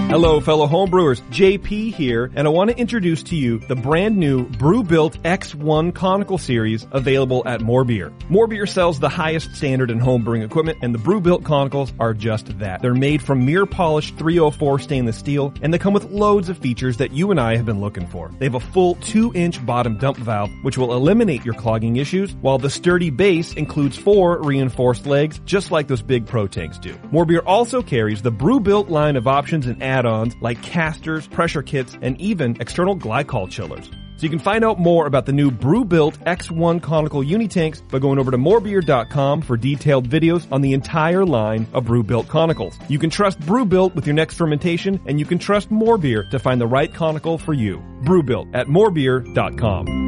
Hello, fellow homebrewers. JP here, and I want to introduce to you the brand new Brew-Built X1 Conical Series available at More Beer. More Beer sells the highest standard in homebrewing equipment, and the Brew-Built Conicals are just that. They're made from mirror-polished 304 stainless steel, and they come with loads of features that you and I have been looking for. They have a full 2-inch bottom dump valve, which will eliminate your clogging issues, while the sturdy base includes 4 reinforced legs, just like those big Pro tanks do. More Beer also carries the Brew-Built line of options and add-ons like casters, pressure kits, and even external glycol chillers. So you can find out more about the new Brew-Built X1 Conical Unitanks by going over to morebeer.com for detailed videos on the entire line of Brew-Built Conicals. You can trust Brew-Built with your next fermentation, and you can trust More Beer to find the right conical for you. Brew-Built at morebeer.com.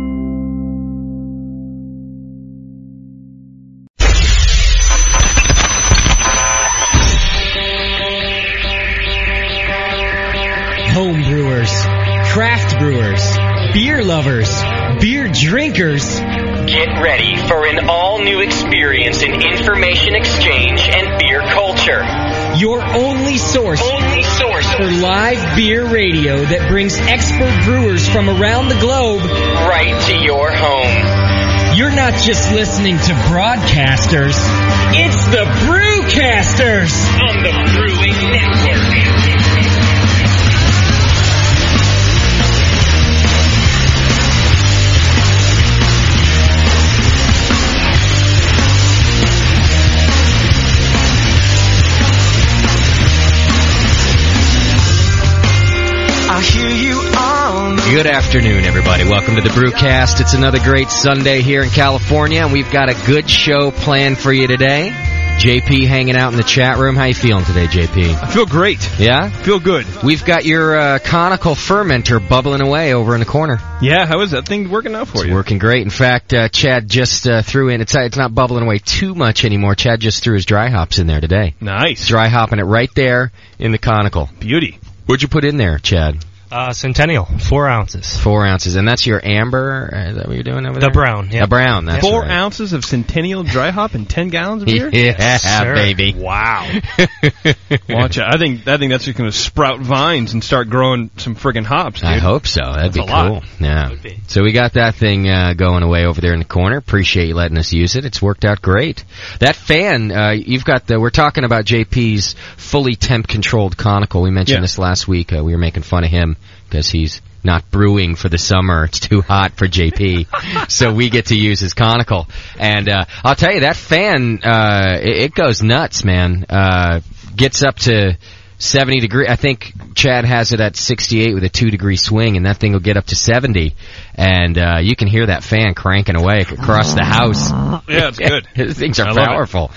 Home brewers, craft brewers, beer lovers, beer drinkers. Get ready for an all-new experience in information exchange and beer culture. Your only source for live beer radio that brings expert brewers from around the globe right to your home. You're not just listening to broadcasters, it's the Brewcasters on the Brewing Network. Good afternoon, everybody. Welcome to the Brewcast. It's another great Sunday here in California, and we've got a good show planned for you today. JP hanging out in the chat room. How you feeling today, JP? I feel great. Yeah? Feel good. We've got your conical fermenter bubbling away over in the corner. Yeah, how is that thing working out for you? It's working great. In fact, Chad just threw in, it's not bubbling away too much anymore. Chad just threw his dry hops in there today. Nice. Dry hopping it right there in the conical. Beauty. What'd you put in there, Chad? Centennial, 4 ounces. 4 ounces, and that's your amber? Is that what you're doing over there? The brown, yeah. The brown, that's 4 right. ounces of Centennial dry hop and 10 gallons of beer? Yeah, sir. baby. Wow. Watch out. I think that's just going to sprout vines and start growing some friggin' hops, dude. I hope so. That'd be That's a cool. lot. Yeah. Would be. So we got that thing going away over there in the corner. Appreciate you letting us use it. It's worked out great. That fan, you've got we're talking about JP's fully temp-controlled conical. We mentioned this last week. We were making fun of him because he's not brewing for the summer. It's too hot for JP. So we get to use his conical. And I'll tell you, that fan, it goes nuts, man. Gets up to 70 degrees. I think Chad has it at 68 with a 2-degree swing, and that thing will get up to 70. And you can hear that fan cranking away across the house. Yeah, it's good. These things are powerful.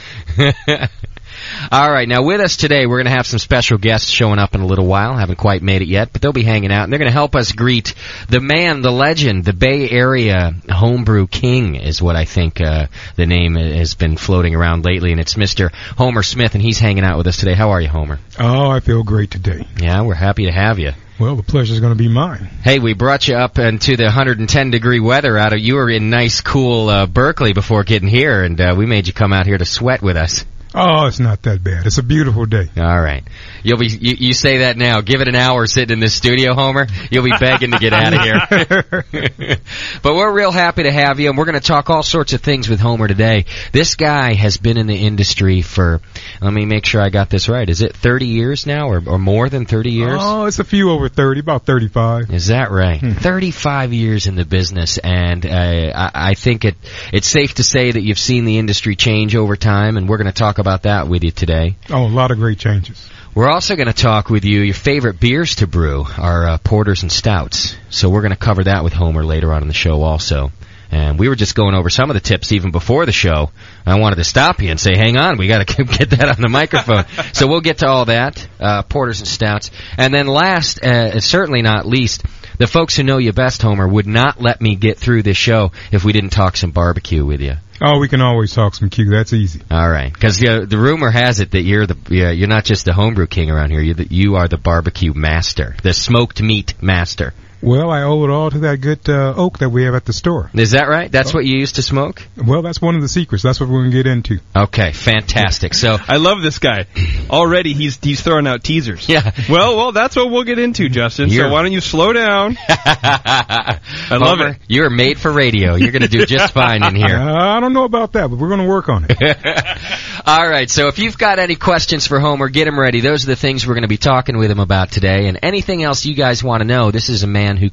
All right, now with us today, we're going to have some special guests showing up in a little while. Haven't quite made it yet, but they'll be hanging out, and they're going to help us greet the man, the legend, the Bay Area homebrew king is what I think the name has been floating around lately, and it's Mr. Homer Smith, and he's hanging out with us today. How are you, Homer? Oh, I feel great today. Yeah, we're happy to have you. Well, the pleasure's going to be mine. Hey, we brought you up into the 110-degree weather out of, you were in nice, cool Berkeley before getting here, and we made you come out here to sweat with us. Oh, it's not that bad. It's a beautiful day. All right. You say that now. Give it an hour sitting in this studio, Homer. You'll be begging to get out of here. But we're real happy to have you, and we're going to talk all sorts of things with Homer today. This guy has been in the industry for, let me make sure I got this right. Is it 30 years now, or more than 30 years? Oh, it's a few over 30, about 35. Is that right? 35 years in the business, and I think it's safe to say that you've seen the industry change over time, and we're going to talk about that with you today. Oh, a lot of great changes. We're also going to talk with you, your favorite beers to brew are porters and stouts. So we're going to cover that with Homer later on in the show also. And we were just going over some of the tips even before the show. I wanted to stop you and say, hang on, we got to get that on the microphone. So we'll get to all that, porters and stouts. And then last, certainly not least, the folks who know you best, Homer, would not let me get through this show if we didn't talk some barbecue with you. Oh, we can always talk some Q. That's easy. All right, because the rumor has it that you're not just the homebrew king around here. You are the barbecue master, the smoked meat master. Well, I owe it all to that good oak that we have at the store. Is that right? That's what you used to smoke? Well, that's one of the secrets. That's what we're going to get into. Okay, fantastic. So I love this guy. Already he's throwing out teasers. Yeah. Well, that's what we'll get into, Justin. So why don't you slow down? I love it. You're made for radio. You're going to do just fine in here. I don't know about that, but we're going to work on it. All right, so if you've got any questions for Homer, get them ready. Those are the things we're going to be talking with him about today. And anything else you guys want to know, this is a man who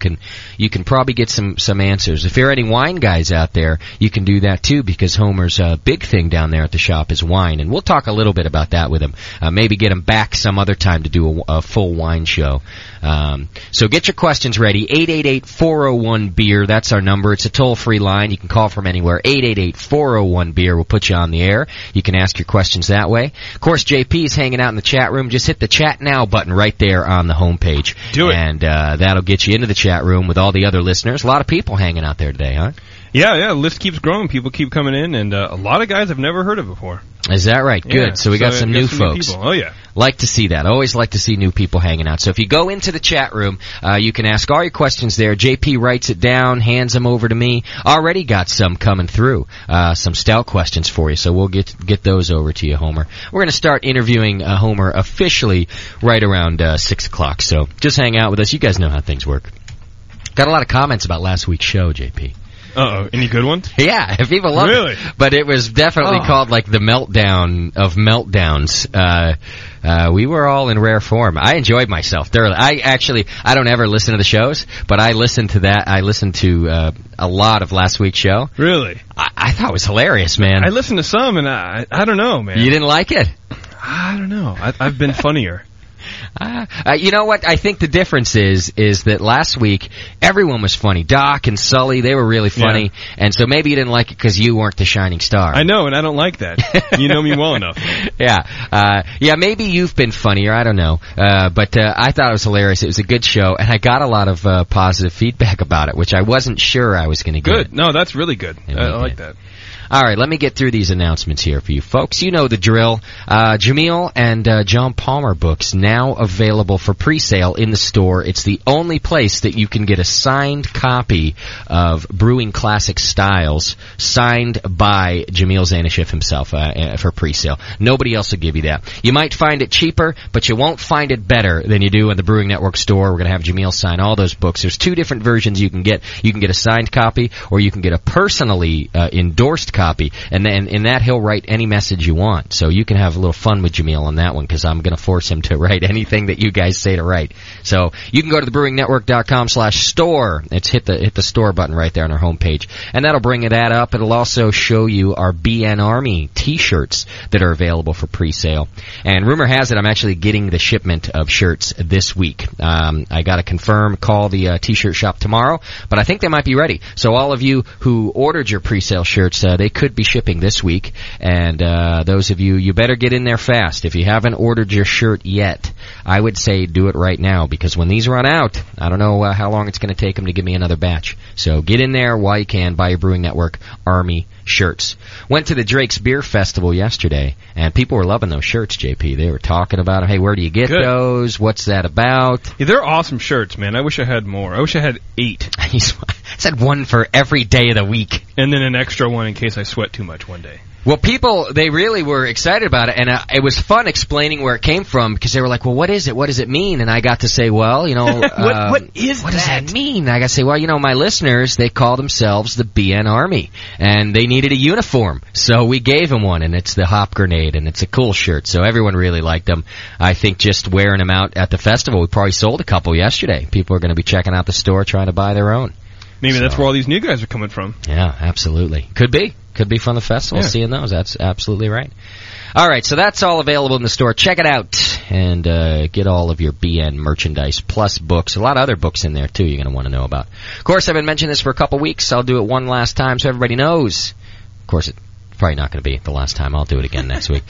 you can probably get some answers. If there are any wine guys out there, you can do that too, because Homer's big thing down there at the shop is wine. And we'll talk a little bit about that with him. Maybe get him back some other time to do a full wine show. So get your questions ready. 888-401-BEER. That's our number. It's a toll-free line. You can call from anywhere. 888-401-BEER. We'll put you on the air. You can ask your questions that way. Of course, JP is hanging out in the chat room. Just hit the Chat Now button right there on the homepage. Do it. And that'll get you into the chat room with all the other listeners. A lot of people hanging out there today, huh? Yeah, the list keeps growing. People keep coming in, and a lot of guys I've never heard of before. Is that right? Good. Yeah, so we got some new folks. New people. Oh, yeah. Like to see that. Always like to see new people hanging out. So if you go into the chat room, you can ask all your questions there. JP writes it down, hands them over to me. Already got some coming through, some stout questions for you. So we'll get those over to you, Homer. We're going to start interviewing Homer officially right around 6 o'clock. So just hang out with us. You guys know how things work. Got a lot of comments about last week's show, JP. Uh-oh. Any good ones? Yeah, people love it. But it was definitely called like the meltdown of meltdowns. We were all in rare form. I enjoyed myself thoroughly. I don't ever listen to the shows, but I listened to that. I listened to a lot of last week's show. Really? I thought it was hilarious, man. I listened to some, and I don't know, man. You didn't like it? I don't know. I've been funnier. You know what? I think the difference is that last week everyone was funny. Doc and Sully, they were really funny, yeah. And so maybe you didn't like it because you weren't the shining star. I know, and I don't like that. You know me well enough. Yeah, maybe you've been funnier. I don't know, but I thought it was hilarious. It was a good show, and I got a lot of positive feedback about it, which I wasn't sure I was going to get. Good. No, that's really good. I like that. All right, let me get through these announcements here for you folks. You know the drill. Jameel and John Palmer books now available for pre-sale in the store. It's the only place that you can get a signed copy of Brewing Classic Styles signed by Jameel Zanishev himself for pre-sale. Nobody else will give you that. You might find it cheaper, but you won't find it better than you do in the Brewing Network store. We're going to have Jameel sign all those books. There's two different versions you can get. You can get a signed copy, or you can get a personally endorsed copy, and then in that he'll write any message you want. So you can have a little fun with Jameel on that one, because I'm going to force him to write anything that you guys say to write. So you can go to thebrewingnetwork.com/store. It's hit the store button right there on our homepage, and that'll bring that up. It'll also show you our BN Army T-shirts that are available for pre-sale. And rumor has it I'm actually getting the shipment of shirts this week. I got to call the T-shirt shop tomorrow, but I think they might be ready. So all of you who ordered your pre-sale shirts, they could be shipping this week, and those of you better get in there fast. If you haven't ordered your shirt yet, I would say do it right now, because when these run out, I don't know how long it's going to take them to give me another batch. So get in there while you can. Buy your Brewing Network Army shirts. Went to the Drake's Beer Festival yesterday, and people were loving those shirts, JP. They were talking about them. Hey, where do you get those? What's that about? Yeah, they're awesome shirts, man. I wish I had more. I wish I had 8. I said one for every day of the week. And then an extra one in case I sweat too much one day. Well, people, they really were excited about it, and it was fun explaining where it came from, because they were like, well, what is it? What does it mean? And I got to say, well, you know... what does that mean? I got to say, well, you know, my listeners, they call themselves the BN Army, and they needed a uniform, so we gave them one, and it's the Hop Grenade, and it's a cool shirt, so everyone really liked them. I think just wearing them out at the festival, we probably sold a couple yesterday. People are going to be checking out the store trying to buy their own. Maybe that's where all these new guys are coming from. Yeah, absolutely. Could be from the festival, seeing those. That's absolutely right. All right, so that's all available in the store. Check it out and get all of your BN merchandise, plus books. A lot of other books in there, too, you're going to want to know about. Of course, I've been mentioning this for a couple weeks. I'll do it one last time so everybody knows. Of course, probably not going to be the last time. I'll do it again next week.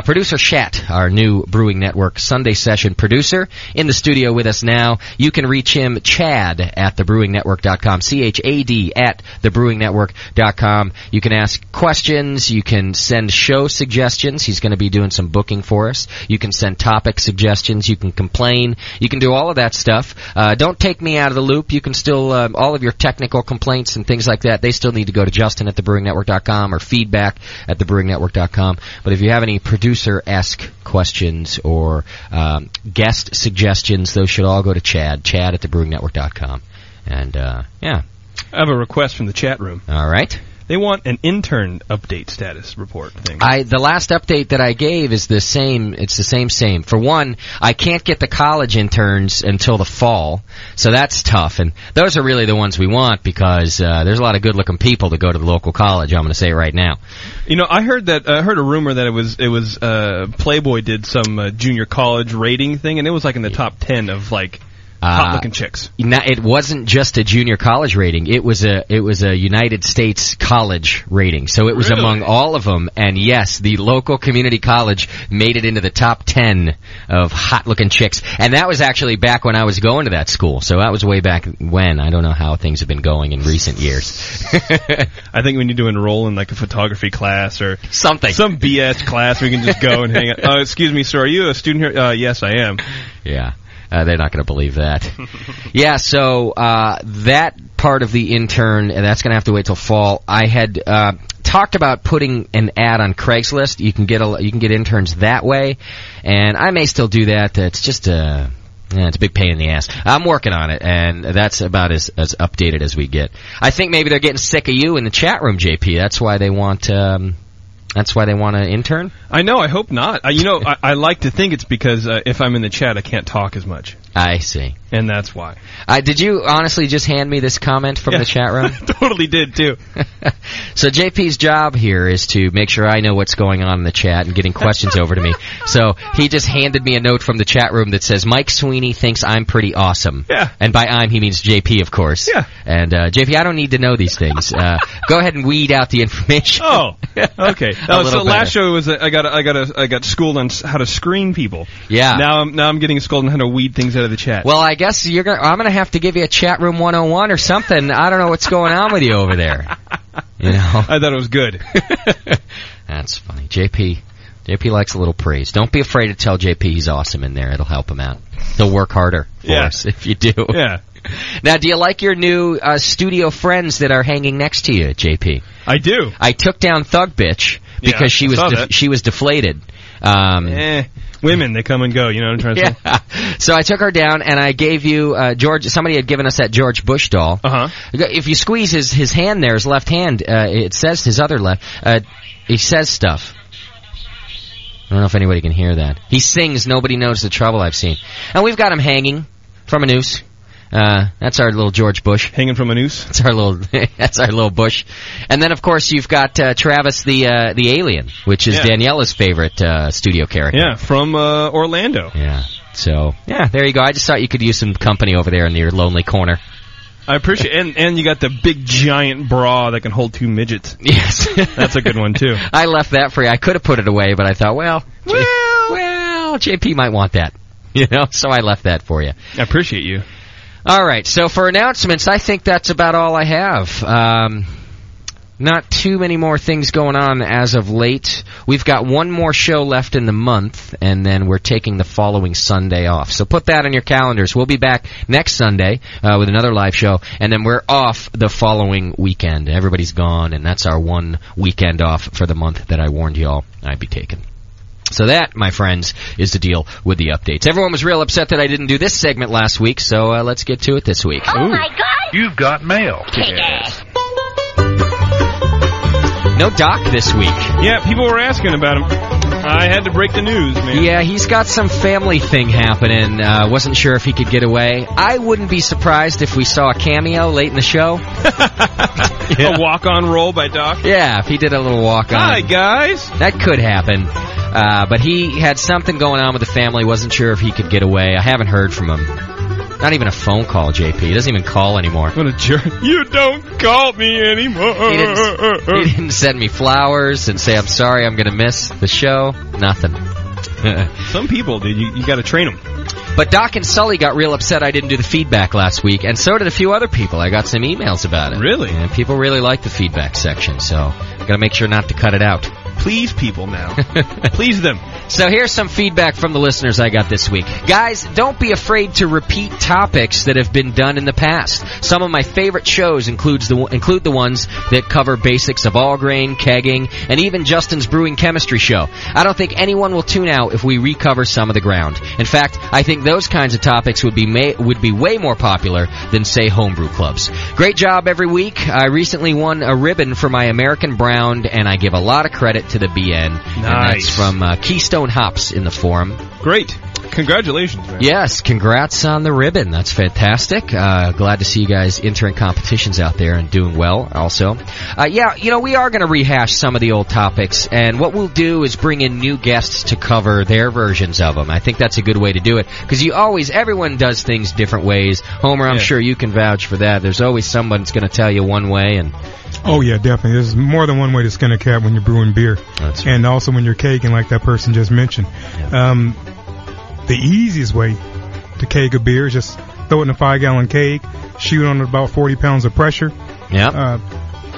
Producer Shat, our new Brewing Network Sunday Session producer, in the studio with us now. You can reach him, Chad, at thebrewingnetwork.com, CHAD at thebrewingnetwork.com. You can ask questions. You can send show suggestions. He's going to be doing some booking for us. You can send topic suggestions. You can complain. You can do all of that stuff. Don't take me out of the loop. You can still, all of your technical complaints and things like that, they still need to go to Justin at thebrewingnetwork.com or feedback at thebrewingnetwork.com. But if you have any producer-esque questions or guest suggestions, those should all go to Chad at thebrewingnetwork.com. And, yeah. I have a request from the chat room. All right. They want an intern update status report thing. The last update that I gave is the same. It's the same. For one, I can't get the college interns until the fall, so that's tough. And those are really the ones we want because there's a lot of good-looking people to go to the local college. I'm going to say it right now. You know, I heard a rumor that it was Playboy did some junior college rating thing, and it was like in the top 10 of like. Hot-looking chicks. It wasn't just a junior college rating. It was a United States college rating. So it was really? Among all of them. And yes, the local community college made it into the top 10 of hot-looking chicks. And that was actually back when I was going to that school. So that was way back when. I don't know how things have been going in recent years. I think we need to enroll in like a photography class or something. Some BS class where we can just go and hang out. Excuse me, sir, are you a student here? Yes, I am. Yeah. They're not going to believe that. Yeah, so that part of the intern, that's going to have to wait till fall. I had talked about putting an ad on Craigslist. You can get interns that way, and I may still do that. It's just it's a big pain in the ass. I'm working on it, and that's about as updated as we get. I think maybe they're getting sick of you in the chat room, JP. That's why they want. That's why they want an intern? I know, I hope not. I like to think it's because if I'm in the chat, I can't talk as much. I see. And that's why. Did you honestly just hand me this comment from the chat room? Totally did, too. So JP's job here is to make sure I know what's going on in the chat and getting questions over to me. So he just handed me a note from the chat room that says, Mike Sweeney thinks I'm pretty awesome. Yeah. And by I'm, he means JP, of course. Yeah. And JP, I don't need to know these things. Go ahead and weed out the information. Oh, okay. So last show was I got schooled on how to screen people. Yeah. Now I'm getting schooled on how to weed things out of the chat. Well, I guess I'm going to have to give you a chat room 101 or something. I don't know what's going on with you over there. You know. I thought it was good. That's funny. JP likes a little praise. Don't be afraid to tell JP he's awesome in there. It'll help him out. He'll work harder for us if you do. Yeah. Now, do you like your new studio friends that are hanging next to you, JP? I do. I took down Thug Bitch because she was deflated. Women, they come and go, you know what I'm trying to say? So I took her down, and I gave you, George, somebody had given us that George Bush doll. Uh-huh. If you squeeze his hand there, his left hand, it says his other left, he says stuff. I don't know if anybody can hear that. He sings, nobody knows the trouble I've seen. And we've got him hanging from a noose. That's our little George Bush. Hanging from a noose? That's our little Bush. And then, of course, you've got Travis the alien, which is Daniela's favorite studio character. Yeah, from Orlando. Yeah. So, yeah, there you go. I just thought you could use some company over there in your lonely corner. I appreciate it. And you got the big, giant bra that can hold 2 midgets. Yes. That's a good one, too. I left that for you. I could have put it away, but I thought, well, JP might want that. You know, so I left that for you. I appreciate you. All right, so for announcements, I think that's about all I have. Not too many more things going on as of late. We've got one more show left in the month, and then we're taking the following Sunday off. So put that on your calendars. We'll be back next Sunday with another live show, and then we're off the following weekend. Everybody's gone, and that's our one weekend off for the month that I warned you all I'd be taking. So that, my friends, is the deal with the updates. Everyone was real upset that I didn't do this segment last week, so let's get to it this week. Oh, my God! You've got mail. Yes. No Doc this week. Yeah, people were asking about him. I had to break the news, man. Yeah, he's got some family thing happening. Wasn't sure if he could get away. I wouldn't be surprised if we saw a cameo late in the show. A walk-on role by Doc? Yeah, if he did a little walk-on. Hi, guys! That could happen. But he had something going on with the family. Wasn't sure if he could get away. I haven't heard from him. Not even a phone call, JP. He doesn't even call anymore. What a jerk. You don't call me anymore. He didn't send me flowers and say, I'm sorry, I'm going to miss the show. Nothing. Some people, dude, you got to train them. But Doc and Sully got real upset I didn't do the feedback last week, and so did a few other people. I got some emails about it. Really? And people really like the feedback section, so got to make sure not to cut it out. Please people now. Please them. So here's some feedback from the listeners I got this week. Guys, don't be afraid to repeat topics that have been done in the past. Some of my favorite shows include the ones that cover basics of all grain, kegging, and even Justin's brewing chemistry show. I don't think anyone will tune out if we recover some of the ground. In fact, I think those kinds of topics would be way more popular than, say, homebrew clubs. Great job every week. I recently won a ribbon for my American Brown, and I give a lot of credit to the BN. Nice. And that's from Keystone Hops in the forum. Great. Congratulations, man. Yes, congrats on the ribbon. That's fantastic. Glad to see you guys entering competitions out there and doing well also. We are going to rehash some of the old topics, and what we'll do is bring in new guests to cover their versions of them. I think that's a good way to do it, because everyone does things different ways. Homer, I'm sure you can vouch for that. There's always someone that's going to tell you one way, and... Oh, yeah, definitely. There's more than one way to skin a cat when you're brewing beer. That's right. And also when you're kegging, like that person just mentioned. Yeah. The easiest way to keg a beer is just throw it in a 5-gallon keg, shoot on about 40 pounds of pressure,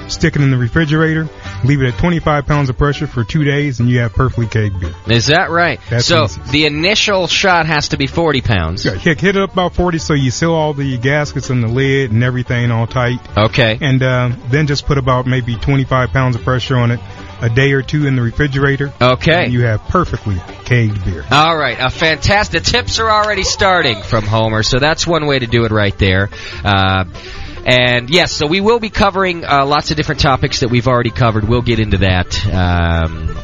stick it in the refrigerator, leave it at 25 pounds of pressure for 2 days, and you have perfectly kegged beer. Is that right? That's so easy. The initial shot has to be 40 pounds. Yeah, hit it up about 40 so you seal all the gaskets and the lid and everything all tight. Okay. And then just put about maybe 25 pounds of pressure on it, a day or two in the refrigerator. Okay. And you have perfectly kegged beer. All right. Fantastic. The tips are already starting from Homer, so that's one way to do it right there. And yes, so we will be covering lots of different topics that we've already covered. We'll get into that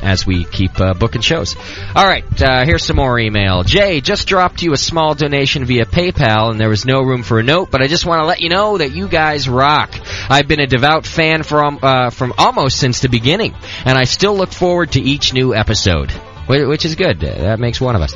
as we keep booking shows. All right, here's some more email. Jay, just dropped you a small donation via PayPal, and there was no room for a note, but I just want to let you know that you guys rock. I've been a devout fan from almost since the beginning, and I still look forward to each new episode, which is good. That makes one of us.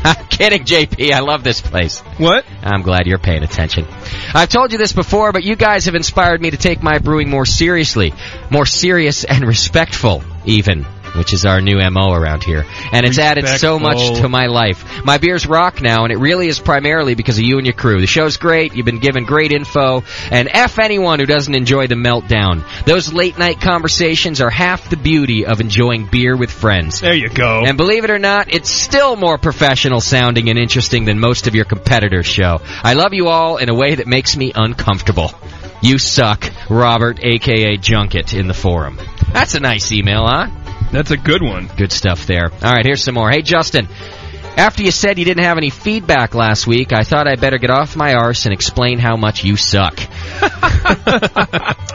I'm kidding, JP. I love this place. What? I'm glad you're paying attention. I've told you this before, but you guys have inspired me to take my brewing more seriously. More serious and respectful, even, which is our new MO around here. And it's added so much to my life. My beers rock now, and it really is primarily because of you and your crew. The show's great. You've been given great info. And F anyone who doesn't enjoy the meltdown. Those late-night conversations are half the beauty of enjoying beer with friends. There you go. And believe it or not, it's still more professional sounding and interesting than most of your competitors' show. I love you all in a way that makes me uncomfortable. You suck, Robert, a.k.a. Junket, in the forum. That's a nice email, huh? That's a good one. Good stuff there. All right, here's some more. Hey, Justin, after you said you didn't have any feedback last week, I thought I'd better get off my arse and explain how much you suck.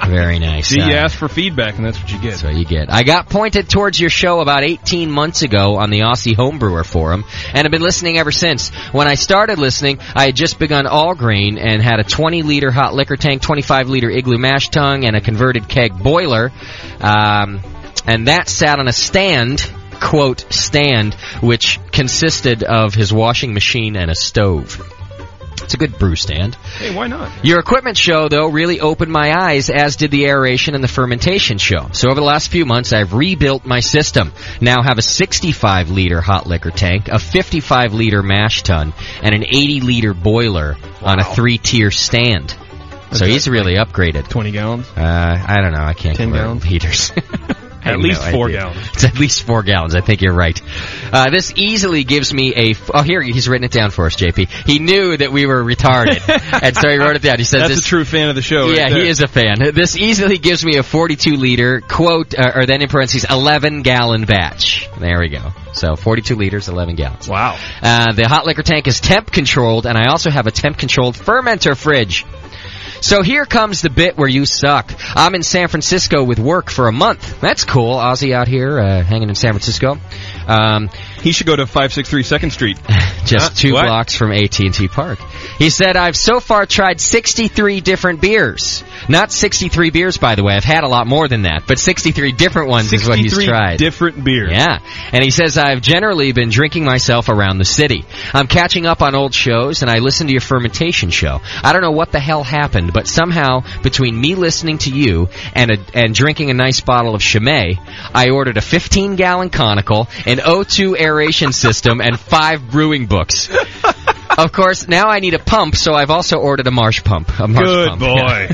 Very nice. See, you asked for feedback, and that's what you get. That's what you get. I got pointed towards your show about 18 months ago on the Aussie Homebrewer Forum, and have been listening ever since. When I started listening, I had just begun all grain and had a 20-liter hot liquor tank, 25-liter igloo mash tun, and a converted keg boiler. And that sat on a stand, quote, stand, which consisted of his washing machine and a stove. It's a good brew stand. Hey, why not? Your equipment show, though, really opened my eyes, as did the aeration and the fermentation show. So over the last few months, I've rebuilt my system. Now have a 65-liter hot liquor tank, a 55-liter mash tun, and an 80-liter boiler on a 3-tier stand. So he's really upgraded. 20 gallons? I don't know. I can't 10 gallons? Liters. At least 4 gallons. It's at least 4 gallons. I think you're right. This easily gives me a... Oh, here, he's written it down for us, JP. He knew that we were retarded, and so he wrote it down. He says That's a true fan of the show. Yeah, right there. He is a fan. This easily gives me a 42-liter, quote, or then in parentheses, 11-gallon batch. There we go. So 42 liters, 11 gallons. Wow. The hot liquor tank is temp-controlled, and I also have a temp-controlled fermenter fridge. So here comes the bit where you suck. I'm in San Francisco with work for a month. That's cool. Aussie out here hanging in San Francisco. He should go to 563 2nd Street. Just 2 blocks from AT&T Park. He said, I've so far tried 63 different beers. Not 63 beers, by the way. I've had a lot more than that. But 63 different ones is what he's tried. 63 different beers. Yeah. And he says, I've generally been drinking myself around the city. I'm catching up on old shows, and I listened to your fermentation show. I don't know what the hell happened, but somehow, between me listening to you and drinking a nice bottle of Chimay, I ordered a 15-gallon conical, an O2 aeration system, and 5 brewing books. Of course, now I need a pump, so I've also ordered a marsh pump. Good boy.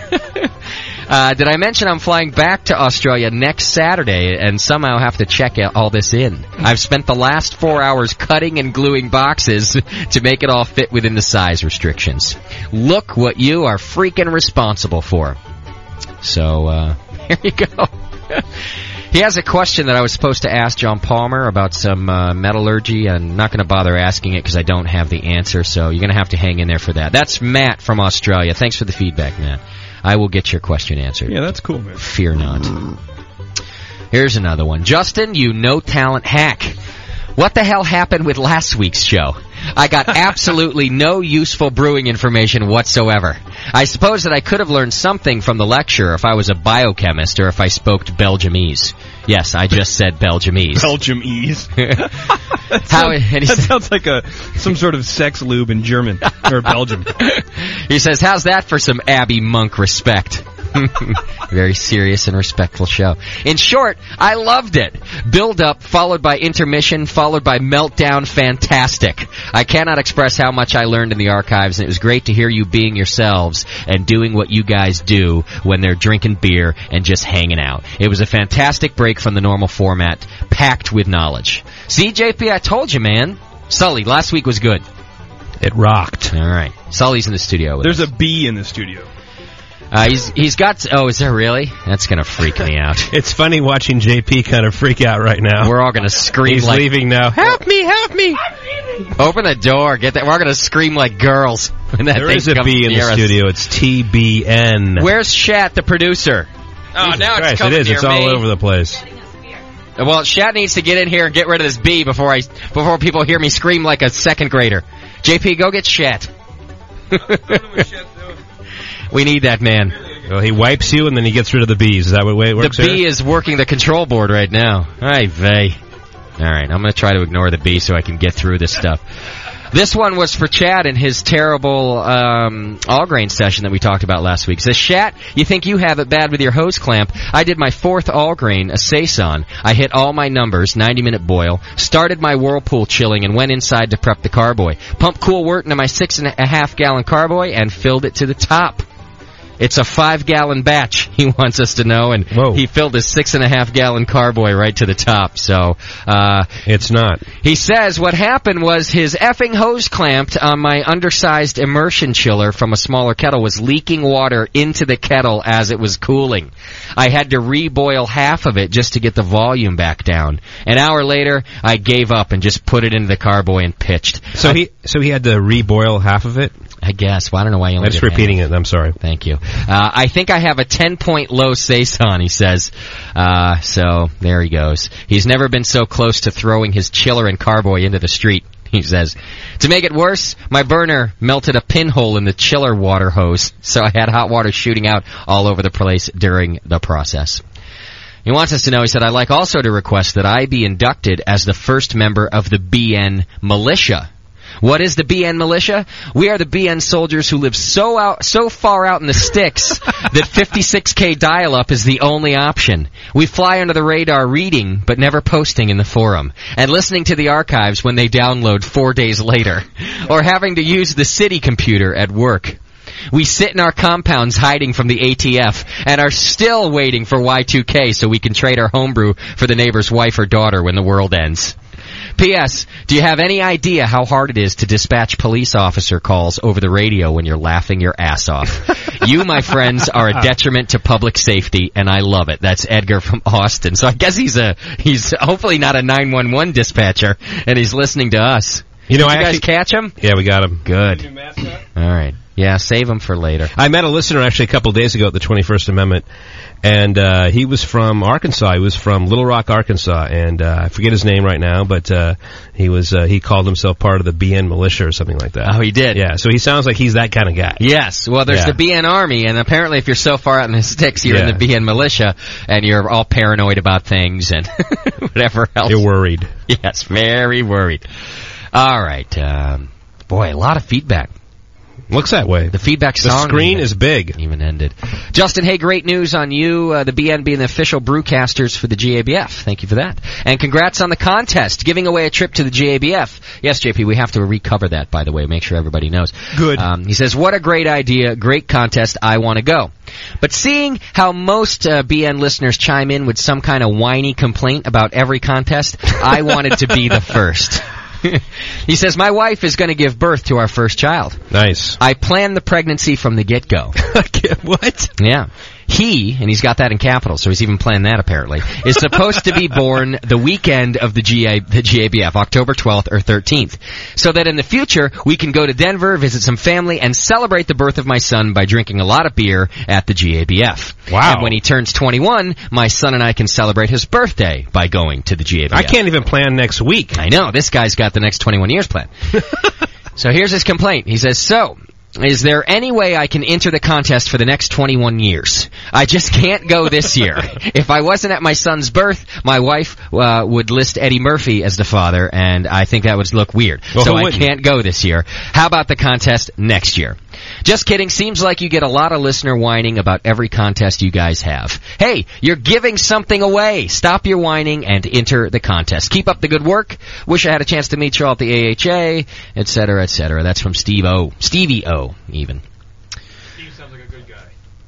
Did I mention I'm flying back to Australia next Saturday and somehow have to check all this in? I've spent the last 4 hours cutting and gluing boxes to make it all fit within the size restrictions. Look what you are freaking responsible for. So, here you go. He has a question that I was supposed to ask John Palmer about some metallurgy. I'm not going to bother asking it because I don't have the answer, so you're going to have to hang in there for that. That's Matt from Australia. Thanks for the feedback, Matt. I will get your question answered. Yeah, that's cool, man. Fear not. Here's another one. Justin, you no-talent hack. What the hell happened with last week's show? I got absolutely no useful brewing information whatsoever. I suppose that I could have learned something from the lecture if I was a biochemist or if I spoke Belgiumese. Yes, I just said Belgiumese. Belgiumese. That sounds like some sort of sex lube in German or Belgium. He says, how's that for some Abby Monk respect? Very serious and respectful show. In short, I loved it. Build up, followed by intermission, followed by meltdown. Fantastic. I cannot express how much I learned in the archives, and it was great to hear you being yourselves and doing what you guys do when they're drinking beer and just hanging out. It was a fantastic break from the normal format, packed with knowledge. See, JP, I told you, man. Sully, last week was good. It rocked. All right. Sully's in the studio with us. There's a bee in the studio. He's got... Oh, is there really? That's going to freak me out. It's funny watching JP kind of freak out right now. We're all going to scream He's leaving now. Help me, help me! Open the door. Get that. We're all going to scream like girls. When that there is a bee in the studio. It's TBN. Where's Shat, the producer? Oh, Jesus now Christ, it's coming it is. near It's all me. over the place. Well, Shat needs to get in here and get rid of this bee before people hear me scream like a second grader. JP, go get Shat. We need that man. Well, he wipes you and then he gets rid of the bees. Is that the way it works? The bee is working the control board right now. Ay vey. All right, I'm going to try to ignore the bee so I can get through this stuff. This one was for Chad in his terrible all-grain session that we talked about last week. Says, Shat, you think you have it bad with your hose clamp. I did my 4th all-grain, a Saison. I hit all my numbers, 90-minute boil, started my Whirlpool chilling, and went inside to prep the carboy. Pumped cool wort into my 6.5-gallon carboy and filled it to the top. It's a 5-gallon batch, he wants us to know, and he filled his 6.5-gallon carboy right to the top, so... it's not. He says what happened was his effing hose clamped on my undersized immersion chiller from a smaller kettle was leaking water into the kettle as it was cooling. I had to reboil half of it just to get the volume back down. An hour later, I gave up and just put it into the carboy and pitched. So he had to reboil half of it? I guess. Well, I don't know why you only I'm just repeating it. I'm sorry. Thank you. I think I have a 10-point low Saison, he says. So there he goes. He's never been so close to throwing his chiller and carboy into the street, he says. To make it worse, my burner melted a pinhole in the chiller water hose, so I had hot water shooting out all over the place during the process. He wants us to know, he said, I'd like also to request that I be inducted as the first member of the BN Militia. What is the BN Militia? We are the BN soldiers who live so far out in the sticks that 56K dial-up is the only option. We fly under the radar reading, but never posting in the forum, and listening to the archives when they download 4 days later, or having to use the city computer at work. We sit in our compounds hiding from the ATF and are still waiting for Y2K so we can trade our homebrew for the neighbor's wife or daughter when the world ends. P.S. Do you have any idea how hard it is to dispatch police officer calls over the radio when you're laughing your ass off? You, my friends, are a detriment to public safety, and I love it. That's Edgar from Austin. So I guess he's hopefully not a 911 dispatcher, and he's listening to us. You know, Did you guys catch him? Yeah, we got him. Good. All right. Yeah, save him for later. I met a listener actually a couple of days ago at the 21st Amendment, and he was from Arkansas. He was from Little Rock, Arkansas, and I forget his name right now, but he called himself part of the BN militia or something like that. Oh, he did? Yeah, so he sounds like he's that kind of guy. Yes. Well, there's the BN Army, and apparently if you're so far out in the sticks, you're in the BN militia, and you're all paranoid about things and whatever else. You're worried. Yes, very worried. All right. Boy, a lot of feedback. Looks that way. The feedback song. The screen is big. Even ended. Justin, hey, great news on you, the BN being the official brewcasters for the GABF. Thank you for that. And congrats on the contest, giving away a trip to the GABF. Yes, JP, we have to recover that, by the way, make sure everybody knows. Good. He says, what a great idea, great contest, I want to go. But seeing how most BN listeners chime in with some kind of whiny complaint about every contest, I wanted to be the first. He says, my wife is going to give birth to our first child. Nice. I planned the pregnancy from the get-go. What? Yeah. He, and he's got that in capital, so he's even planned that apparently, is supposed to be born the weekend of the GABF, October 12th or 13th, so that in the future we can go to Denver, visit some family, and celebrate the birth of my son by drinking a lot of beer at the GABF. Wow. And when he turns 21, my son and I can celebrate his birthday by going to the GABF. I can't even plan next week. I know, this guy's got the next 21 years planned. So here's his complaint. He says, is there any way I can enter the contest for the next 21 years? I just can't go this year. If I wasn't at my son's birth, my wife would list Eddie Murphy as the father, and I think that would look weird. Well, so I can't go this year. How about the contest next year? Just kidding. Seems like you get a lot of listener whining about every contest you guys have. Hey, you're giving something away. Stop your whining and enter the contest. Keep up the good work. Wish I had a chance to meet you all at the AHA, etc., etc. That's from Steve O. Stevie O, even. Steve sounds like a good guy.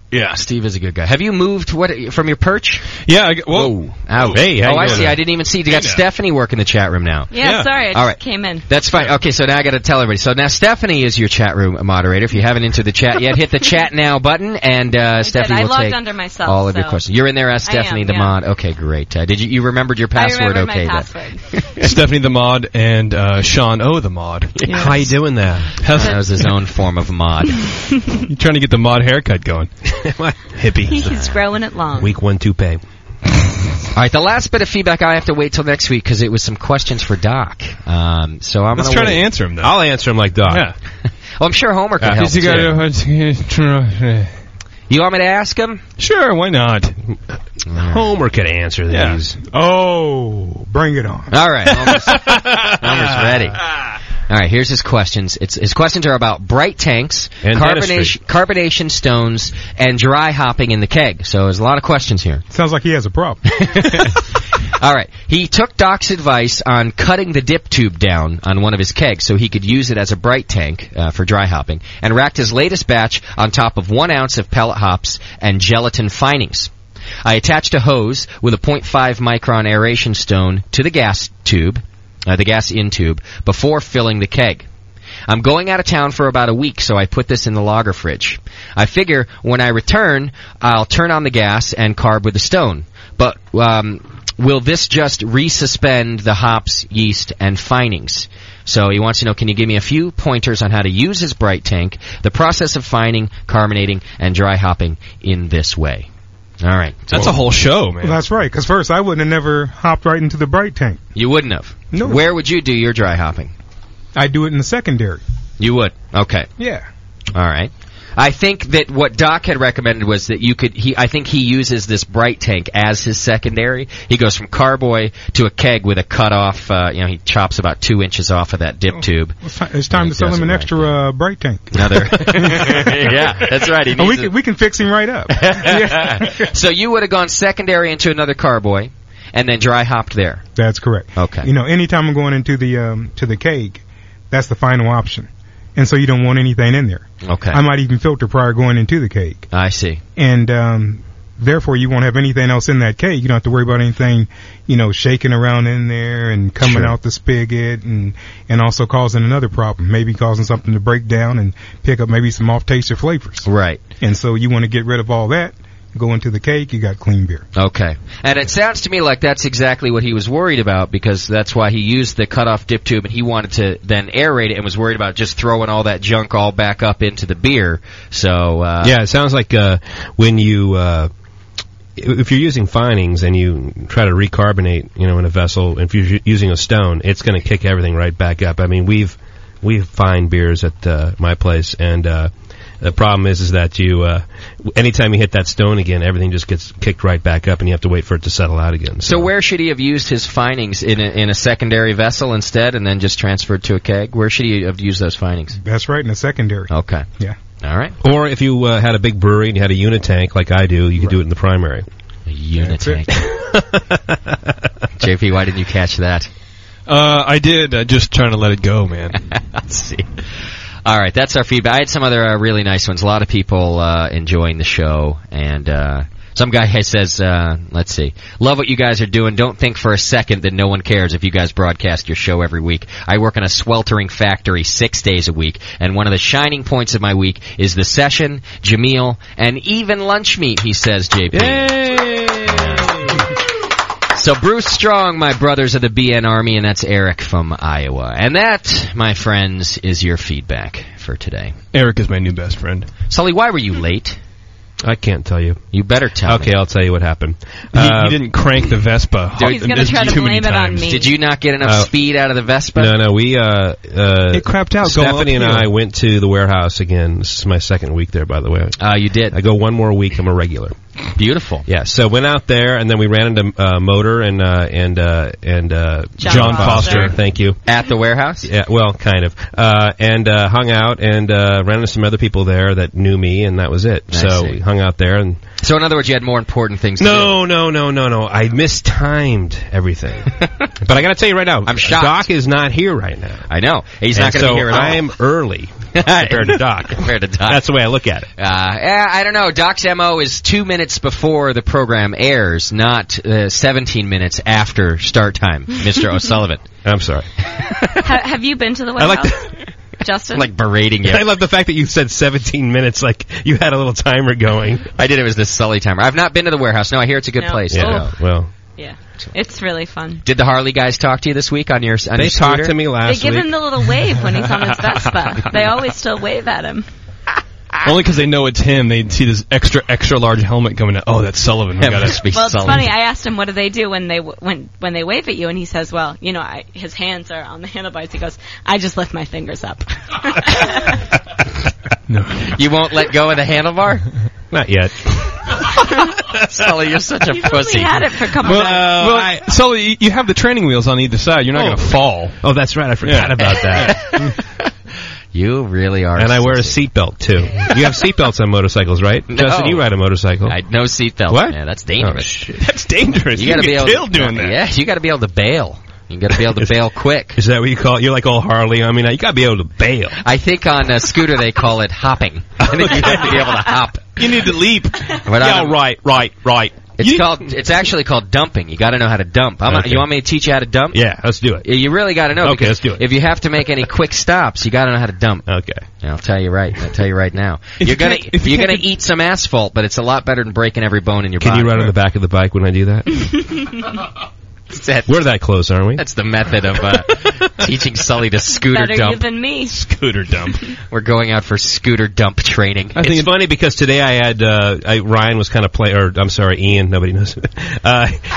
Yeah, Steve is a good guy. Have you moved from your perch? Yeah. Whoa. Ouch. Hey, how you I doing? see. I didn't even see. You got Stephanie working the chat room now. Yeah, sorry. I just came in. That's fine. Okay, so now I got to tell everybody. So now Stephanie is your chat room moderator. If you haven't entered the chat yet, hit the chat now button, and Stephanie will take under myself, all of your questions. You're in there as Stephanie the mod. Okay, great. Did you remembered your password? I remembered okay, my password. Stephanie the mod and Sean O the mod. Yes. How you doing that? That was his own form of mod. You trying to get the mod haircut going? Hippie. He's growing it long. Week 1 toupee. All right, the last bit of feedback I have to wait till next week because it was some questions for Doc. So I'm going to try to answer them, though. I'll answer them like Doc. Yeah. Well, I'm sure Homer can help, too. You want me to ask him? Sure, why not? Homer could answer these. Oh, bring it on. All right, Homer's ready. All right, here's his questions. His questions are about bright tanks, and carbonation stones, and dry hopping in the keg. So there's a lot of questions here. Sounds like he has a problem. All right. He took Doc's advice on cutting the dip tube down on one of his kegs so he could use it as a bright tank for dry hopping, and racked his latest batch on top of 1 ounce of pellet hops and gelatin finings. I attached a hose with a 0.5 micron aeration stone to the gas tube, the gas-in tube, before filling the keg. I'm going out of town for about a week, so I put this in the lager fridge. I figure when I return, I'll turn on the gas and carb with the stone. But will this just resuspend the hops, yeast, and finings? So he wants to know, can you give me a few pointers on how to use his bright tank, the process of fining, carbonating, and dry hopping in this way? All right. That's a whole show, man. Well, that's right, because first I wouldn't have never hopped right into the bright tank. You wouldn't have? No. Where would you do your dry hopping? I do it in the secondary. You would? Okay. Yeah. All right. I think that what Doc had recommended was that you could, I think he uses this bright tank as his secondary. He goes from carboy to a keg with a cut off, he chops about 2 inches off of that dip tube. It's time to sell him an extra bright tank. Another. Yeah, that's right. We can fix him right up. So you would have gone secondary into another carboy and then dry hopped there. That's correct. Okay. Anytime I'm going into the to the keg, that's the final option. And so you don't want anything in there. Okay. I might even filter prior going into the keg. I see. And therefore you won't have anything else in that keg. You don't have to worry about anything, shaking around in there and coming out the spigot and also causing another problem. Maybe causing something to break down and pick up maybe some off-taster flavors. Right. And so you want to get rid of all that. go into the keg, you got clean beer. Okay. And it sounds to me like that's exactly what he was worried about, because that's why he used the cutoff dip tube, and he wanted to then aerate it and was worried about just throwing all that junk all back up into the beer. So yeah, it sounds like when you if you're using finings and you try to recarbonate, in a vessel, if you're using a stone, it's going to kick everything right back up. I mean, we've fined beers at my place, and the problem is that you anytime you hit that stone again, everything just gets kicked right back up, and you have to wait for it to settle out again. So where should he have used his finings? In a secondary vessel instead, and then just transferred to a keg? Where should he have used those finings? That's right, in a secondary. Okay. Yeah. All right. Or if you had a big brewery and you had a unit tank like I do, you could do it in the primary. A unit tank. JP, why didn't you catch that? I did. Just trying to let it go, man. Let's see. All right, that's our feedback. I had some other really nice ones. A lot of people enjoying the show, and some guy says, let's see, love what you guys are doing. Don't think for a second that no one cares if you guys broadcast your show every week. I work in a sweltering factory 6 days a week, and one of the shining points of my week is the session, Jameel, and even lunch meat, he says, JP. Yay! So Bruce Strong, my brothers of the BN Army, and that's Eric from Iowa. And that, my friends, is your feedback for today. Eric is my new best friend. Sully, why were you late? I can't tell you. You better tell me. Okay, I'll tell you what happened. He didn't crank the Vespa. He's going to try to blame it on me. Did you not get enough speed out of the Vespa? No, we, it crapped out. Stephanie and I went to the warehouse again. This is my second week there, by the way. You did? I go one more week. I'm a regular. Beautiful. Yeah, so went out there, and then we ran into Motor and John Foster. Thank you. At the warehouse? Yeah, well, kind of. And hung out and ran into some other people there that knew me, and that was it. We hung out there. And so, in other words, you had more important things to do. No. I mistimed everything. But I got to tell you right now, I'm shocked. Doc is not here right now. I know. He's not going to be here at all. I'm early compared to Doc. That's the way I look at it. I don't know. Doc's MO is 2 minutes before the program airs, not 17 minutes after start time, Mr. O'Sullivan. I'm sorry. Have you been to the warehouse, Justin? Like berating you. I love the fact that you said 17 minutes, like you had a little timer going. I did. It was the Sully timer. I've not been to the warehouse. No, I hear it's a good place. Yeah, well. Yeah, it's really fun. Did the Harley guys talk to you this week on your scooter? They talked to me last week. They give him the little wave when he's on his Vespa. They always still wave at him. Only because they know it's him. They see this extra large helmet coming out. Oh, that's Sullivan. Well, it's funny. I asked him, what do they do when they wave at you? And he says, well, his hands are on the handlebars. He goes, I just lift my fingers up. No. You won't let go of the handlebar? Not yet. Sully, you're such a You've pussy. only had it for a couple months. Sully, you have the training wheels on either side. You're not going to fall. Oh, that's right. I forgot about that. You really are. And I wear a seatbelt, too. You have seatbelts on motorcycles, right? No. Justin, you ride a motorcycle. No seatbelt. What? Yeah, that's dangerous. Oh, shit. That's dangerous. You got to be able killed doing that. Yeah, you got to be able to bail. You got to be able to bail quick. Is that what you call it? You're like all Harley. I mean, you got to be able to bail. I think on a scooter they call it hopping. I think you have to be able to hop. You need to leap. Right. It's actually called dumping. You got to know how to dump. Okay. You want me to teach you how to dump? Yeah, let's do it. You really got to know. Okay, let's do it. If you have to make any quick stops, you got to know how to dump. Okay. And I'll tell you right now. You're gonna eat some asphalt, but it's a lot better than breaking every bone in your body. Can you ride on the back of the bike when I do that? We're that close, aren't we? That's the method of teaching Sully to scooter Better dump. you than me. Scooter dump. We're going out for scooter dump training. I think it's funny because today I had Ryan was kind of playing, or I'm sorry, Ian. Nobody knows.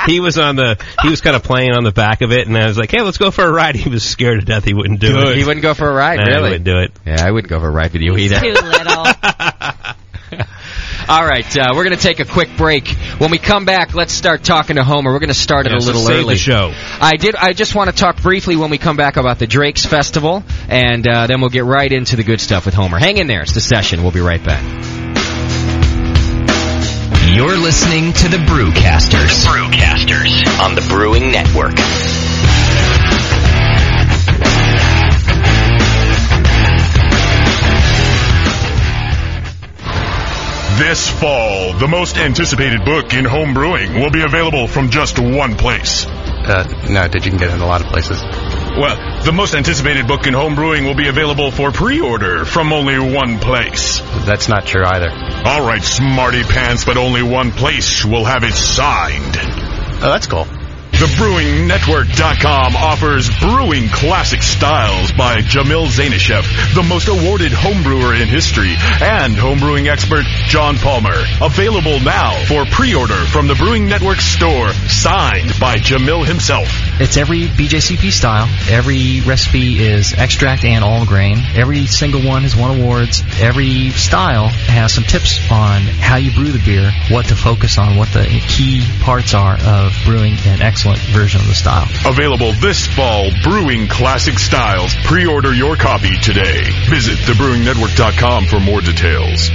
He was kind of playing on the back of it, and I was like, "Hey, let's go for a ride." He was scared to death. He wouldn't do it. He wouldn't go for a ride, really? I wouldn't do it. Yeah, I wouldn't go for a ride with you either. Too little. All right, we're going to take a quick break. When we come back, let's start talking to Homer. We're going to start it a little early. The show. I just want to talk briefly when we come back about the Drake's Festival, and then we'll get right into the good stuff with Homer. Hang in there. It's the session. We'll be right back. You're listening to the Brewcasters. On the Brewing Network. This fall, the most anticipated book in home brewing will be available from just one place. No, you can get it in a lot of places. Well, the most anticipated book in home brewing will be available for pre-order from only one place. That's not true either. All right, smarty pants, but only one place will have it signed. Oh, that's cool. TheBrewingNetwork.com offers Brewing Classic Styles by Jamil Zainashev, the most awarded homebrewer in history, and homebrewing expert John Palmer. Available now for pre-order from the Brewing Network store, signed by Jamil himself. It's every BJCP style. Every recipe is extract and all grain. Every single one has won awards. Every style has some tips on how you brew the beer, what to focus on, what the key parts are of brewing an excellent version of the style. Available this fall, Brewing Classic Styles. Pre-order your copy today. Visit TheBrewingNetwork.com for more details.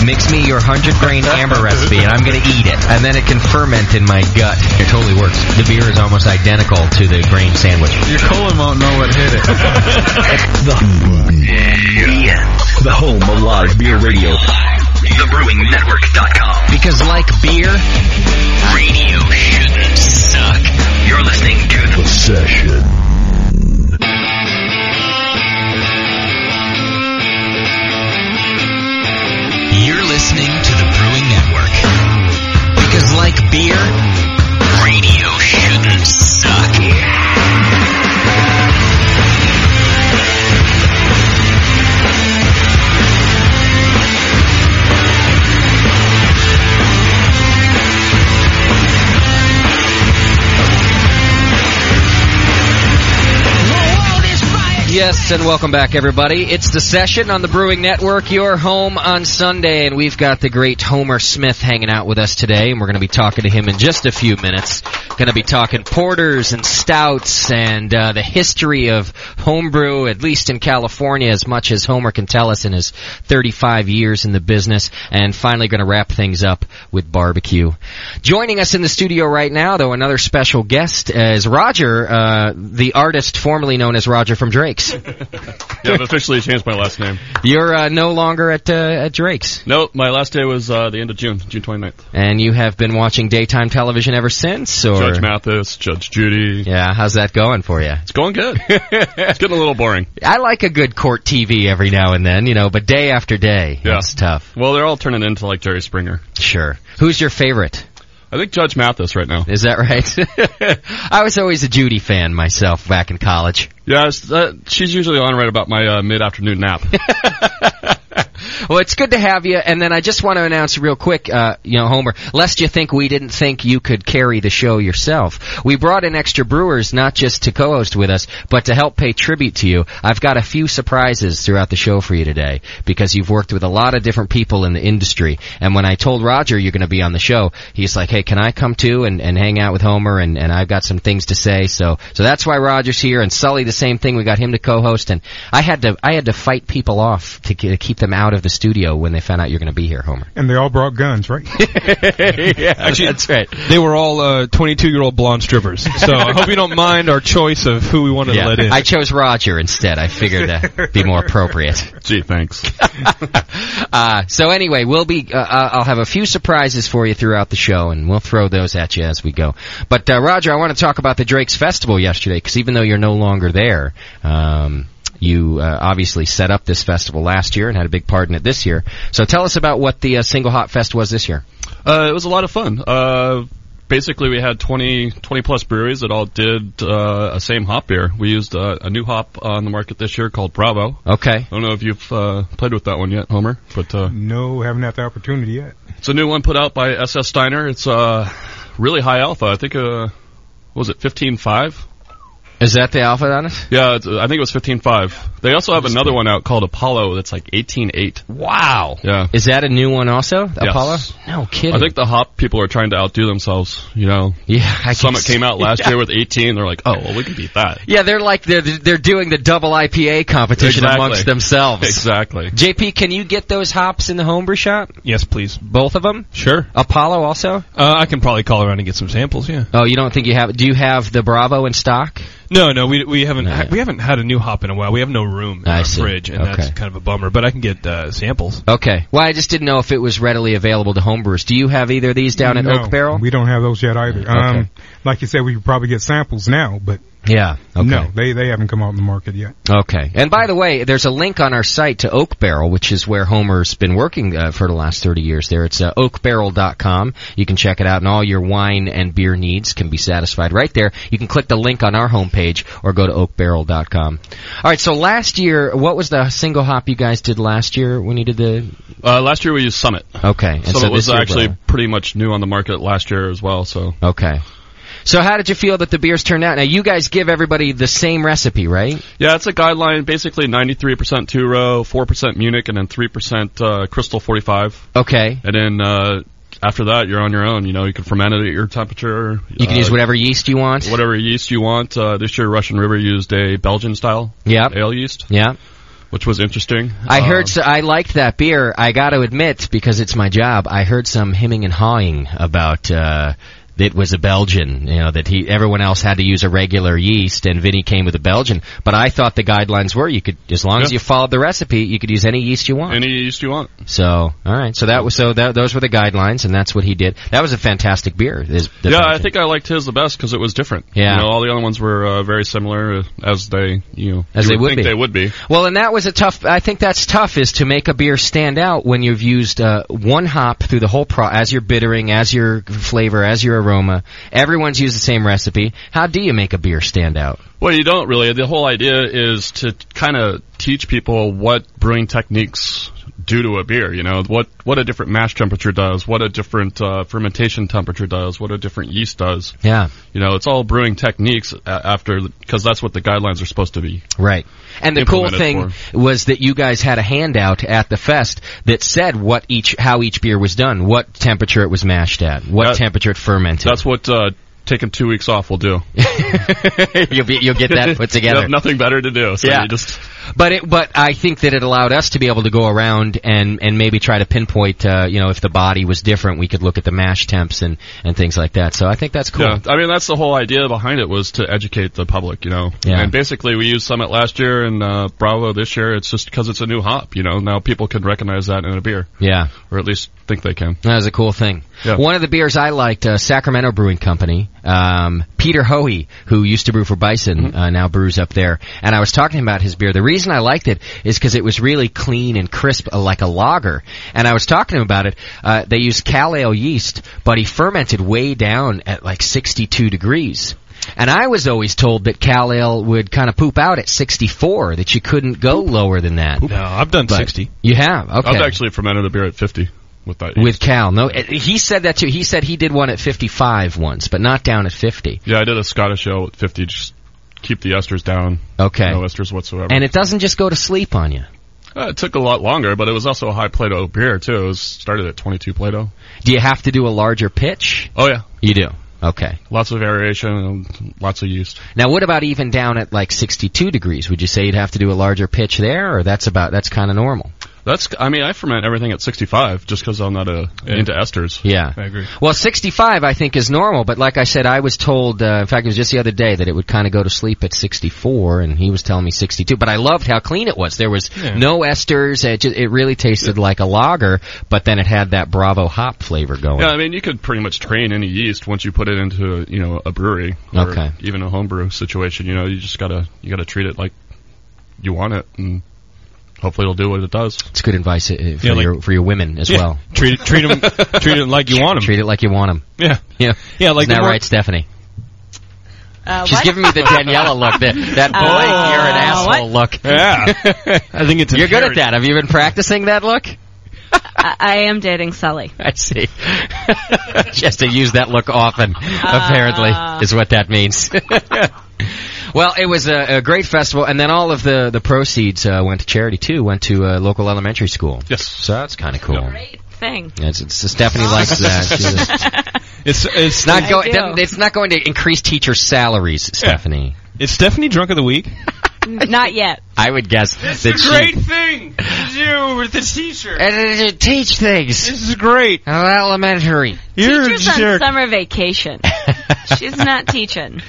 Mix me your 100-grain amber recipe, and I'm going to eat it. And then it can ferment in my gut. It totally works. The beer is almost identical to the grain sandwich. Your colon won't know what hit it. The home of live beer radio. TheBrewingNetwork.com. Because like beer, radio shouldn't suck. You're listening to The Session. You're listening to the Brewing Network. Because like beer, radio shouldn't suck. Yes, and welcome back, everybody. It's The Session on the Brewing Network, your home on Sunday, and we've got the great Homer Smith hanging out with us today, and we're going to be talking to him in just a few minutes. Going to be talking porters and stouts and the history of homebrew, at least in California, as much as Homer can tell us in his 35 years in the business, and finally going to wrap things up with barbecue. Joining us in the studio right now, though, another special guest is Roger, the artist formerly known as Roger from Drake's. Yeah, I've officially changed my last name. You're no longer at Drake's. No, my last day was the end of June 29th. And you have been watching daytime television ever since, or Judge Mathis, Judge Judy. Yeah, how's that going for you? It's going good. It's getting a little boring. I like a good court TV every now and then, but day after day, it's tough. Well, they're all turning into like Jerry Springer. Sure. Who's your favorite? I think Judge Mathis right now. Is that right? I was always a Judy fan myself back in college. Yeah, she's usually on right about my mid-afternoon nap. Well, it's good to have you, and then I just want to announce real quick, Homer, lest you think we didn't think you could carry the show yourself. We brought in extra brewers not just to co-host with us, but to help pay tribute to you. I've got a few surprises throughout the show for you today, because you've worked with a lot of different people in the industry, and when I told Roger you're going to be on the show, he's like, hey, can I come too and hang out with Homer, and I've got some things to say, so that's why Roger's here, and Sully the same thing, we got him to co-host, and I had to fight people off to keep them out of the studio when they found out you're going to be here, Homer. And they all brought guns, right? Yeah, actually, that's right. They were all 22-year-old blonde strippers. So I hope you don't mind our choice of who we wanted to let in. I chose Roger instead. I figured that'd be more appropriate. Gee, thanks. So anyway, I'll have a few surprises for you throughout the show, and we'll throw those at you as we go. But Roger, I want to talk about the Drake's Festival yesterday, because even though you're no longer there, you obviously set up this festival last year and had a big part in it this year. So tell us about what the Single Hop Fest was this year. It was a lot of fun. Basically, we had 20-plus breweries that all did a same hop beer. We used a new hop on the market this year called Bravo. Okay. I don't know if you've played with that one yet, Homer. But no, haven't had the opportunity yet. It's a new one put out by SS Steiner. It's really high alpha. I think, what was it, 15.5? Is that the alpha on it? Yeah, I think it was 15.5. They also have another one out called Apollo that's like 18.8. Wow. Yeah. Is that a new one also, Yes. Apollo? No kidding. I think the hop people are trying to outdo themselves, Yeah, Summit came out last year with 18. They're like, oh, well, we can beat that. Yeah, they're doing the double IPA competition amongst themselves. Exactly. JP, can you get those hops in the homebrew shop? Yes, please. Both of them? Sure. Apollo also? I can probably call around and get some samples, yeah. Oh, you don't think you have... Do you have the Bravo in stock? No, we haven't we haven't had a new hop in a while. We have no room in our fridge, and that's kind of a bummer. But I can get samples. Okay. Well, I just didn't know if it was readily available to homebrewers. Do you have either of these down at Oak Barrel? We don't have those yet either. Okay. Like you said, we could probably get samples now, but yeah, okay. No, they haven't come out in the market yet. Okay. And by the way, there's a link on our site to Oak Barrel, which is where Homer's been working for the last 30 years there. It's oakbarrel.com. You can check it out, and all your wine and beer needs can be satisfied right there. You can click the link on our homepage or go to oakbarrel.com. All right, so last year, what was the single hop you guys did last year when you did the... last year we used Summit. Okay. And Summit was actually pretty much new on the market last year as well, so... Okay. So how did you feel that the beers turned out? Now, you guys give everybody the same recipe, right? Yeah, it's a guideline, basically 93% two-row, 4% Munich, and then 3% Crystal 45. Okay. And then after that, you're on your own. You can ferment it at your temperature. You can use whatever yeast you want? Whatever yeast you want. This year, Russian River used a Belgian-style ale yeast. Yeah. Which was interesting. I heard, I liked that beer. I got to admit, because it's my job, I heard some hemming and hawing about... it was a Belgian, that everyone else had to use a regular yeast, and Vinny came with a Belgian. But I thought the guidelines were you could, as long as you followed the recipe, you could use any yeast you want. Any yeast you want. So, all right. So those were the guidelines, and that's what he did. That was a fantastic beer. Yeah, I think I liked his the best because it was different. Yeah. All the other ones were very similar as they, they would be. Well, and that was I think that's tough, is to make a beer stand out when you've used one hop through the whole as your bittering, as your flavor, as your aroma. Everyone's used the same recipe. How do you make a beer stand out? Well, you don't really. The whole idea is to kind of teach people what brewing techniques do to a beer. You know, what a different mash temperature does, what a different fermentation temperature does, what a different yeast does. Yeah. You know, it's all brewing techniques because that's what the guidelines are supposed to be. Right. And the cool thing was that you guys had a handout at the fest that said how each beer was done, what temperature it was mashed at, what temperature it fermented. That's what taking 2 weeks off will do. You'll get that put together. You have nothing better to do. So you just. But I think that it allowed us to be able to go around and maybe try to pinpoint, if the body was different, we could look at the mash temps and things like that. So I think that's cool. Yeah, I mean, that's the whole idea behind it, was to educate the public, Yeah. And basically we used Summit last year and Bravo this year. It's just because it's a new hop, Now people can recognize that in a beer. Yeah. Or at least think they can. That was a cool thing. Yeah. One of the beers I liked, Sacramento Brewing Company, Peter Hoey, who used to brew for Bison, now brews up there. And I was talking about his beer. The reason I liked it is because it was really clean and crisp, like a lager. And I was talking to him about it. They used Cal Ale yeast, but he fermented way down at like 62 degrees. And I was always told that Cal Ale would kind of poop out at 64, that you couldn't go lower than that. No, I've done 60. You have? Okay. I've actually fermented a beer at 50. With Cal. No, he said that too. He said he did one at 55 once, but not down at 50. Yeah, I did a Scottish ale at 50, just keep the esters down. Okay. No esters whatsoever. And it doesn't just go to sleep on you. It took a lot longer, but it was also a high Plato beer, too. It started at 22 Plato. Do you have to do a larger pitch? Oh, yeah. You do? Okay. Lots of variation and lots of yeast. Now, what about even down at like 62 degrees? Would you say you'd have to do a larger pitch there, or that's kind of normal? I ferment everything at 65 just because I'm not into esters. Yeah. I agree. Well, 65 I think is normal, but like I said, I was told, in fact it was just the other day, that it would kind of go to sleep at 64, and he was telling me 62. But I loved how clean it was. There was no esters. It really tasted like a lager, but then it had that Bravo hop flavor going. Yeah, I mean, you could pretty much train any yeast once you put it into, a brewery or even a homebrew situation. You just gotta treat it like you want it, and hopefully it'll do what it does. It's good advice for your women as well. Treat it like you want them. Treat it like you want them. Yeah. Like Isn't that right, Stephanie? She's giving me the Daniela look, that boy, you're an asshole look. Yeah. I think it's You're good at that. Have you been practicing that look? I am dating Sully. I see. She has to use that look often, apparently, is what that means. Well, it was a great festival, and then all of the proceeds went to charity, too, went to a local elementary school. Yes. So that's kind of cool. Great thing. Stephanie likes that. It's not going to increase teachers' salaries, Stephanie. Is Stephanie drunk of the week? Not yet. I would guess it's a great thing to do with the teacher. And to teach things. This is great. Elementary. Teacher's on summer vacation. She's not teaching.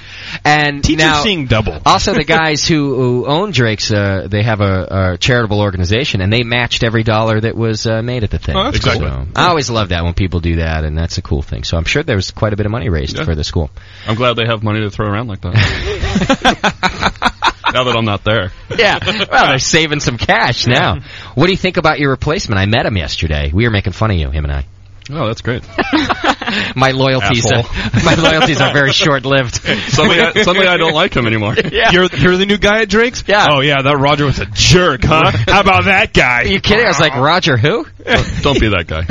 And teachers now, seeing double. Also, the guys who own Drake's, they have a charitable organization, and they matched every dollar that was made at the thing. Oh, that's exactly. Cool. I always love that when people do that, and that's a cool thing. So I'm sure there was quite a bit of money raised for the school. I'm glad they have money to throw around like that. Now that I'm not there. Yeah. Well, they're saving some cash now. What do you think about your replacement? I met him yesterday. We were making fun of you, him and I. Oh, that's great. My loyalties are very short-lived. Suddenly I don't like him anymore. Yeah. You're the new guy at Drake's? Yeah. Oh, yeah, that Roger was a jerk, huh? How about that guy? Are you kidding? I was like, Roger who? Don't be that guy.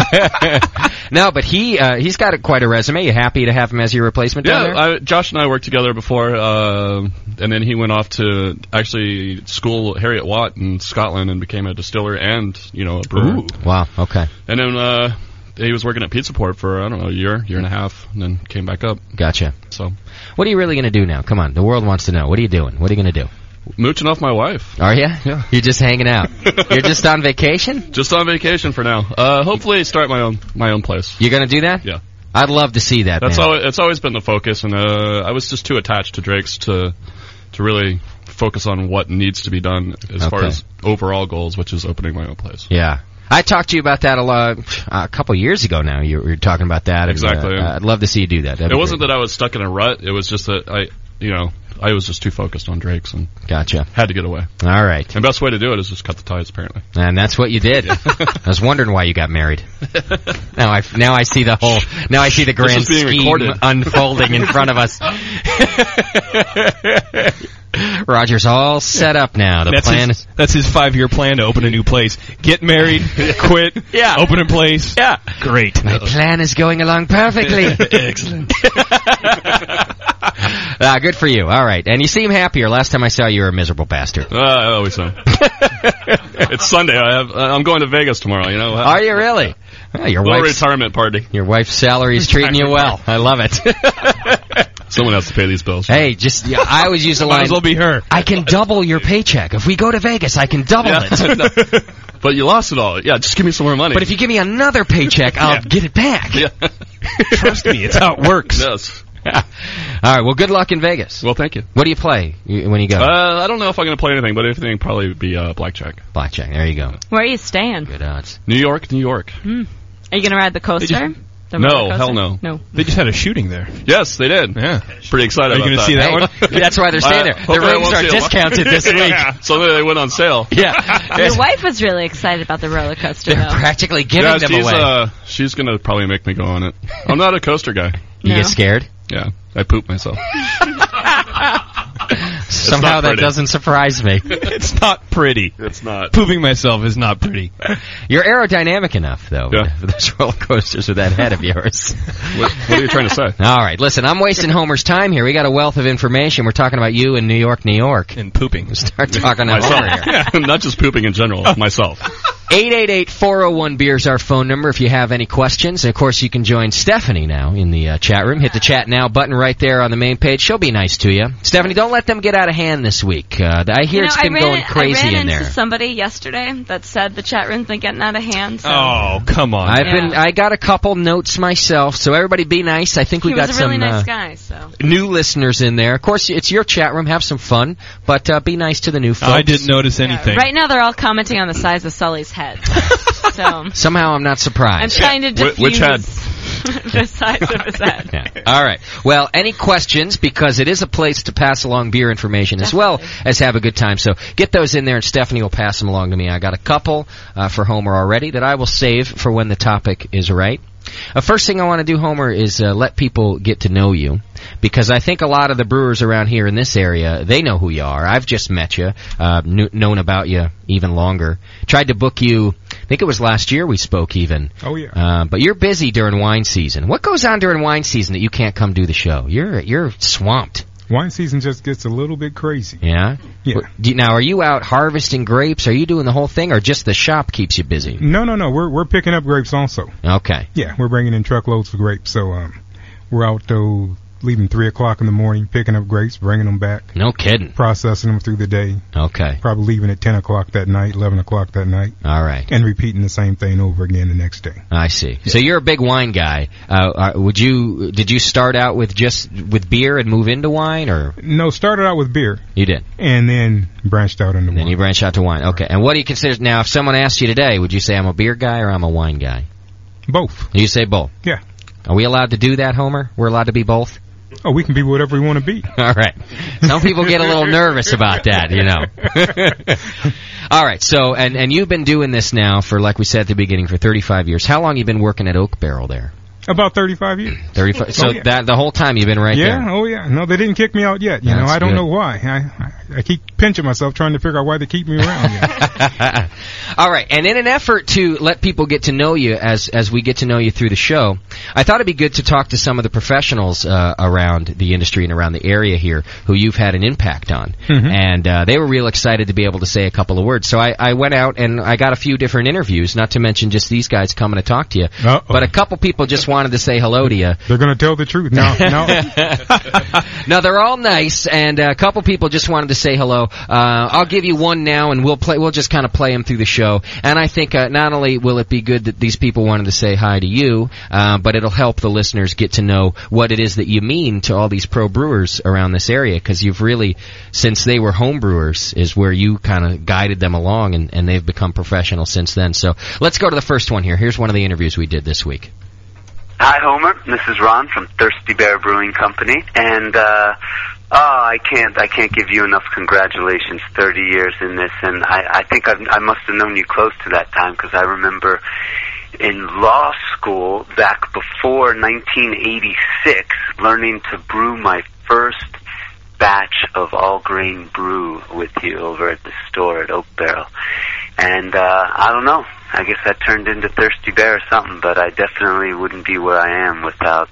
No, but he's got quite a resume. You happy to have him as your replacement down there? Josh and I worked together before, and then he went off to actually school Harriet Watt in Scotland and became a distiller and, a brewer. Ooh. Wow, okay. And then he was working at Pizza Port for, a year and a half, and then came back up. Gotcha. So, what are you really going to do now? Come on, the world wants to know. What are you doing? What are you going to do? Mooching off my wife. Are you? Yeah. You're just hanging out. You're just on vacation? Just on vacation for now. Hopefully start my own place. You're going to do that? Yeah. I'd love to see that. It's always been the focus, and I was just too attached to Drake's to really focus on what needs to be done as far as overall goals, which is opening my own place. Yeah. I talked to you about that a couple years ago now. You were talking about that. Exactly. And, I'd love to see you do that. It wasn't that I was stuck in a rut. It was just that I I was just too focused on Drake's and gotcha. Had to get away. All right. And the best way to do it is just cut the ties, apparently. And that's what you did. I was wondering why you got married. Now I see the whole. Now I see the grand scheme unfolding in front of us. Roger's all set up now. That's his 5-year plan to open a new place. Get married, quit, open a place. Yeah. Great. My plan is going along perfectly. Excellent. Good for you. All right. And you seem happier. Last time I saw you were a miserable bastard. I always am. It's Sunday. I'm going to Vegas tomorrow, you know. Are you really? Your wife's retirement party. Your wife's salary is treating you well. I love it. Someone has to pay these bills. Hey, I always use the line. Might as well be her. I can double your paycheck. If we go to Vegas, I can double it. But you lost it all. Yeah, just give me some more money. But if you give me another paycheck, I'll get it back. Yeah. Trust me, it's how it works. Yes. All right, well, good luck in Vegas. Well, thank you. What do you play when you go? I don't know if I'm going to play anything, but anything probably would be blackjack. Blackjack, there you go. Where are you staying? Good odds. New York. Are you going to ride the coaster? No, hell no. No. They just had a shooting there. Yes, they did. Yeah. Pretty excited Are you about that. See that one? That's why they're staying there. The rooms are discounted this week. Yeah, so they went on sale. Yeah. Your wife was really excited about the roller coaster, They're though. practically giving them away. She's going to probably make me go on it. I'm not a coaster guy. You get scared? Yeah, I poop myself. Somehow that doesn't surprise me. It's not pretty. It's not. Pooping myself is not pretty. You're aerodynamic enough, though, for those roller coasters with that head of yours. What are you trying to say? All right, listen, I'm wasting Homer's time here. We got a wealth of information. We're talking about you in New York, New York. And pooping. We'll start talking about Homer here. Not just pooping in general, myself. 888-401-BEER is our phone number if you have any questions. And, of course, you can join Stephanie now in the chat room. Hit the chat now button right there on the main page. She'll be nice to you. Stephanie, don't let them get out of hand this week. I hear it's been going crazy in there. I ran into somebody yesterday that said the chat room's been getting out of hand. So. Oh, come on. I got a couple notes myself, so everybody be nice. I think we got some really nice guy, so. New listeners in there. Of course, it's your chat room. Have some fun, but be nice to the new folks. I didn't notice anything. Right now, they're all commenting on the size of Sully's head. So somehow I'm not surprised. I'm trying to diffuse which head? the size of his head. Yeah. All right. Well, any questions, because it is a place to pass along beer information as well as have a good time. So get those in there, and Stephanie will pass them along to me. I got a couple for Homer already that I will save for when the topic is right. First thing I want to do, Homer, is let people get to know you, because I think a lot of the brewers around here in this area, they know who you are. I've just met you, known about you even longer. Tried to book you, I think it was last year we spoke even. Oh, yeah. But you're busy during wine season. What goes on during wine season that you can't come do the show? You're swamped. Wine season just gets a little bit crazy. Yeah? Yeah. Now, are you out harvesting grapes? Are you doing the whole thing, or just the shop keeps you busy? No. We're picking up grapes also. Okay. Yeah, we're bringing in truckloads of grapes. So we're out leaving 3 o'clock in the morning, picking up grapes, bringing them back. No kidding. Processing them through the day. Okay. Probably leaving at 10 o'clock that night, 11 o'clock that night. All right. And repeating the same thing over again the next day. I see. Yeah. So you're a big wine guy. Did you start out with beer and move into wine, or? No, started out with beer. You did. And then branched out into wine. Then you branched out to wine. Okay. Right. And what do you consider, now if someone asked you today, would you say I'm a beer guy or I'm a wine guy? Both. You say both? Yeah. Are we allowed to do that, Homer? We're allowed to be both? Oh, we can be whatever we want to be. All right. Some people get a little nervous about that, you know. All right. So, and you've been doing this now for, like we said at the beginning, for 35 years. How long you been working at Oak Barrel there? About 35 years. 35. So that the whole time you've been right there. Yeah. Oh yeah. No, they didn't kick me out yet. You know, I don't know why. I keep pinching myself trying to figure out why they keep me around. All right. And in an effort to let people get to know you as we get to know you through the show, I thought it'd be good to talk to some of the professionals around the industry and around the area here who you've had an impact on. Mm-hmm. And they were real excited to be able to say a couple of words. So I went out and I got a few different interviews, not to mention just these guys coming to talk to you. Uh-oh. But a couple people just wanted to say hello to you. They're going to tell the truth. No. No, they're all nice, and a couple people just wanted to say hello. I'll give you one now, and we'll just kind of play them through the show. And I think not only will it be good that these people wanted to say hi to you, but it'll help the listeners get to know what it is that you mean to all these pro brewers around this area, because you've really, since they were home brewers, is where you kind of guided them along, and they've become professional since then. So let's go to the first one here. Here's one of the interviews we did this week. Hi, Homer. This is Ron from Thirsty Bear Brewing Company, and I can't give you enough congratulations. 30 years in this, and I think I must have known you close to that time, because I remember in law school back before 1986 learning to brew my first batch of all-grain brew with you over at the store at Oak Barrel. And I don't know, I guess that turned into Thirsty Bear or something, but I definitely wouldn't be where I am without,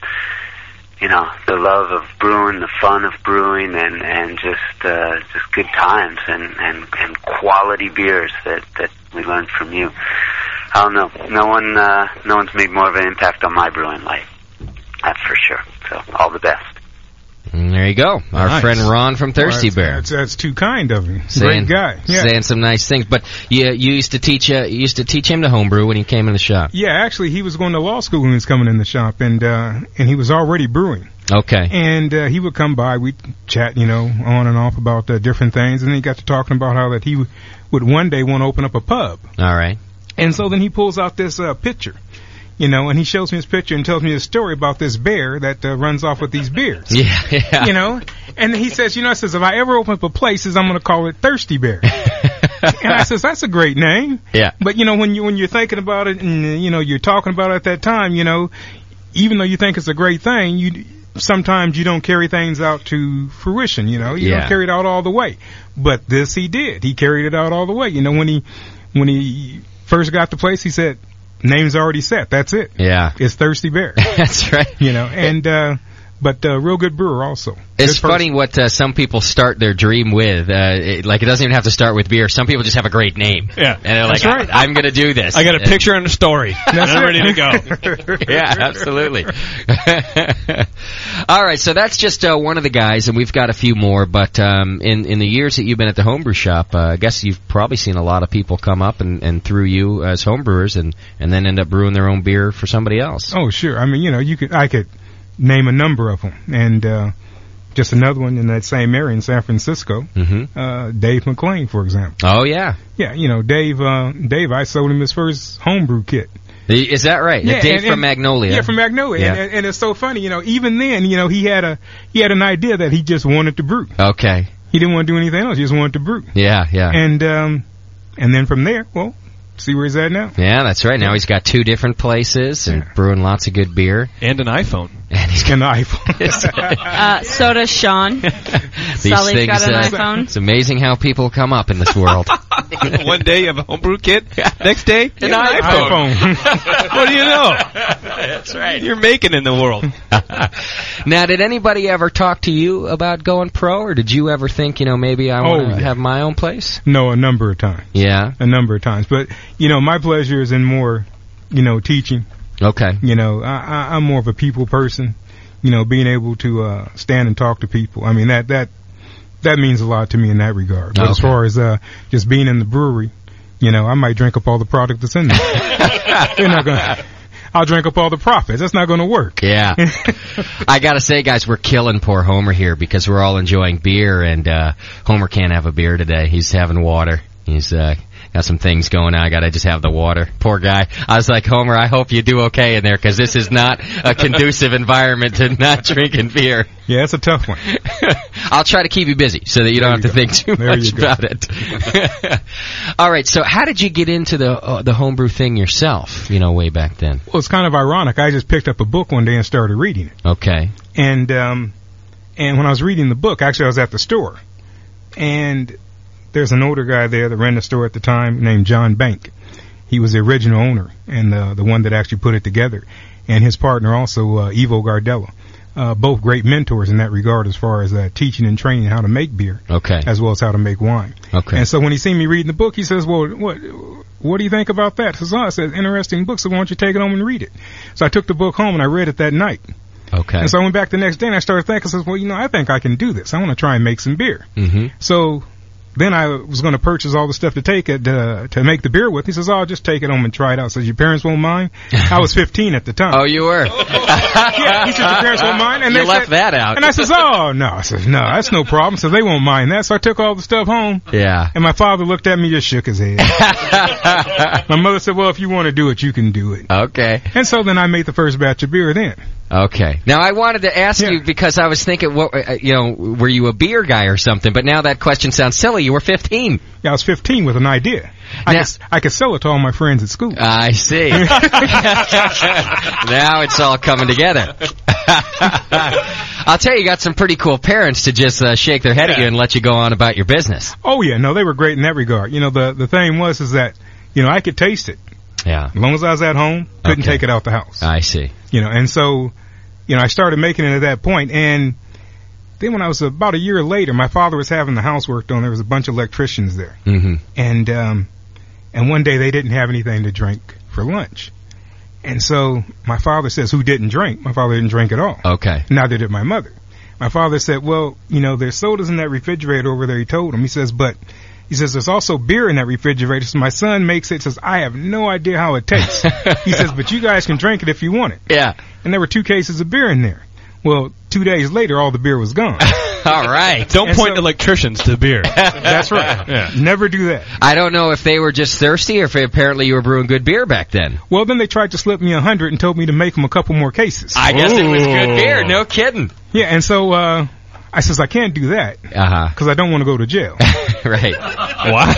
you know, the love of brewing, the fun of brewing, and just good times and quality beers that we learned from you. I don't know. No one's made more of an impact on my brewing life. That's for sure. So all the best. And there you go. Our friend Ron from Thirsty Bear. That's too kind of him. Great guy. Yeah. Saying some nice things. But you used to teach him to homebrew when he came in the shop. Yeah, actually, he was going to law school when he was coming in the shop, and he was already brewing. Okay. And he would come by, we'd chat, you know, on and off about different things, and then he got to talking about how that he would one day want to open up a pub. All right. And so then he pulls out this picture, you know, and he shows me his picture and tells me a story about this bear that runs off with these beers. Yeah. You know, and he says, you know, if I ever open up a place, I'm going to call it Thirsty Bear. And I says, that's a great name. Yeah. But, you know, when you're thinking about it and, you know, you're talking about it at that time, you know, even though you think it's a great thing, sometimes you don't carry things out to fruition, you know. You don't carry it out all the way. But this he did. He carried it out all the way. You know, when he first got the place, he said, name's already set. That's it. Yeah. It's Thirsty Bear. That's right. You know, and but real good brewer also. It's funny what some people start their dream with. It doesn't even have to start with beer. Some people just have a great name. Yeah. And they're like, right. I'm going to do this. I got a picture and a story. I'm ready to go. Yeah, absolutely. All right, so that's just one of the guys, and we've got a few more. But in the years that you've been at the homebrew shop, I guess you've probably seen a lot of people come up and through you as homebrewers and then end up brewing their own beer for somebody else. Oh, sure. I mean, you know, I could name a number of them, and just another one in that same area in San Francisco, Dave McLean, for example. Oh, yeah. Yeah, you know, Dave, I sold him his first homebrew kit. Is that right? Yeah, Dave from Magnolia. Yeah, from Magnolia. Yeah. And it's so funny, you know, even then, you know, he had an idea that he just wanted to brew. Okay. He didn't want to do anything else, he just wanted to brew. Yeah. And then from there, well, see where he's at now. Yeah, that's right. Now he's got 2 different places and brewing lots of good beer. And an iPhone. And he's got an iPhone. So does Sean. Sully's got an iPhone. It's amazing how people come up in this world. One day you have a homebrew kit. Next day, an iPhone. What do you know? That's right. You're making in the world. Now, did anybody ever talk to you about going pro, or did you ever think, you know, maybe I want to have my own place? No, a number of times. Yeah? A number of times. But, you know, my pleasure is in more, you know, teaching. Okay. You know, I'm more of a people person. You know, being able to stand and talk to people. I mean, that means a lot to me in that regard. But as far as just being in the brewery, you know, I might drink up all the product that's in there. They're not gonna. I'll drink up all the profits. That's not going to work. Yeah. I got to say, guys, we're killing poor Homer here because we're all enjoying beer, and Homer can't have a beer today. He's having water. He's got some things going on. I got to just have the water. Poor guy. I was like, Homer, I hope you do okay in there because this is not a conducive environment to not drinking beer. Yeah, it's a tough one. I'll try to keep you busy so that you don't have to think too much about it. All right, so how did you get into the homebrew thing yourself, you know, way back then? Well, it's kind of ironic. I just picked up a book one day and started reading it. Okay. And when I was reading the book, actually I was at the store, and there's an older guy there that ran the store at the time named John Bank. He was the original owner and the one that actually put it together. And his partner also, Ivo Gardella. Both great mentors in that regard as far as teaching and training how to make beer. Okay. As well as how to make wine. Okay. And so when he seen me reading the book, he says, well, what do you think about that? I said, interesting book, so why don't you take it home and read it? So I took the book home and I read it that night. Okay. And so I went back the next day and I started thinking, I said, well, you know, I think I can do this. I want to try and make some beer. Mm-hmm. So then I was going to purchase all the stuff to take it to make the beer with. He says, "Oh, I'll just take it home and try it out." Says, "Your parents won't mind?" I was 15 at the time. Oh, you were? Yeah, he said, "Your parents won't mind." And you left that out. And I says, "Oh, no." I says, "No, that's no problem." So they won't mind that. So I took all the stuff home. Yeah. And my father looked at me, just shook his head. My mother said, "Well, if you want to do it, you can do it." Okay. And so then I made the first batch of beer then. Okay. Now I wanted to ask you because I was thinking, were you a beer guy or something? But now that question sounds silly. You were 15. Yeah, I was 15 with an idea. I could sell it to all my friends at school. I see. Now it's all coming together. I'll tell you got some pretty cool parents to just shake their head at you and let you go on about your business. Oh, yeah. No, they were great in that regard. The thing was that, I could taste it. Yeah. As long as I was at home, couldn't take it out the house. I see. And so, I started making it at that point. And then when I was about a year later, my father was having the house worked on. There was a bunch of electricians there. Mm-hmm. And one day they didn't have anything to drink for lunch. And so my father says, who didn't drink? My father didn't drink at all. Okay. Neither did my mother. My father said, well, there's sodas in that refrigerator over there, he told him. He says, there's also beer in that refrigerator. So my son makes it, says, I have no idea how it tastes. He says, but you guys can drink it if you want it. Yeah. And there were 2 cases of beer in there. Well, 2 days later, all the beer was gone. All right. Don't point electricians to beer. That's right. Yeah. Never do that. I don't know if they were just thirsty or if apparently you were brewing good beer back then. Well, then they tried to slip me 100 and told me to make them a couple more cases. I guess it was good beer. No kidding. Yeah, and so I says, I can't do that because I don't want to go to jail. Right. What?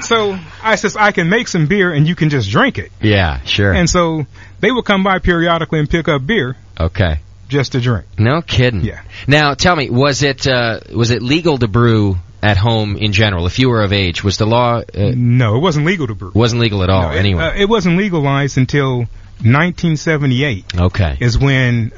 So I says, I can make some beer and you can just drink it. Yeah, sure. And so they would come by periodically and pick up beer. Okay. Just to drink. No kidding. Yeah. Now, tell me, was it legal to brew at home in general? If you were of age, was the law? No, it wasn't legal to brew. Wasn't legal at all. No, anyway, it wasn't legalized until 1978. Okay. Is when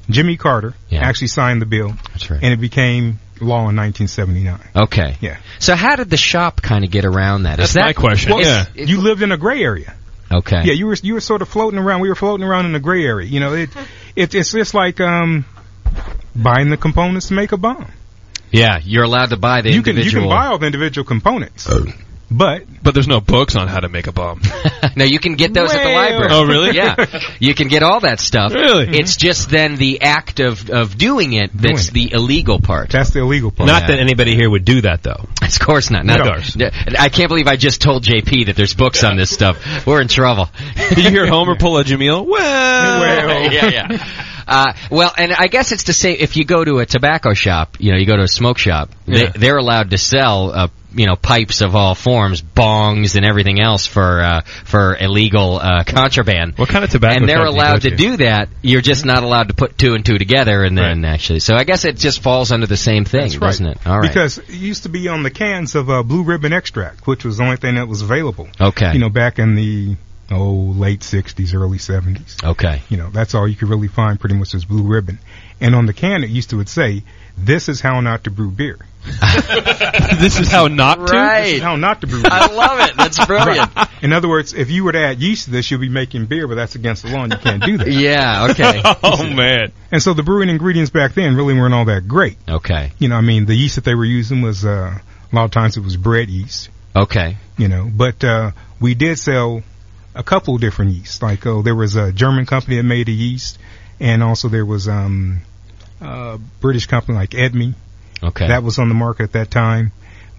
Jimmy Carter actually signed the bill. That's right. And it became law in 1979. Okay. Yeah. So how did the shop kind of get around that? That's my question. Well, you lived in a gray area. Okay. Yeah, you were sort of floating around. We were floating around in the gray area. It's just like buying the components to make a bomb. Yeah, you're allowed to buy the individual. You can buy all the individual components. But there's no books on how to make a bomb. No, you can get those at the library. Oh, really? Yeah. You can get all that stuff. Really? It's just then the act of doing it that's the illegal part. That's the illegal part. Not that anybody here would do that, though. Of course not. No. I can't believe I just told JP that there's books on this stuff. We're in trouble. Did you hear Homer pull a Jamil? Well. Yeah. Well, and I guess it's the same. If you go to a tobacco shop, you go to a smoke shop, they're allowed to sell, pipes of all forms, bongs and everything else for illegal contraband. What kind of tobacco? And they're allowed to do that. You're just not allowed to put 2 and 2 together, and then actually. So I guess it just falls under the same thing, doesn't it? All right. Because it used to be on the cans of Blue Ribbon extract, which was the only thing that was available. Okay. Back in the late 60s, early 70s. Okay. That's all you could really find pretty much was Blue Ribbon. And on the can it would say, this is how not to brew beer. This is how not to? Right. This is how not to brew beer. I love it. That's brilliant. Right. In other words, if you were to add yeast to this, you'll be making beer, but that's against the law and you can't do that. Yeah, okay. Oh, man. And so the brewing ingredients back then really weren't all that great. Okay. The yeast that they were using was, a lot of times it was bread yeast. Okay. But we did sell a couple different yeasts. Like, there was a German company that made a yeast, and also there was a British company like Edme. Okay. That was on the market at that time,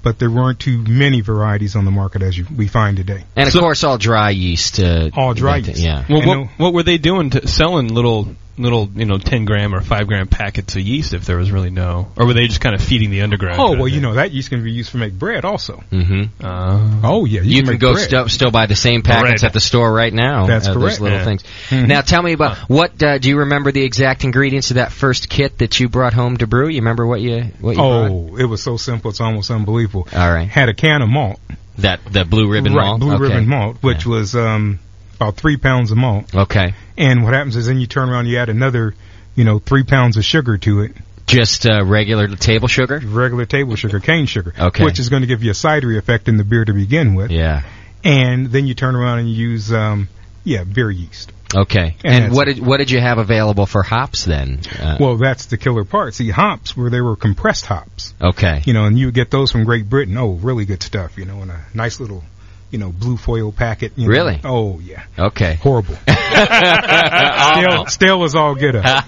but there weren't too many varieties on the market as we find today. And, of course, all dry yeast. All dry yeast. Yeah. Well, what were they doing selling little 10-gram or 5-gram packets of yeast if there was really no? Or were they just kind of feeding the underground? Oh, well, that yeast can be used to make bread also. Mm-hmm. Oh, yeah. You can go still buy the same packets at the store right now. That's correct. Those little things. Mm-hmm. Now, tell me about what, do you remember the exact ingredients of that first kit that you brought home to brew? You remember what you brought? Oh, it was so simple, it's almost unbelievable. All right. Had a can of malt. The Blue Ribbon malt? Blue Ribbon malt, which was about 3 pounds of malt. Okay. And what happens is then you turn around, you add another 3 pounds of sugar to it. Just regular table sugar? Regular table sugar, cane sugar. Okay. Which is going to give you a cidery effect in the beer to begin with. Yeah. And then you turn around and you use, beer yeast. Okay. And what did you have available for hops then? Well, that's the killer part. See, hops, they were compressed hops. Okay. And you would get those from Great Britain. Oh, really good stuff, in a nice little blue foil packet. Really? Oh, yeah. Okay. Horrible. Stale was all good up.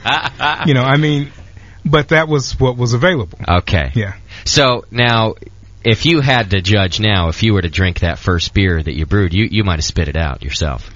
But that was what was available. Okay. Yeah. So now, if you had to judge now, if you were to drink that first beer that you brewed, you might have spit it out yourself.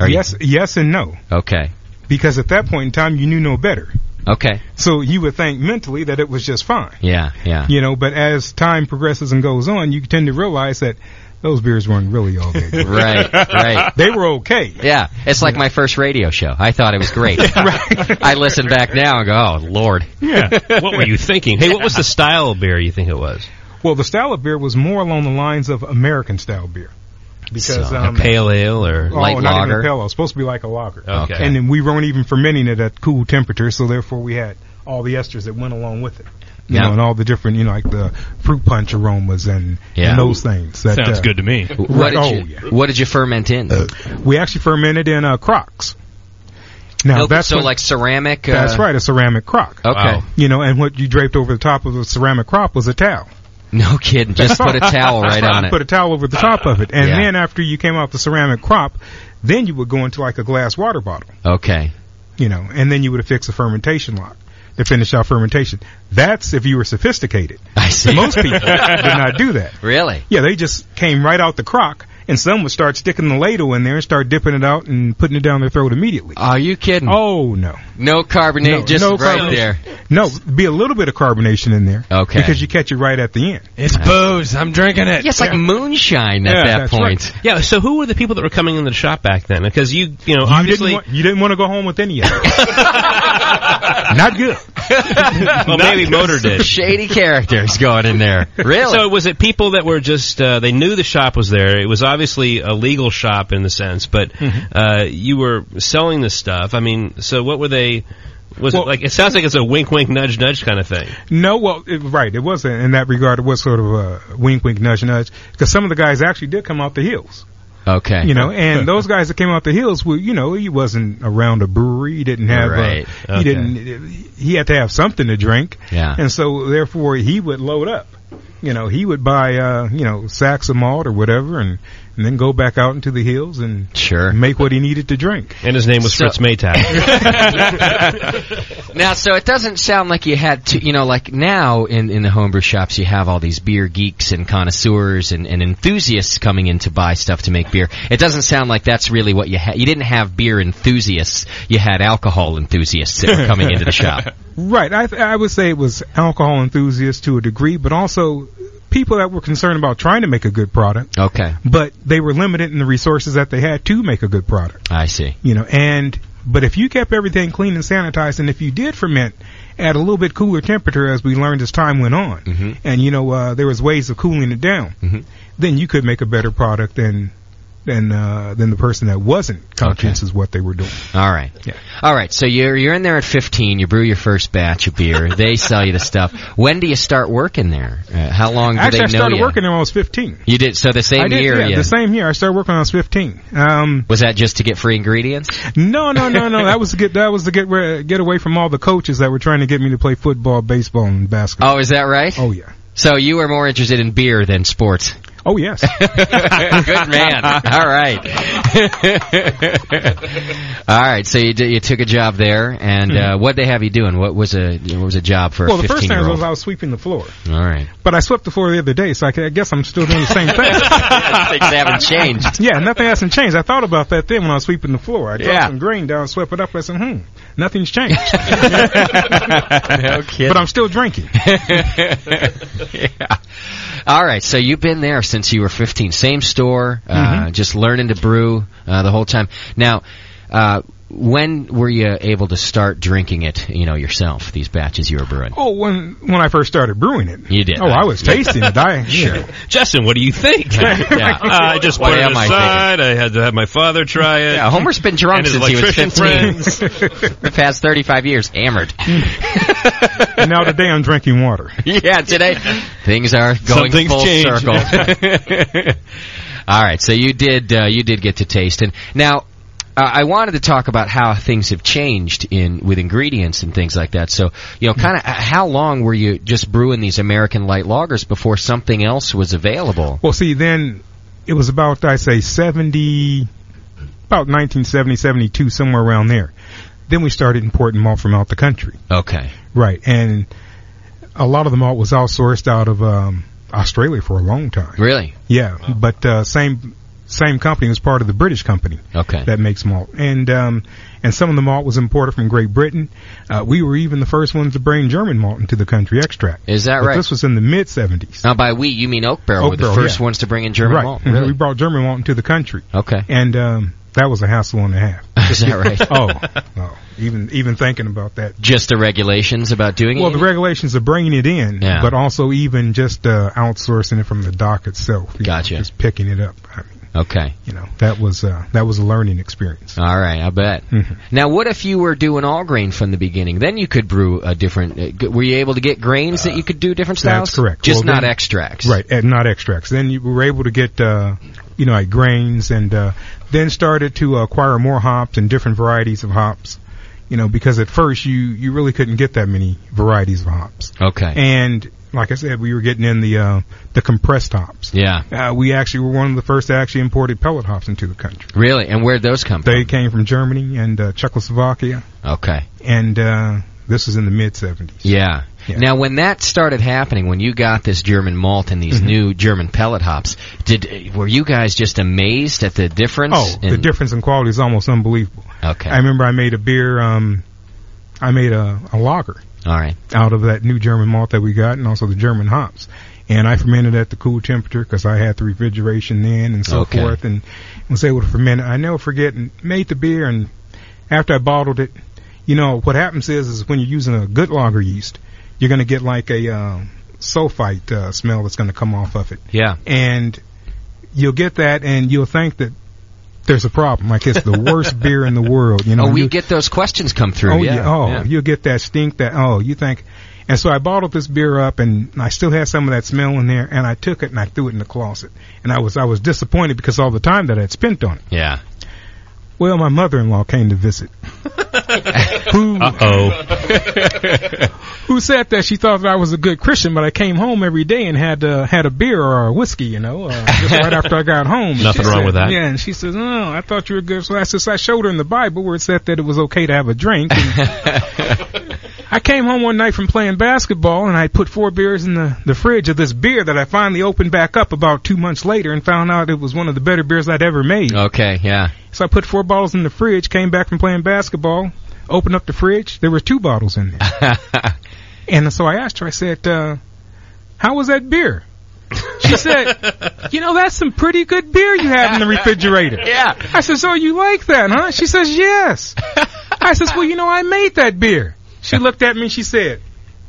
Yes and no. Okay. Because at that point in time, you knew no better. Okay. So you would think mentally that it was just fine. Yeah, yeah. You know, but as time progresses and goes on, you tend to realize that those beers weren't really all that good. Right. They were okay. Yeah, it's like my first radio show. I thought it was great. Right. I listen back now and go, oh, Lord. Yeah. What were you thinking? Hey, what was the style of beer you think it was? Well, the style of beer was more along the lines of American-style beer. Because a pale ale or light lager? Not even a pale ale. It was supposed to be like a lager. Okay. And then we weren't even fermenting it at cool temperatures, so therefore we had all the esters that went along with it. You know, and all the different, like the fruit punch aromas and those things. That, sounds good to me. What did you ferment in? We actually fermented in crocks. Now that's like ceramic. That's right, a ceramic crock. Okay. Wow. And what you draped over the top of the ceramic crock was a towel. No kidding. Just put a towel right on it. Put a towel over the top of it, and then after you came out the ceramic crop, then you would go into like a glass water bottle. Okay. And then you would affix a fermentation lock to finish out fermentation. That's if you were sophisticated. I see. Most people did not do that. Really? Yeah, they just came right out the crock, and some would start sticking the ladle in there and start dipping it out and putting it down their throat immediately. Are you kidding? Oh, no. No carbonate, just right there. No, be a little bit of carbonation in there. Okay. Because you catch it right at the end. It's booze. I'm drinking it. Yeah, it's like moonshine at that point. Right. Yeah, so who were the people that were coming into the shop back then? Because obviously... You didn't want to go home with any of it. Not good. Well, maybe Motor did. Shady characters going in there. Really? So was it people that were just, they knew the shop was there. It was obviously a legal shop in the sense, but you were selling this stuff. I mean, so what were they... Was it like, it sounds like it's a wink, wink, nudge, nudge kind of thing. No, well, right. It was, in that regard, it was sort of a wink, wink, nudge, nudge. Because some of the guys actually did come out the hills. Okay. And those guys that came out the hills were, he wasn't around a brewery. He didn't have, he had to have something to drink. Yeah. And so, therefore, he would load up. He would buy, sacks of malt or whatever and then go back out into the hills and make what he needed to drink. And his name was Fritz Maytag. Now, so it doesn't sound like you had to, like now in the homebrew shops you have all these beer geeks and connoisseurs and enthusiasts coming in to buy stuff to make beer. It doesn't sound like that's really what you had. You didn't have beer enthusiasts. You had alcohol enthusiasts that were coming into the shop. Right. I would say it was alcohol enthusiasts to a degree, but also people that were concerned about trying to make a good product. Okay. But they were limited in the resources that they had to make a good product. I see. But if you kept everything clean and sanitized, and if you did ferment at a little bit cooler temperature, as we learned as time went on, and there was ways of cooling it down, then you could make a better product than the person that wasn't conscious of what they were doing. All right. Yeah. All right. So you're in there at 15. You brew your first batch of beer. They sell you the stuff. When do you start working there? How long do they know you? Actually, I started working there when I was 15. You did? So the same year? Yeah, the same year. I started working when I was 15. Was that just to get free ingredients? No. That was to get away from all the coaches that were trying to get me to play football, baseball, and basketball. Oh, is that right? Oh, yeah. So you were more interested in beer than sports? Oh, yes. Good man. All right. All right. So you took a job there, and what did they have you doing? What was a job for a 15-year-old? Well, the first time I was sweeping the floor. All right. But I swept the floor the other day, so I guess I'm still doing the same thing. Things haven't changed. Yeah, nothing hasn't changed. I thought about that then when I was sweeping the floor. I dropped some grain down, swept it up, and I said, nothing's changed. No kidding. But I'm still drinking. Yeah. All right, so you've been there since you were 15. Same store, just learning to brew the whole time. Now, when were you able to start drinking it, yourself, these batches you were brewing? Oh, when I first started brewing it. You did. Oh, I was tasting it. Sure. Justin, what do think? I just put it aside. I had to have my father try it. Yeah, Homer's been drunk since he was 15. The past 35 years, hammered. And now today I'm drinking water. Yeah, today things are going full circle. All right, so you did get to taste. And now, I wanted to talk about how things have changed with ingredients and things like that. So, kind of how long were you just brewing these American light lagers before something else was available? Well, see, then it was about, I say, 1970, 72, somewhere around there. Then we started importing malt from out the country. Okay. Right, and a lot of the malt was outsourced out of Australia for a long time. Really? Yeah, but same same company was part of the British company. Okay. That makes malt. And some of the malt was imported from Great Britain. We were even the first ones to bring German malt into the country, extract. Is that but right? This was in the mid-'70s. Now, by we, you mean Oak Barrel were the first ones to bring in German malt? Right. Really? We brought German malt into the country. Okay. And that was a hassle and a half. Is that right? Oh, even thinking about that. Just the regulations about doing it? Well, the regulations of bringing it in, but also even just outsourcing it from the dock itself. Gotcha. Just picking it up. I mean, okay. That was a learning experience. All right, I bet. Mm-hmm. Now, what if you were doing all grain from the beginning? Then you could brew a different. Were you able to get grains that you could do different styles? That's correct. Just not extracts. Right, not extracts. Then you were able to get like grains, and then started to acquire more hops and different varieties of hops. Because at first you really couldn't get that many varieties of hops. Okay. And like I said, we were getting in the compressed hops. Yeah. We actually were one of the first to actually imported pellet hops into the country. Really? And where'd those come from? They came from Germany and Czechoslovakia. Okay. And this was in the mid-'70s. Yeah. Now, when that started happening, when you got this German malt and these new German pellet hops, were you guys just amazed at the difference? Oh, the difference in quality is almost unbelievable. Okay. I remember I made a beer, I made a lager. All right. Out of that new German malt that we got, and also the German hops. And I fermented at the cool temperature because I had the refrigeration then and so forth, and was able to ferment it. I never forget, and made the beer, and after I bottled it, what happens is when you're using a good lager yeast, you're going to get like a sulfite smell that's going to come off of it. Yeah. And you'll get that, and you'll think that there's a problem. Like it's the worst beer in the world. We get those questions come through. Oh, yeah. You'll get that stink that, you think. And so I bottled this beer up, and I still had some of that smell in there, and I took it and I threw it in the closet. And I was disappointed because all the time that I had spent on it. Yeah. Well, my mother-in-law came to visit. Who said that she thought that I was a good Christian, but I came home every day and had a beer or a whiskey, just right after I got home. Nothing wrong with that. Yeah, and she says, "Oh, I thought you were good." So I showed her in the Bible where it said that it was okay to have a drink. And I came home one night from playing basketball, and I put 4 beers in the fridge of this beer that I finally opened back up about 2 months later and found out it was one of the better beers I'd ever made. Okay, yeah. So I put 4 bottles in the fridge, came back from playing basketball, opened up the fridge, there were 2 bottles in there. And so I asked her, I said, how was that beer? She said, that's some pretty good beer you have in the refrigerator. Yeah. I said, so you like that, huh? She says, yes. I says, well, I made that beer. She looked at me and she said,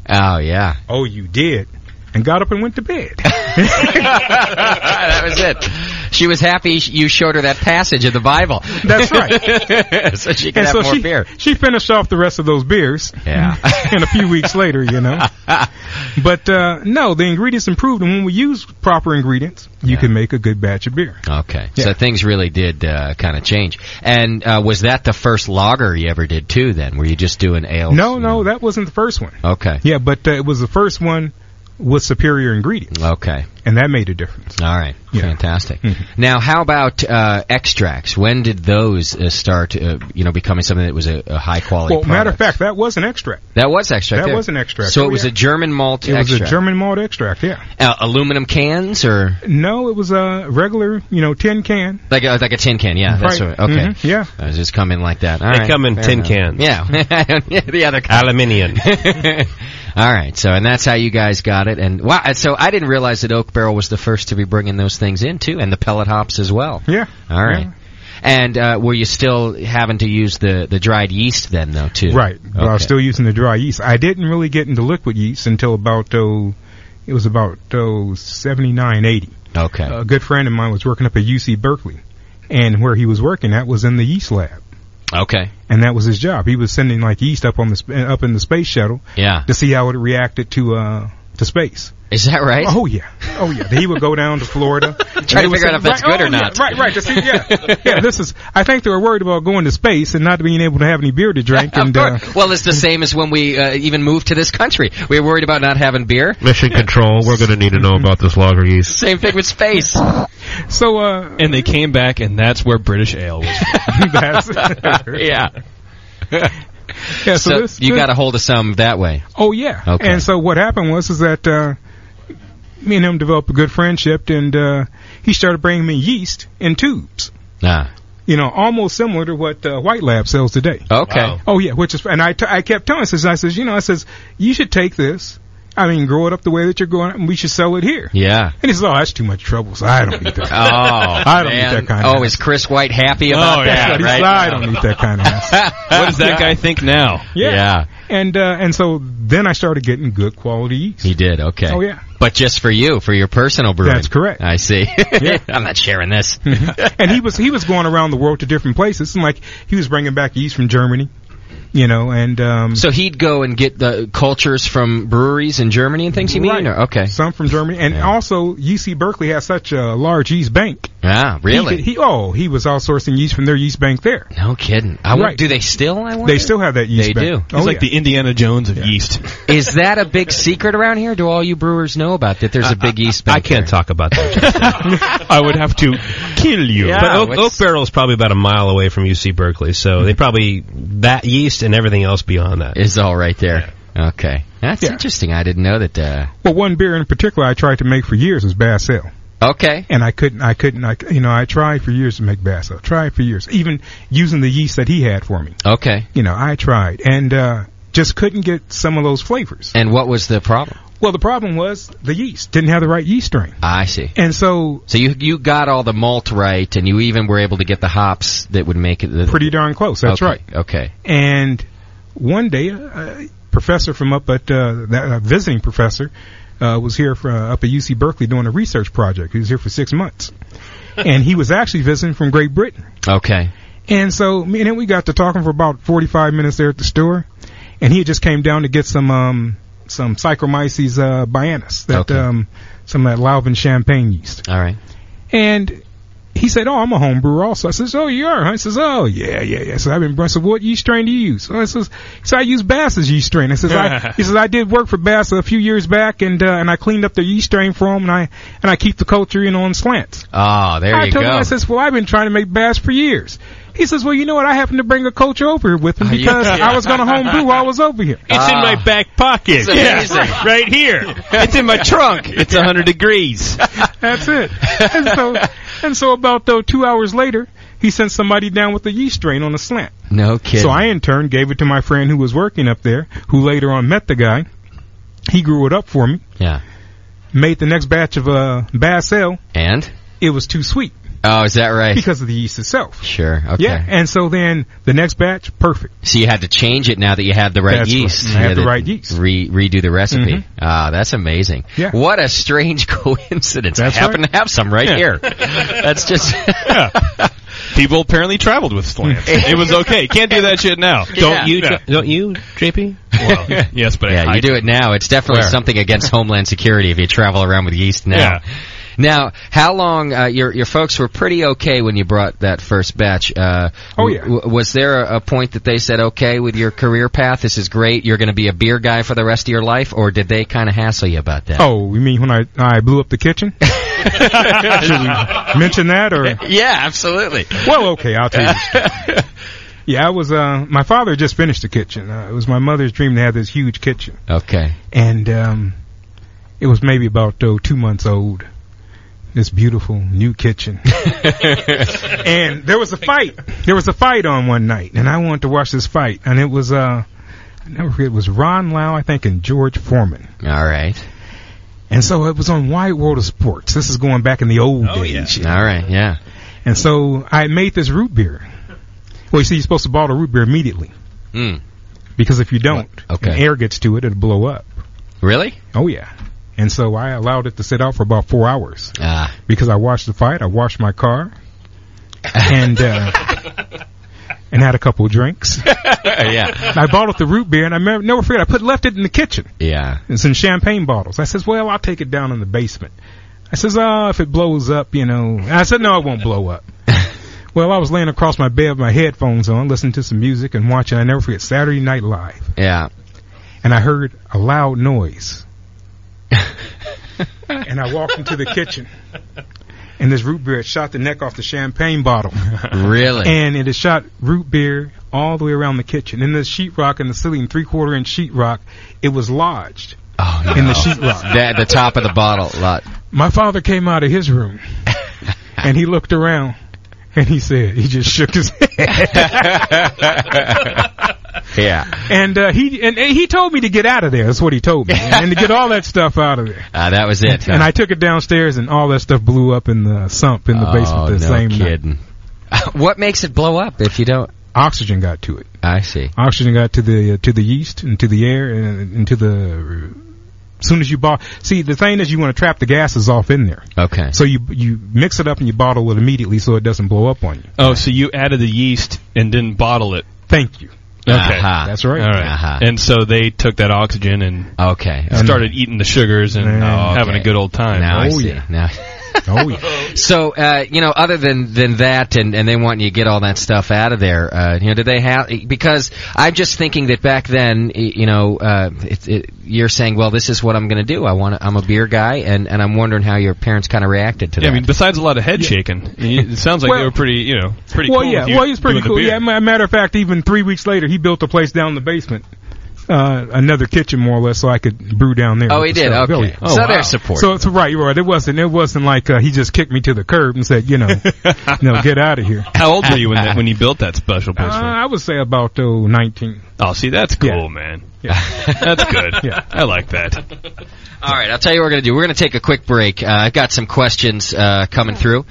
oh, yeah. Oh, you did. And got up and went to bed. That was it. She was happy you showed her that passage of the Bible. That's right. So she could have more beer. She finished off the rest of those beers. Yeah. And a few weeks later, But, no, the ingredients improved, and when we use proper ingredients, you can make a good batch of beer. Okay. Yeah. So things really did kind of change. And was that the first lager you ever did, too, then? Were you just doing ales? No, that wasn't the first one. Okay. Yeah, but it was the first one with superior ingredients. Okay. And that made a difference. All right. Yeah. Fantastic. Mm-hmm. Now, how about extracts? When did those start, becoming something that was a high-quality product? Matter of fact, that was an extract. That was extract. That was an extract. So it was a German malt extract. It was a German malt extract, yeah. Aluminum cans, or? No, it was a regular, tin can. Like a tin can, yeah. Right. That's right. Okay. Mm-hmm. Yeah. Those just come in like that. All they right. come in tin cans. Yeah. The other kind. Aluminium. All right, so and that's how you guys got it, and wow! So I didn't realize that Oak Barrel was the first to be bringing those things in too, and the pellet hops as well. Yeah. All right. Yeah. And were you still having to use the dried yeast then, though, too? Right. But I was still using the dry yeast. I didn't really get into liquid yeast until about 79, 80. Okay. A good friend of mine was working up at UC Berkeley, and where he was working at was in the yeast lab. Okay. And that was his job. He was sending like yeast up in the space shuttle. Yeah. To see how it reacted to space. Is that right? Oh yeah. He would go down to Florida. Try to figure out if that's good or not. Yeah, right. To see, yeah. I think they were worried about going to space and not being able to have any beer to drink. And well, it's the same as when we even moved to this country. We were worried about not having beer. Mission control. We're going to need to know about this lager yeast. Same thing with space. So, and they came back, and that's where British ale was. Yeah. Yeah, so you got a hold of some that way. Oh yeah. Okay. And so what happened was that me and him developed a good friendship, and he started bringing me yeast in tubes. You know, almost similar to what White Lab sells today. Okay. Wow. Oh yeah, and I kept telling him, I says, you should take this. I mean, grow it up the way that you're growing it, and we should sell it here. Yeah. And he says, that's too much trouble, so I don't need that. I don't need that kind of is Chris White happy about that? Right? I don't need that kind of mess. What does that guy think now? Yeah. And so then I started getting good quality yeast. He did, okay. Oh, yeah. But just for you, for your personal brewing. That's correct. I see. Yeah. I'm not sharing this. And he was going around the world to different places, and like he was bringing back yeast from Germany. You know, and so he'd go and get the cultures from breweries in Germany and things. You mean? Or, okay, some from Germany, and also UC Berkeley has such a large yeast bank. Ah, really? He was outsourcing yeast from their yeast bank there. No kidding. Do they still? I wonder? They still have that yeast. They bank. do. It's like the Indiana Jones of yeast. Is that a big secret around here? Do all you brewers know about that? There's a big yeast bank. I can't talk about that. I would have to kill you. Yeah, but Oak Barrel is probably about a mile away from UC Berkeley, so they probably that yeast and everything else beyond that is all right there. Yeah. Okay, that's interesting. I didn't know that. Well, one beer in particular I tried to make for years was Bass Ale. Okay. And I couldn't. I tried for years to make Bass Ale. Tried for years, even using the yeast that he had for me. Okay. You know, I tried and just couldn't get some of those flavors. And what was the problem? Well, the problem was the yeast didn't have the right yeast strain. I see. And so you got all the malt right, and you even were able to get the hops that would make it pretty darn close. That's right. Okay. And one day, a professor from up at that visiting professor was here up at UC Berkeley doing a research project. He was here for 6 months, and he was actually visiting from Great Britain. Okay. And so me and him, we got to talking for about 45 minutes there at the store, and he just came down to get some Saccharomyces bianus, some of that Lauven champagne yeast. All right. And he said, "Oh, I'm a home brewer also." I says, "Oh, you are?" Huh? He says, "Oh, yeah." So I've been brewing. So what yeast strain do you use? So I use Bass's yeast strain. He says, I did work for Bass a few years back, and I cleaned up their yeast strain for them, and I keep the culture, on slants. Oh, there you go. I told him, I says, "Well, I've been trying to make Bass for years." He says, "Well, you know what? I happened to bring a culture over here with me because I was going to home brew while I was over here." It's in my back pocket. Yeah, right here. It's in my trunk. It's 100 degrees. That's it. And so about 2 hours later, he sent somebody down with the yeast strain on a slant. No kidding. So I, in turn, gave it to my friend who was working up there, who later on met the guy. He grew it up for me. Yeah. Made the next batch of Bass Ale. And? It was too sweet. Oh, is that right? Because of the yeast itself. Sure, okay. Yeah, and so then the next batch, perfect. So you had to change it now that you had the right yeast. Right. I had the right yeast. Redo the recipe. Mm-hmm. That's amazing. Yeah. What a strange coincidence. That's I happen to have some right here. That's just... People apparently traveled with slants. It was okay. Can't do that shit now. Don't you, JP? Well, yes, but you do it now. It's definitely something against Homeland Security if you travel around with yeast now. Yeah. Now, how long, your folks were pretty okay when you brought that first batch. Was there a point that they said, okay, with your career path, this is great, you're going to be a beer guy for the rest of your life, or did they kind of hassle you about that? Oh, you mean when I blew up the kitchen? Should we mention that, or? Yeah, absolutely. Well, okay, I'll tell you the story. Yeah, I was, my father just finished the kitchen. It was my mother's dream to have this huge kitchen. Okay. And, it was maybe about 2 months old. This beautiful new kitchen. And there was a fight. There was a fight on one night, and I wanted to watch this fight. And it was, I never forget, it was Ron Lau, I think, and George Foreman. All right. And so it was on Wide World of Sports. This is going back in the old days. Yeah. All right, yeah. And so I made this root beer. Well, you see, you're supposed to bottle root beer immediately. Because if you don't, and air gets to it, it'll blow up. Really? Oh, yeah. And so I allowed it to sit out for about 4 hours. Because I watched the fight, I washed my car, and had a couple of drinks. Yeah. I bottled the root beer, and I never forget, I left it in the kitchen. Yeah. It's in champagne bottles. I says, well, I'll take it down in the basement. I says, if it blows up, And I said, no, it won't blow up. Well, I was laying across my bed with my headphones on, listening to some music and watching, I never forget, Saturday Night Live. Yeah. And I heard a loud noise. And I walked into the kitchen, and this root beer had shot the neck off the champagne bottle. Really? And it had shot root beer all the way around the kitchen. In the sheetrock in the ceiling, 3/4 inch sheetrock, it was lodged. in the sheetrock. The top of the bottle. My father came out of his room, and he looked around, and he just shook his head. Yeah. And he told me to get out of there. That's what he told me. And to get all that stuff out of there. That was it. And I took it downstairs, and all that stuff blew up in the sump in the basement the same kidding. Night. What makes it blow up if you don't? Oxygen got to it. I see. Oxygen got to the yeast and to the air and into the. As soon as you see, the thing is you want to trap the gases off in there. Okay. So you mix it up and you bottle it immediately so it doesn't blow up on you. Oh, so you added the yeast and didn't bottle it. Thank you. Okay. That's right. All right. And so they took that oxygen and started eating the sugars and having a good old time. Now I see. Now. Oh, yeah. So, other than that, and they want you to get all that stuff out of there, do they have, because I'm just thinking that back then, you're saying, well, this is what I'm going to do. I'm a beer guy, and I'm wondering how your parents kind of reacted to that. I mean, besides a lot of head shaking, it sounds like they were pretty cool. Well, yeah, he was pretty cool. Yeah, matter of fact, even 3 weeks later, he built a place down in the basement. Another kitchen, more or less, so I could brew down there. Oh, he did. Okay. Really. Oh, so they're supportive. So it's right. It wasn't like he just kicked me to the curb and said, get out of here. How old were you when you built that special place? I would say about 19. Oh, see, that's cool, man. Yeah, that's good. Yeah, I like that. All right, I'll tell you what we're going to do. We're going to take a quick break. I've got some questions coming through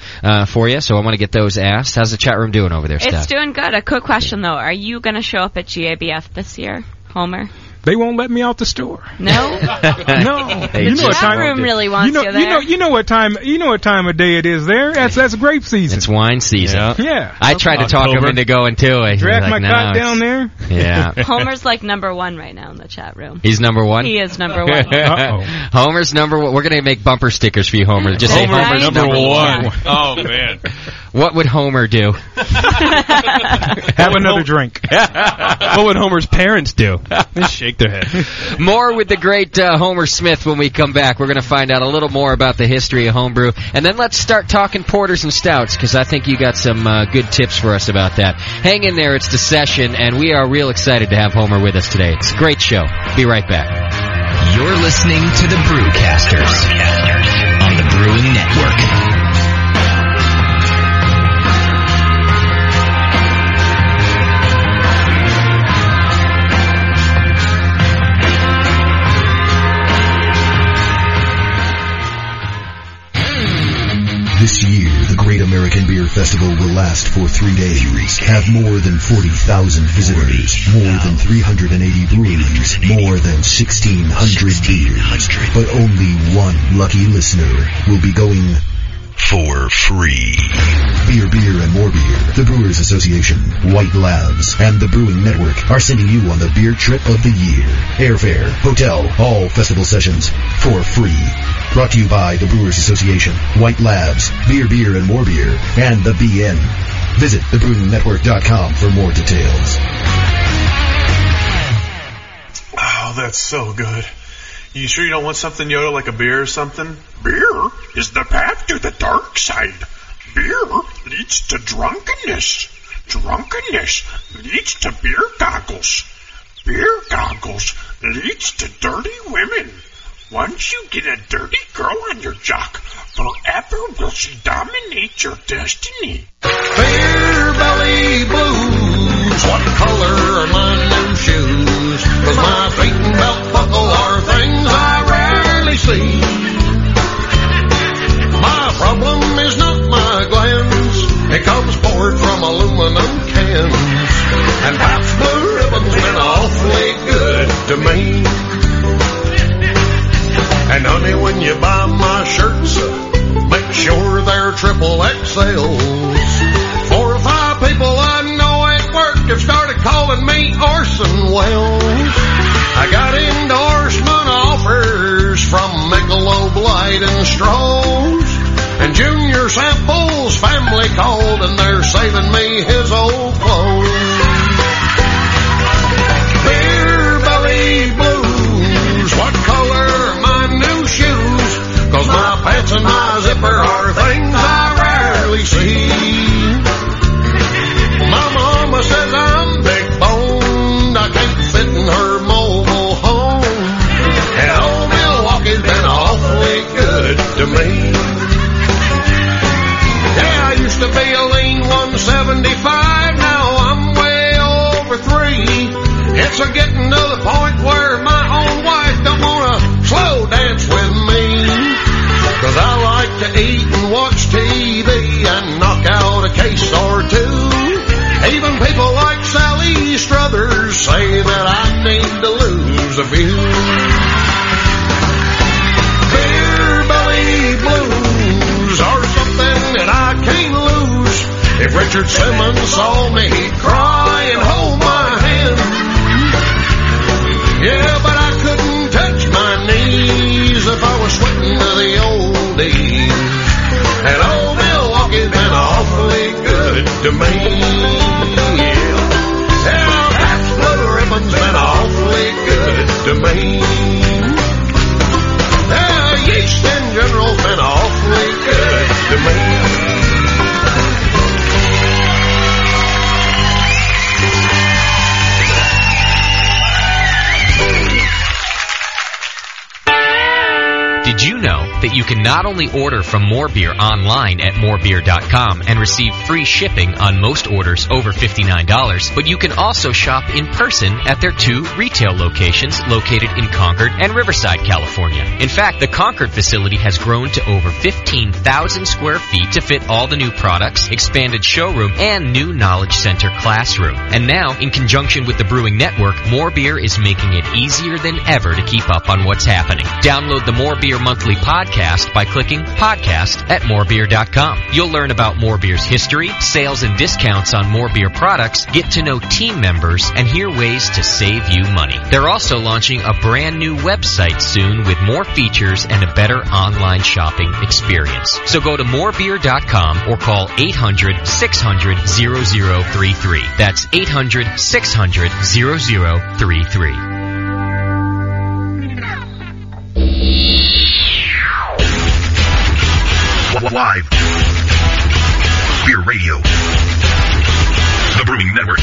for you, so I want to get those asked. How's the chat room doing over there, Steph? It's doing good. A quick question, though. Are you going to show up at GABF this year, Homer? They won't let me out the store. No? No. The chat room really wants you there. You know what time of day it is there? That's grape season. It's wine season. Yeah. I tried to talk him into going too. Draft my cot down there. Yeah. Homer's like number one right now in the chat room. He's number one? He is number one. Uh-oh. Homer's number one. We're going to make bumper stickers for you, Homer. Just say Homer's number one. Yeah. Oh, man. What would Homer do? Have another drink. What would Homer's parents do? They shake their head. More with the great Homer Smith when we come back. We're going to find out a little more about the history of homebrew. And then let's start talking porters and stouts, because I think you got some good tips for us about that. Hang in there. It's The Session, and we are real excited to have Homer with us today. It's a great show. Be right back. You're listening to the Brewcasters on the Brewing Network. This year, the Great American Beer Festival will last for 3 days, have more than 40,000 visitors, more than 380 breweries, more than 1,600 beers. But only one lucky listener will be going for free. Beer, and more beer. The Brewers Association, White Labs, and the Brewing Network are sending you on the beer trip of the year. Airfare, hotel, all festival sessions for free. Brought to you by the Brewers Association, White Labs, Beer, and more beer, and the BN. Visit thebrewingnetwork.com for more details. Oh, that's so good. You sure you don't want something, Yoda, like a beer or something? Beer is the path to the dark side. Beer leads to drunkenness. Drunkenness leads to beer goggles. Beer goggles leads to dirty women. Once you get a dirty girl on your jock, forever will she dominate your destiny. Beer belly blues, what color are my new shoes? 'Cause my feet and belt buckle are things I rarely see. My problem is not my glands, it comes poured from aluminum cans. And Pabst Blue Ribbon's been awfully good to me. And honey, when you buy my shirts, make sure they're triple XLs. 4 or 5 people I know at work have started calling me Orson Welles. I got endorsement offers from Michelob Light and Stroh's. And Junior Sample's family called and they're saving me his old clothes. Beer belly blues, what color are my new shoes? 'Cause my pants and my zipper are things I rarely see. My mama says I'm big boned, I can't fit in her mobile home. And oh Richard Simmons saw me cry and hold my hand. Yeah, but I couldn't touch my knees if I was sweating to the old days. And old Milwaukee's been awfully good to me. Yeah, Pabst Blue Ribbon's been awfully good to me. Yeast in general's been awfully good to me. Did you know that you can not only order from More Beer online at morebeer.com and receive free shipping on most orders over $59, but you can also shop in person at their 2 retail locations located in Concord and Riverside, California. In fact, the Concord facility has grown to over 15,000 square feet to fit all the new products, expanded showroom, and new Knowledge Center classroom. And now, in conjunction with the Brewing Network, More Beer is making it easier than ever to keep up on what's happening. Download the More Beer monthly podcast by clicking podcast at morebeer.com. You'll learn about More Beer's history, sales and discounts on More Beer products, get to know team members, and hear ways to save you money. They're also launching a brand new website soon with more features and a better online shopping experience. So go to morebeer.com or call 800-600-0033. That's 800-600-0033. Live Beer Radio, the Brewing Network.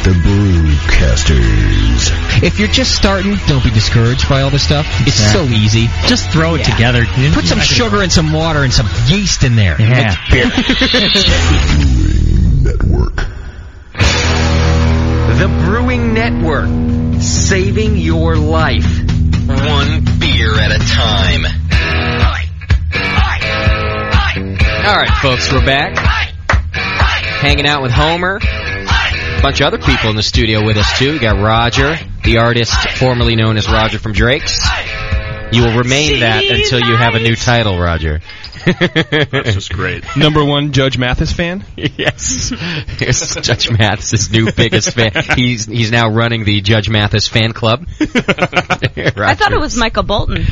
The Brewcasters. If you're just starting, don't be discouraged by all this stuff. It's so easy. Just throw it together. Put some sugar and some water and some yeast in there. Yeah. Beer. The Brewing Network. The Brewing Network. Saving your life. One beer at a time. All right, folks, we're back. Hanging out with Homer. A bunch of other people in the studio with us, too. We got Roger, the artist formerly known as Roger from Drake's. You will remain that until you have a new title, Roger. That's just great. Number 1 Judge Mathis fan? Yes. Here's Judge Mathis' new biggest fan. He's now running the Judge Mathis fan club. I thought it was Michael Bolton.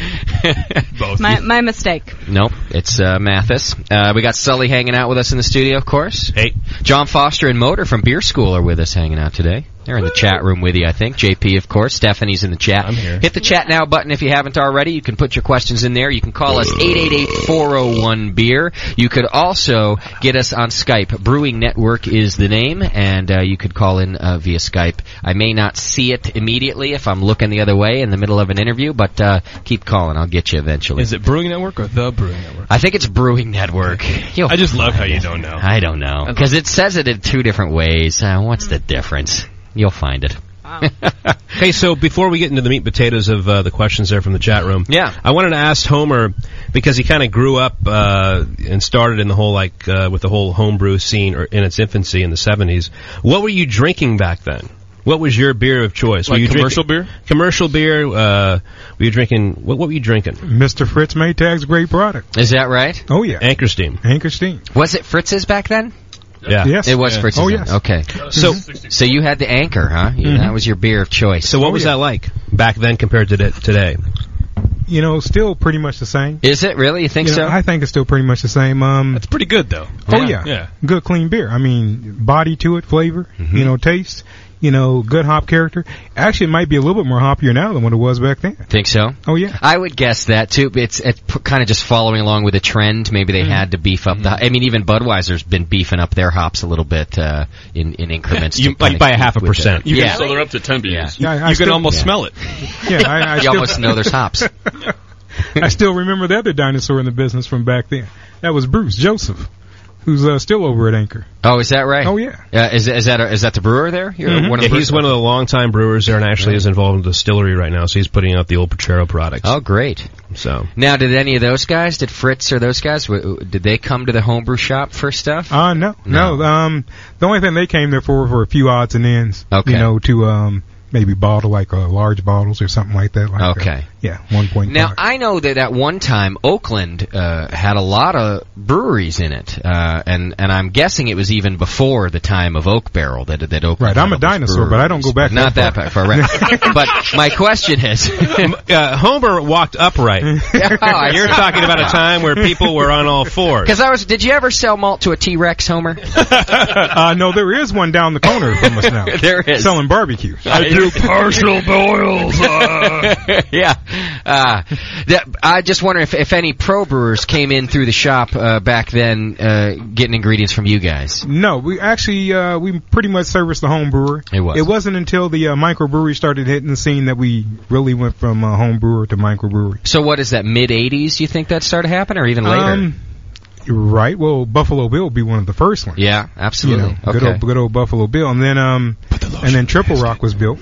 Both. My mistake. Nope, it's Mathis. We got Sully hanging out with us in the studio, of course. Hey. John Foster and Motor from Beer School are with us hanging out today. They're in the chat room with you, I think. JP, of course. Stephanie's in the chat. I'm here. Hit the chat now button if you haven't already. You can put your questions in there. You can call us 888-401-BEER. You could also get us on Skype. Brewing Network is the name, and you could call in via Skype. I may not see it immediately if I'm looking the other way in the middle of an interview, but keep calling. I'll get you eventually. Is it Brewing Network or The Brewing Network? I think it's Brewing Network. I just love how you don't know. I don't know. Because it says it in 2 different ways. What's the difference? You'll find it. Wow. Okay, so before we get into the meat and potatoes of the questions there from the chat room, I wanted to ask Homer, because he kind of grew up and started in the whole, with the whole homebrew scene in its infancy in the 70s. What were you drinking back then? What was your beer of choice? Like commercial beer? Commercial beer. Were you drinking? What were you drinking? Mr. Fritz Maytag's great product. Is that right? Oh, yeah. Anchor-Steam. Anchor-Steam. Was it Fritz's back then? Yeah. Yes. It was Fritz's. Oh, yes. Okay. So you had the Anchor, huh? That was your beer of choice. So what was that like back then compared to today? You know, still pretty much the same. Is it really? You think so? I think it's still pretty much the same. That's pretty good, though. Oh, yeah. Good, clean beer. I mean, body to it, flavor, taste. Good hop character. Actually, it might be a little bit more hoppier now than what it was back then. Think so? Oh, yeah. I would guess that, too. It's kind of just following along with a trend. Maybe they had to beef up even Budweiser's been beefing up their hops a little bit in increments. By 0.5%. So they're up to 10 beers. Yeah. You can almost smell it. Yeah, you almost know there's hops. I still remember the other dinosaur in the business from back then. That was Bruce Joseph, who's still over at Anchor. Oh, is that right? Oh, yeah. Is that the brewer there? He's one of the longtime brewers there, and actually is involved in the distillery right now, so he's putting out the old Pochero products. Oh, great. So now, did any of those guys, did Fritz or those guys, did they come to the homebrew shop for stuff? No. The only thing they came there for a few odds and ends. Okay. To maybe bottle large bottles or something like that. Yeah, 1.5. Now, I know that at one time, Oakland had a lot of breweries in it, and I'm guessing it was even before the time of Oak Barrel that Oakland. Right, I'm a dinosaur, but I don't go back not that far. Right. But my question is, Homer walked upright. You're talking about a time where people were on all fours. Because did you ever sell malt to a T-Rex, Homer? No, there is one down the corner from us now. There is. Selling barbecue. I do partial boils. Yeah. I just wonder if any pro brewers came in through the shop back then getting ingredients from you guys. No, we actually we pretty much serviced the home brewer. It wasn't until the microbrewery started hitting the scene that we really went from home brewer to microbrewery. So what is that, mid-'80s you think that started happening, or even later? Right. Well, Buffalo Bill would be one of the first ones. Yeah, absolutely. Good old Buffalo Bill, and then Triple Rock was built.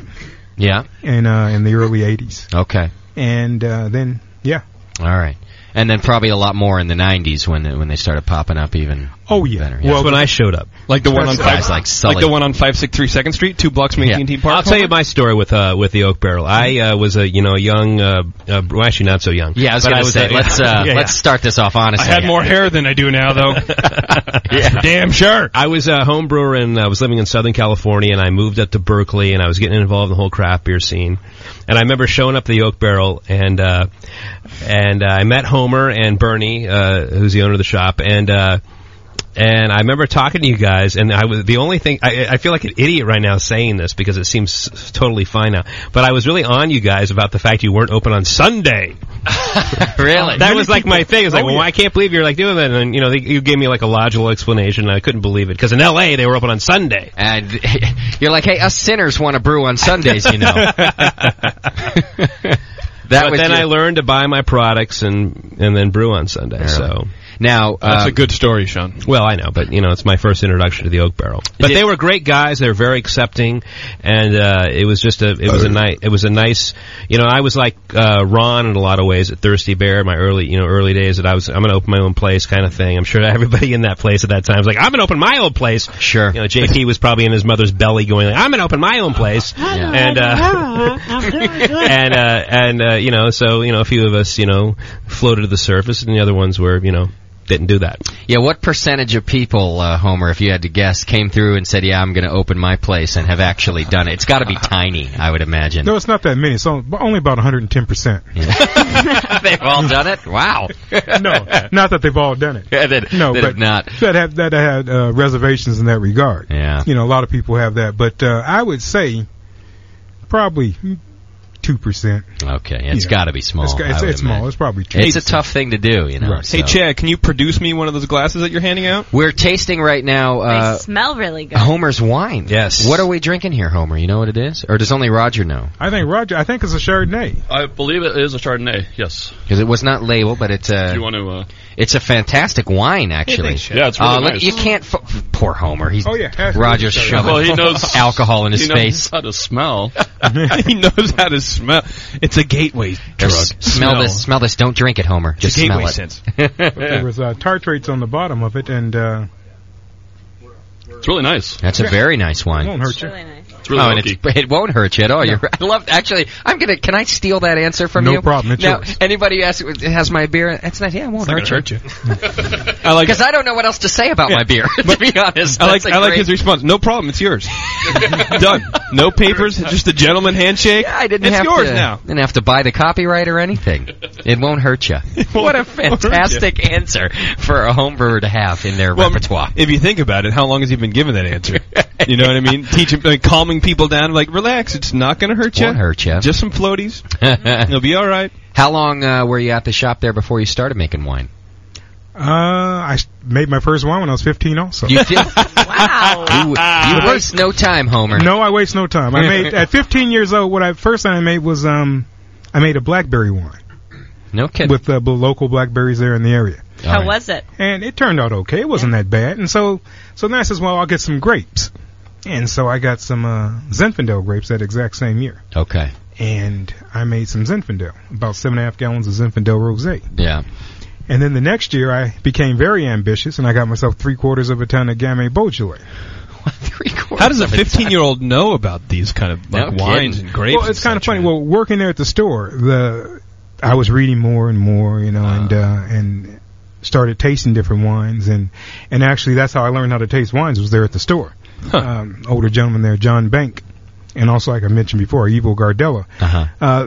Yeah. In the early '80s. Okay. And then all right. And then probably a lot more in the 90s when they started popping up even. Oh yeah. Better. Well, when I showed up, like the one on like the one on 563 2nd Street, 2 blocks from AT&T Park. I'll tell you my story with the Oak Barrel. I was a young, well, actually not so young. Yeah, I was going to say let's start this off honestly. I had more hair than I do now, though. Yeah, damn sure. I was a home brewer and I was living in Southern California, and I moved up to Berkeley, and I was getting involved in the whole craft beer scene. And I remember showing up to the Oak Barrel, and I met Homer and Bernie, who's the owner of the shop, and I remember talking to you guys, and I was the only thing. I feel like an idiot right now saying this because it seems totally fine now. But I was really on you guys about the fact you weren't open on Sunday. Really? That was like my thing. It was like, well, I can't believe you're like doing that. And you gave me like a logical explanation, and I couldn't believe it because in L.A. they were open on Sunday. And you're like, hey, us sinners want to brew on Sundays, you know. I learned to buy my products and then brew on Sunday. Really? So. Now that's a good story, Sean. Well, I know, but it's my first introduction to the Oak Barrel. But they were great guys; they were very accepting, and it was a nice. I was like Ron in a lot of ways at Thirsty Bear in my early days. That I'm going to open my own place kind of thing. I'm sure everybody in that place at that time was like, I'm going to open my own place. Sure. JP was probably in his mother's belly going, like, I'm going to open my own place, and so a few of us floated to the surface, and the other ones were didn't do that. Yeah, what percentage of people, Homer, if you had to guess, came through and said, yeah, I'm going to open my place and have actually done it? It's got to be tiny, I would imagine. No, it's not that many. It's only about 110%. Yeah. They've all done it? Wow. No, not that they've all done it. Yeah, but have not. That had reservations in that regard. Yeah. A lot of people have that. But I would say probably 2%. Okay, it's got to be small. It's small. It's probably 2%. It's a tough thing to do, Right. Hey, Chad, can you produce me one of those glasses that you're handing out? We're tasting right now. They smell really good. Homer's wine. Yes. What are we drinking here, Homer? You know what it is, or does only Roger know? I think it's a Chardonnay. I believe it is a Chardonnay. Yes. Because it was not labeled, but it's a. Do you want to? It's a fantastic wine, actually. Yeah, it's really nice. You can't. Poor Homer. Roger's Well, shoving he knows alcohol in his face. He knows how to smell. He knows how to smell. It's a gateway drug. Smell this. Don't drink it, Homer. Just it's a smell gateway it. Sense. There was tartrates on the bottom of it, and it's really nice. That's a very nice wine. It won't hurt you. Really nice. It's really it won't hurt you at all. No. I love. Actually, can I steal that answer from you? No problem. It's yours. Anybody who has my beer? It's not. Yeah, it won't hurt you. I like because I don't know what else to say about my beer. To be honest, I like his response. No problem. It's yours. Done. No papers. Just a gentleman handshake. Yeah, it's yours now. Didn't have to buy the copyright or anything. It won't hurt you. What a fantastic answer for a home brewer to have in their repertoire. If you think about it, how long has he been given that answer? You know what I mean? Calming people down, like, relax, it's not going to hurt you. Won't hurt you. Just some floaties. It'll be all right. How long were you at the shop there before you started making wine? I made my first wine when I was 15 also. You did? Wow. You waste no time, Homer. No, I waste no time. I made, at 15 years old, first thing I made was, I made a blackberry wine. No kidding. With the local blackberries there in the area. How was it? And it turned out okay. It wasn't that bad. And so then I says, well, I'll get some grapes. And so I got some Zinfandel grapes that exact same year. Okay. And I made some Zinfandel, about 7.5 gallons of Zinfandel Rosé. Yeah. And then the next year I became very ambitious, and I got myself 3/4 of a ton of Gamay Beaujolais. How does a 15-year-old know about these kind of wines and grapes? Well, it's kind of funny. Well, working there at the store, I was reading more and more, and started tasting different wines, and actually that's how I learned how to taste wines, was there at the store. Older gentleman there, John Bank, and also, like I mentioned before, Ivo Gardella.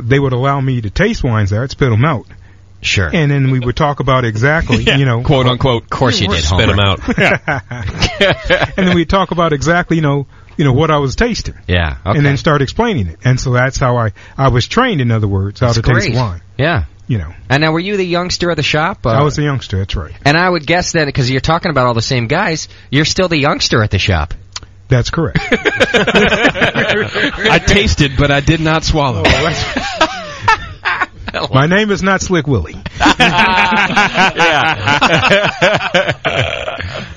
They would allow me to taste wines there. I'd spit them out. Sure. And then we would talk about exactly, quote unquote. Of course you did, spit them out. And then we'd talk about exactly, what I was tasting. Yeah. Okay. And then start explaining it. And so that's how I was trained, in other words, how to taste wine. Yeah. And now, were you the youngster of the shop? I was the youngster, that's right. And I would guess that, because you're talking about all the same guys, you're still the youngster at the shop. That's correct. I tasted, but I did not swallow. My name is not Slick Willie.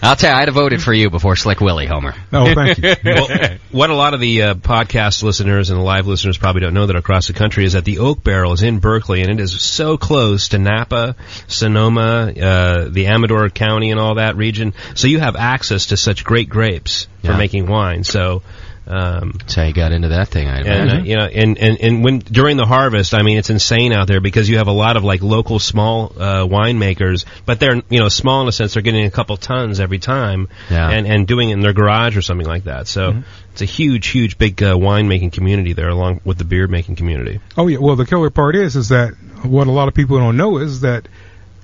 I'll tell you, I'd have voted for you before Slick Willie, Homer. Oh, thank you. Well, what a lot of the podcast listeners and the live listeners probably don't know that across the country is that the Oak Barrel is in Berkeley, and it is so close to Napa, Sonoma, the Amador County and all that region. So you have access to such great grapes for making wine. So that's how you got into that thing, I imagine. And when during the harvest, I mean, it's insane out there because you have a lot of like local small winemakers, but they're small in a sense. They're getting a couple tons every time, and doing it in their garage or something like that. So it's a huge, big winemaking community there, along with the beer making community. Oh yeah, well the killer part is that what a lot of people don't know is that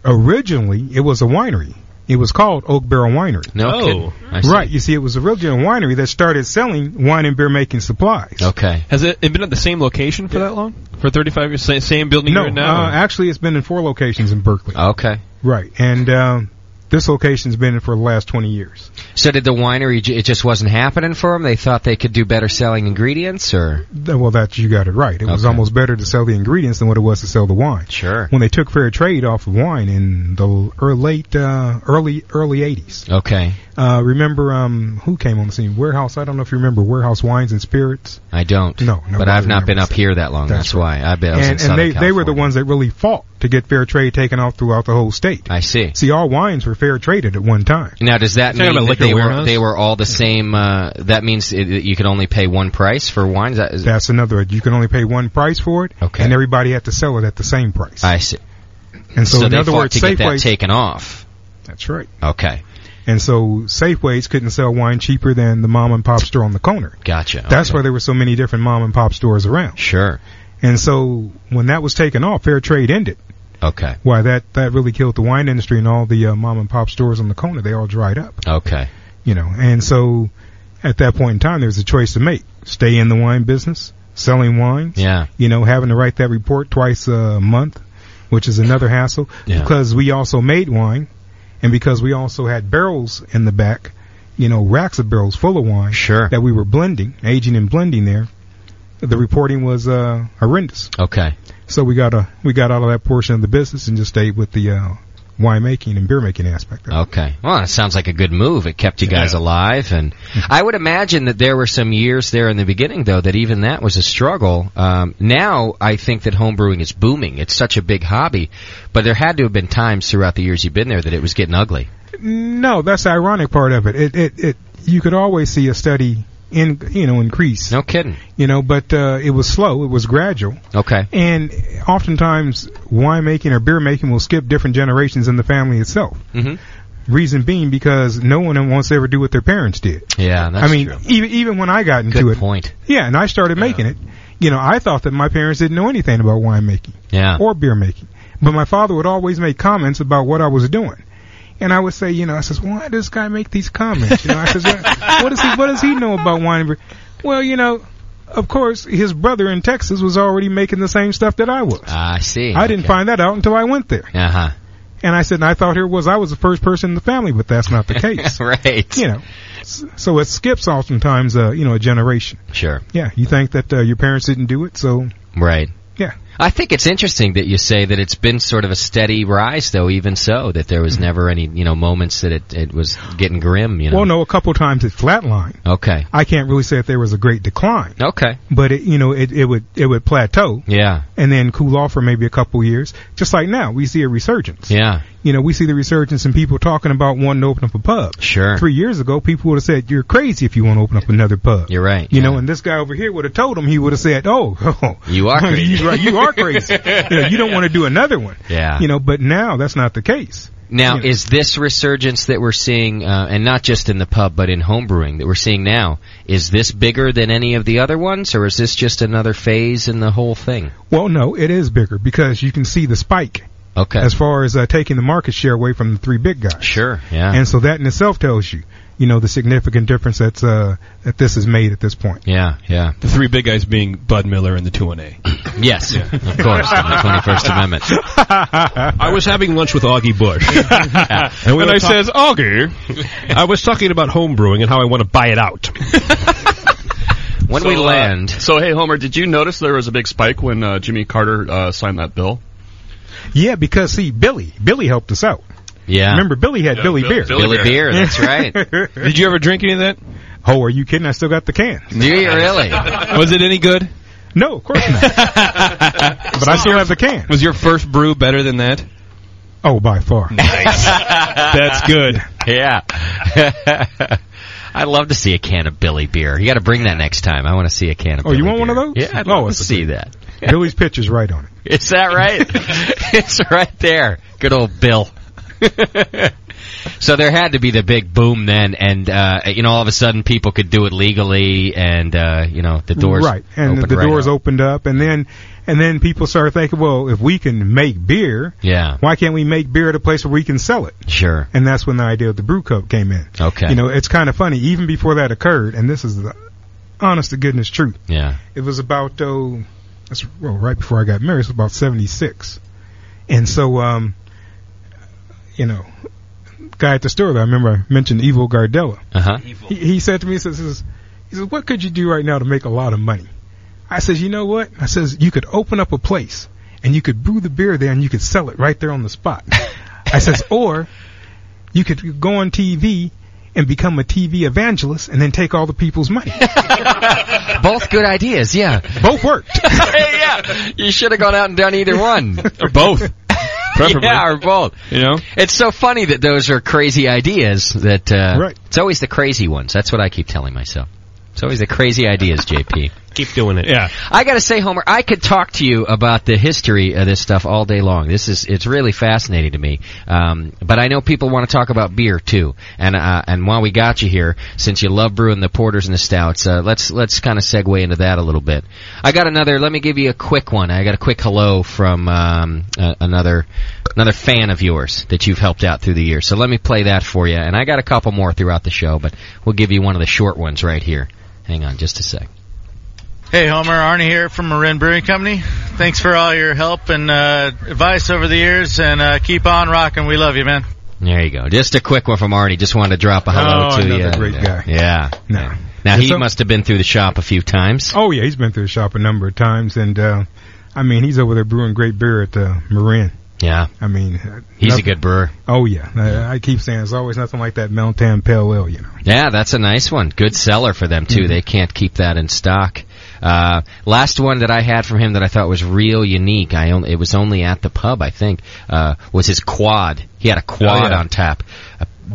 originally it was a winery. It was called Oak Barrel Winery. No, right. You see, it was a original winery that started selling wine and beer making supplies. Okay. Has it been at the same location for that long? For 35 years? Same building you're in now? Actually, it's been in 4 locations in Berkeley. Okay. Right. And this location's been in for the last 20 years. So did the winery, it just wasn't happening for them? They thought they could do better selling ingredients, or? Well, you got it right. It was almost better to sell the ingredients than what it was to sell the wine. Sure. When they took fair trade off of wine in the early 80s. Okay. Remember, who came on the scene? Warehouse. I don't know if you remember Warehouse Wines and Spirits. I don't. No. But I've not been up here that long. That's why. I bet I was in Southern California. They were the ones that really fought to get fair trade taken off throughout the whole state. I see. See, all wines were fair traded at one time. Now, does that mean that they were all the same? That means you could only pay one price for wines? That's another. You can only pay one price for it, and everybody had to sell it at the same price. I see. And so in they other fought words, to get that taken off. That's right. Okay. And so Safeways couldn't sell wine cheaper than the mom and pop store on the corner. Gotcha. That's why there were so many different mom and pop stores around. Sure. And so when that was taken off, fair trade ended. Okay. Why that really killed the wine industry, and all the mom and pop stores on the corner, they all dried up. Okay. And so at that point in time, there was a choice to make: stay in the wine business, selling wines. Yeah. Having to write that report twice a month, which is another hassle. Yeah. Because we also made wine, and because we also had barrels in the back, racks of barrels full of wine. Sure. That we were aging and blending there. The reporting was horrendous. Okay. So we got out of that portion of the business and just stayed with the winemaking and beer making aspect of it. Okay. Well, that sounds like a good move. It kept you guys alive, and I would imagine that there were some years there in the beginning, though, that even that was a struggle. Now I think that homebrewing is booming. It's such a big hobby, but there had to have been times throughout the years you've been there that it was getting ugly. No, that's the ironic part of it. It you could always see a steady increase. No kidding. But it was slow. It was gradual. Okay. And oftentimes, winemaking or beer making will skip different generations in the family itself. Mm-hmm. Reason being because no one wants to ever do what their parents did. Yeah, that's true. Even when I got into it. Good point. Yeah, and I started making it. I thought that my parents didn't know anything about winemaking. Yeah. Or beer making. But my father would always make comments about what I was doing. And I would say, I says, why does this guy make these comments? I says, what does he know about wine and beer? Well, of course, his brother in Texas was already making the same stuff that I was. I see. I didn't find that out until I went there. Uh-huh. And I said, and I thought I was the first person in the family, but that's not the case. Right. So it skips oftentimes, a generation. Sure. Yeah, you think that your parents didn't do it, so. Right. Yeah. I think it's interesting that you say that it's been sort of a steady rise, though, even so, that there was never any, moments that it was getting grim, Well, no, a couple times it flatlined. Okay. I can't really say that there was a great decline. Okay. But it would plateau. Yeah. And then cool off for maybe a couple years. Just like now, we see a resurgence. Yeah. We see the resurgence in people talking about wanting to open up a pub. Sure. 3 years ago, people would have said, you're crazy if you want to open up another pub. You're right. And this guy over here would have told him, he would have said, oh, you are crazy. You are are crazy. You don't want to do another one. Yeah. But now that's not the case. Now, is this resurgence that we're seeing, and not just in the pub, but in homebrewing that we're seeing now, is this bigger than any of the other ones, or is this just another phase in the whole thing? Well, no, it is bigger because you can see the spike. Okay. As far as taking the market share away from the three big guys. Sure, yeah. And so that in itself tells you, the significant difference that this has made at this point. Yeah. The three big guys being Bud Miller and the 2-1A. Yes, of course, in the 21st Amendment. I was having lunch with Augie Bush. And I says, Augie, I was talking about home brewing and how I want to buy it out. When we land. So, hey, Homer, did you notice there was a big spike when Jimmy Carter signed that bill? Yeah, because, see, Billy helped us out. Yeah. Remember, Billy had Billy Beer. Billy Beer, that's right. Did you ever drink any of that? Oh, are you kidding? I still got the can. Do you really? Was it any good? No, of course not. But I still have the can. Was your first brew better than that? Oh, by far. Nice. That's good. Yeah. I'd love to see a can of Billy Beer. You got to bring that next time. I want to see a can of Billy you want Beer. one of those? Yeah, I'd love to see that. Billy's picture's right on it. Is that right? It's right there. Good old Bill. So there had to be the big boom then, and all of a sudden people could do it legally, and the doors and the doors opened up, and then people started thinking, well, if we can make beer, why can't we make beer at a place where we can sell it? Sure. And that's when the idea of the brew cup came in. Okay. It's kind of funny. Even before that occurred, and this is the honest to goodness truth. Yeah. It was about right before I got married. It was about 76, and so guy at the store that I remember I mentioned, Ivo Gardella. He said to me, he says, what could you do right now to make a lot of money? I says, you know what? I says, you could open up a place and you could brew the beer there and you could sell it right there on the spot. I says, or you could go on TV and become a TV evangelist and then take all the people's money. Both good ideas, yeah. Both worked. Yeah. You should have gone out and done either one. Or both. Preferably. Yeah, or both. It's so funny that those are crazy ideas that, right. It's always the crazy ones. That's what I keep telling myself. It's always the crazy ideas, JP. Keep doing it. Yeah. I gotta say, Homer, I could talk to you about the history of this stuff all day long. It's really fascinating to me. But I know people want to talk about beer too. And while we got you here, since you love brewing the porters and the stouts, let's kind of segue into that a little bit. I got let me give you a quick one. I got a quick hello from, another fan of yours that you've helped out through the years. So let me play that for you. And I got a couple more throughout the show, but we'll give you one of the short ones right here. Hang on just a sec. Hey, Homer, Arnie here from Marin Brewing Company. Thanks for all your help and advice over the years, and keep on rocking. We love you, man. There you go. Just a quick one from Arnie. Just wanted to drop a hello to you. Another great guy. Yeah. No. Now, he must have been through the shop a few times. Oh, yeah, he's been through the shop a number of times, and, he's over there brewing great beer at Marin. Yeah. He's a good brewer. Oh, yeah. I keep saying there's always nothing like that Melton Pale Ale, Yeah, that's a nice one. Good seller for them, too. Mm-hmm. They can't keep that in stock. Last one that I had from him that I thought was real unique, it was only at the pub, I think, was his quad. He had a quad on tap.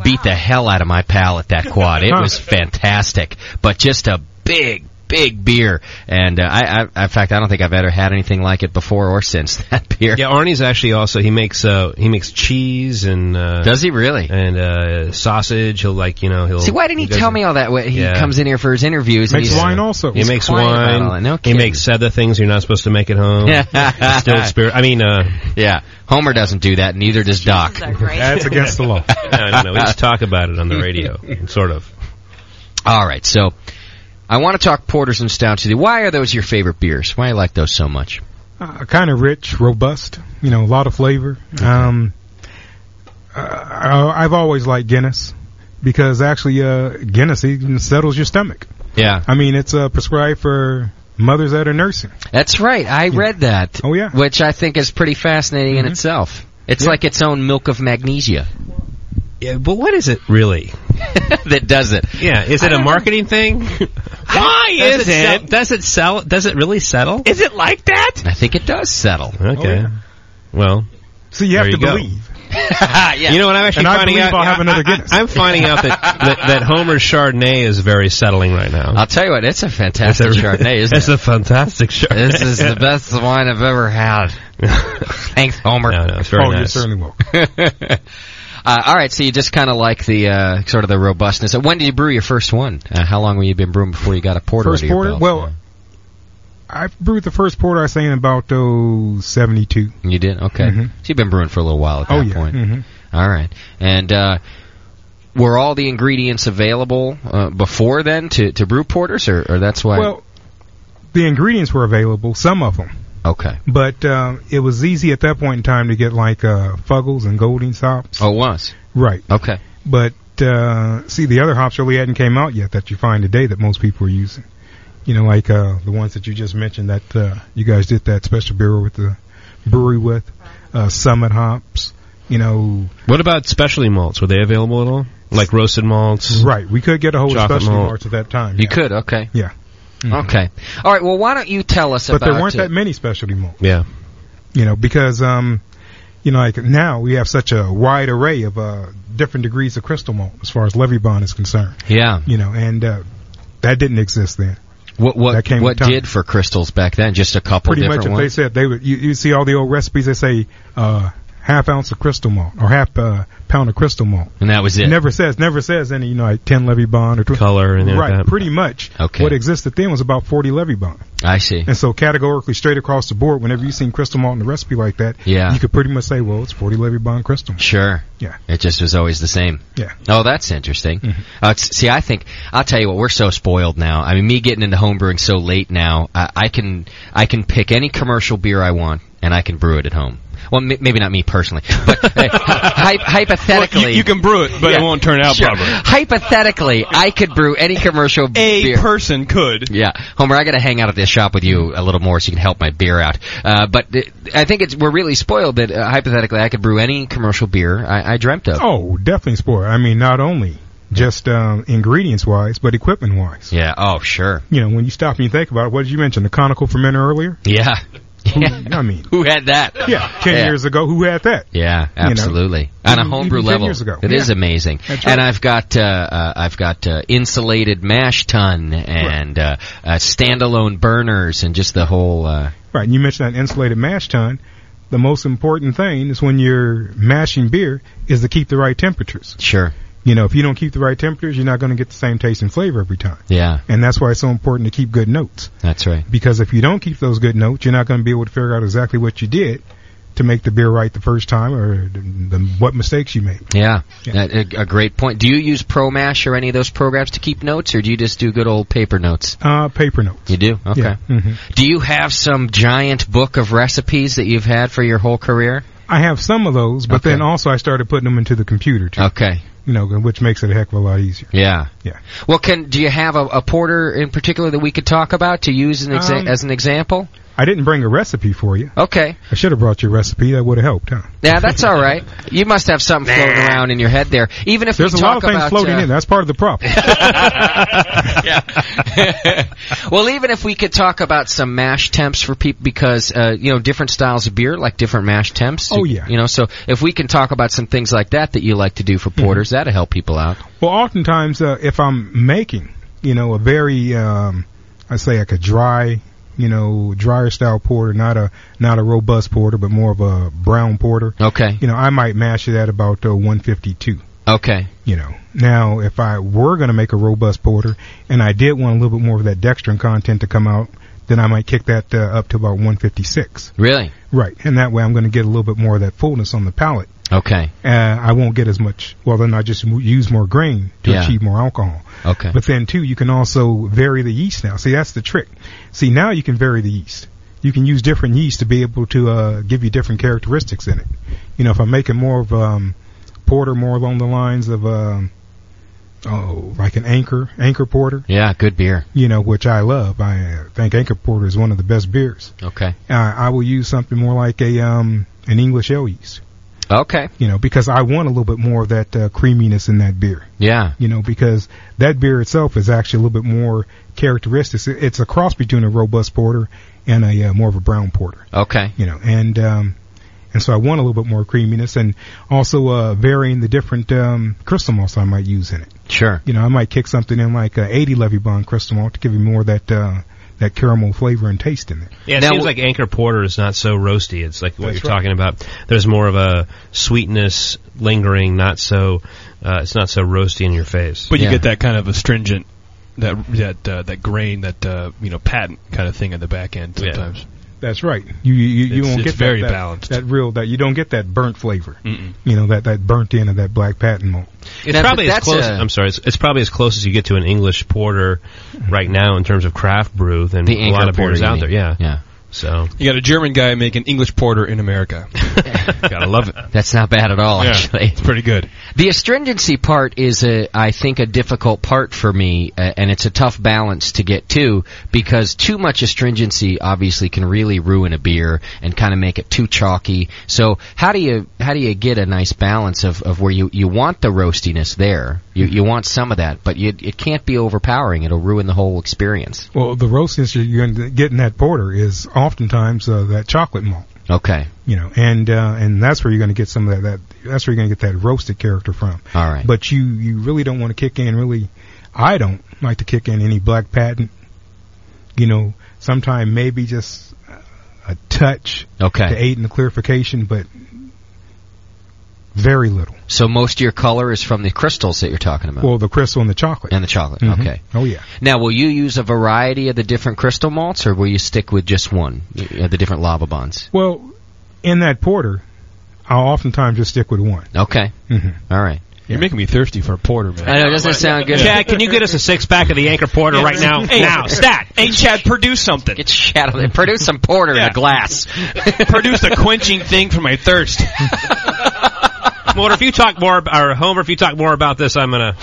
Beat the hell out of my pal at that quad. It was fantastic, but just a big beer, and in fact, I don't think I've ever had anything like it before or since that beer. Yeah, Arnie's actually also he makes cheese and does he really? And sausage. He'll he'll see. Why didn't he tell me all that? He comes in here for his interviews. Makes wine also. He makes wine. No he makes other things you're not supposed to make at home. Distilled spirit. Yeah. Homer doesn't do that. Neither does Doc. That's against the law. No, we just talk about it on the radio, sort of. All right, so. I want to talk porters and stouts with you. Why are those your favorite beers? Why do you like those so much? Kind of rich, robust, a lot of flavor. Okay. I've always liked Guinness because actually Guinness even settles your stomach. Yeah. It's prescribed for mothers that are nursing. That's right. I read that. Oh, yeah. Which I think is pretty fascinating in itself. It's like its own milk of magnesia. Yeah, but what is it really? That does it. Yeah, is it a marketing thing? Why is it? Does it sell? Does it really settle? Is it like that? I think it does settle. Okay. Oh, yeah. Well, so you have to believe. Yeah. You know what I'm actually and finding I out? I'll have another Guinness. I'm finding out that Homer's Chardonnay is very settling right now. I'll tell you what, it's a fantastic Chardonnay, isn't It's a fantastic Chardonnay. This is the best wine I've ever had. Thanks, Homer. No, it's very nice. You're certainly welcome. All right, so you just kind of like the sort of the robustness. When did you brew your first one? How long were you been brewing before you got a porter First under porter? your belt? Well, I brewed the first porter, I say, in about 72. You did? Okay. Mm-hmm. So you've been brewing for a little while at that point. Mm-hmm. All right. And were all the ingredients available before then to brew porters, or that's why? Well, the ingredients were available, some of them. Okay. But it was easy at that point in time to get like Fuggles and Goldings hops. Oh, it was? Right. Okay. But see, the other hops really hadn't came out yet that you find today that most people are using. You know, like the ones that you just mentioned that you guys did that special beer with the brewery with, Summit hops, you know. What about specialty malts? Were they available at all? Like roasted malts? Right. We could get a hold of specialty malt. malts at that time. You could? Okay. Yeah. Mm-hmm. Okay. All right, well, why don't you tell us about... But there weren't that many specialty malts. Yeah. You know, because, you know, like now we have such a wide array of different degrees of crystal malt as far as levy bond is concerned. Yeah. You know, and that didn't exist then. What did for crystals back then? Just a couple Pretty different much, if ones? they said they would, you see all the old recipes. They say half ounce of crystal malt or half pound of crystal malt, and that was it. Never says any, you know, like 10 levy bond or color and right. Like that. Pretty much. Okay. What existed then was about 40 levy bond. I see. And so categorically, straight across the board, whenever you seen crystal malt in a recipe like that, yeah. you could pretty much say, well, it's 40 levy bond crystal malt. Sure. Yeah. It just was always the same. Yeah. Oh, that's interesting. Mm-hmm. See, I think I'll tell you what, we're so spoiled now. I mean, me getting into homebrewing so late now, I can pick any commercial beer I want and I can brew it at home. Well, maybe not me personally, but hypothetically... Well, you can brew it, but it won't turn out properly. Hypothetically, I could brew any commercial beer. A person could. Yeah. Homer, I got to hang out at this shop with you a little more so you can help my beer out. But I think we're really spoiled that, hypothetically, I could brew any commercial beer I dreamt of. Oh, definitely spoiled. I mean, not only just ingredients-wise, but equipment-wise. Yeah, oh, sure. You know, when you stop and you think about it, what did you mention, the conical fermenter earlier? Yeah. I mean, who had that? Yeah, 10 years ago, who had that? Yeah, absolutely. You know, on a homebrew even 10 level, years ago. It is amazing. That's right. And I've got insulated mash tun and standalone burners and just the whole. Right, and you mentioned that insulated mash tun. The most important thing is when you're mashing beer is to keep the right temperatures. Sure. You know, if you don't keep the right temperatures, you're not going to get the same taste and flavor every time. Yeah. And that's why it's so important to keep good notes. That's right. Because if you don't keep those good notes, you're not going to be able to figure out exactly what you did to make the beer right the first time or what mistakes you made. Yeah. A great point. Do you use ProMash or any of those programs to keep notes, or do you just do good old paper notes? Paper notes. You do? Okay. Yeah. Mm-hmm. Do you have some giant book of recipes that you've had for your whole career? I have some of those, but then also I started putting them into the computer, too. Okay. You know, which makes it a heck of a lot easier. Yeah. Yeah. Well, do you have a porter in particular that we could talk about to use as an example? I didn't bring a recipe for you. Okay. I should have brought you a recipe. That would have helped, huh? Yeah, that's all right. You must have something floating around in your head there. Even if there's we a talk lot of things floating in. That's part of the problem. Yeah. Well, even if we could talk about some mash temps for people, because you know, different styles of beer like different mash temps. Oh yeah. You know, so if we can talk about some things like that you like to do for porters, that'll help people out. Well, oftentimes if I'm making, you know, a very I say like a dry, you know, drier style porter, not a robust porter, but more of a brown porter. Okay. You know, I might mash it at about 152. Okay. You know, now if I were going to make a robust porter and I did want a little bit more of that dextrin content to come out, then I might kick that up to about 156. Really? Right. And that way I'm going to get a little bit more of that fullness on the palate. Okay. I won't get as much. Well, then I just use more grain to achieve more alcohol. Okay. But then, too, you can also vary the yeast now. See, that's the trick. See, now you can vary the yeast. You can use different yeast to be able to give you different characteristics in it. You know, if I'm making more of porter, more along the lines of like an anchor porter. Yeah, good beer. You know, which I love. I think anchor porter is one of the best beers. Okay. I will use something more like an English ale yeast. Okay. You know, because I want a little bit more of that creaminess in that beer. Yeah. You know, because that beer itself is actually a little bit more characteristic. It's a cross between a robust porter and a more of a brown porter. Okay. You know, and And so I want a little bit more creaminess, and also varying the different crystal malts I might use in it. Sure. I might kick something in like 80 Levy Bond crystal malt to give you more of that caramel flavor and taste in it. Yeah, it seems like Anchor Porter is not so roasty. It's like what you're talking about. There's more of a sweetness lingering, it's not so roasty in your face. But you get that kind of astringent, that grain, that patent kind of thing in the back end sometimes. Yeah. That's right. You won't get very balanced. You don't get that burnt flavor. That burnt in of that black patent malt. It's probably as close. I'm sorry. It's probably as close as you get to an English porter right now in terms of craft brew than a lot of beers out there. Yeah. So you got a German guy making English porter in America. Gotta love it. That's not bad at all, actually. It's pretty good. The astringency part is, I think, a difficult part for me, and it's a tough balance to get to, because too much astringency obviously can really ruin a beer and kind of make it too chalky. So how do you get a nice balance of where you want the roastiness there? You want some of that, but it can't be overpowering. It'll ruin the whole experience. Well, the roastiness you're going to get in that porter is oftentimes that chocolate malt. Okay. And that's where you're going to get some of that. That's where you're going to get that roasted character from. All right. But you really don't want to kick in. I don't like to kick in any black patent. Sometime maybe just a touch. Okay. To aid in the clarification, but very little. So most of your color is from the crystals that you're talking about? Well, the crystal and the chocolate. And the chocolate, okay. Oh, yeah. Now, will you use a variety of the different crystal malts, or will you stick with just one, the different lava bonds? Well, in that porter, I'll oftentimes just stick with one. Okay. Mm-hmm. All right. You're making me thirsty for a porter, man. I know, doesn't it sound good? Chad, can you get us a 6-pack of the Anchor Porter right now? Hey, now, stat! Hey, Chad, produce something. Get Chad, produce some porter in a glass. Produce the quenching thing for my thirst. Homer, if you talk more about this, I'm gonna.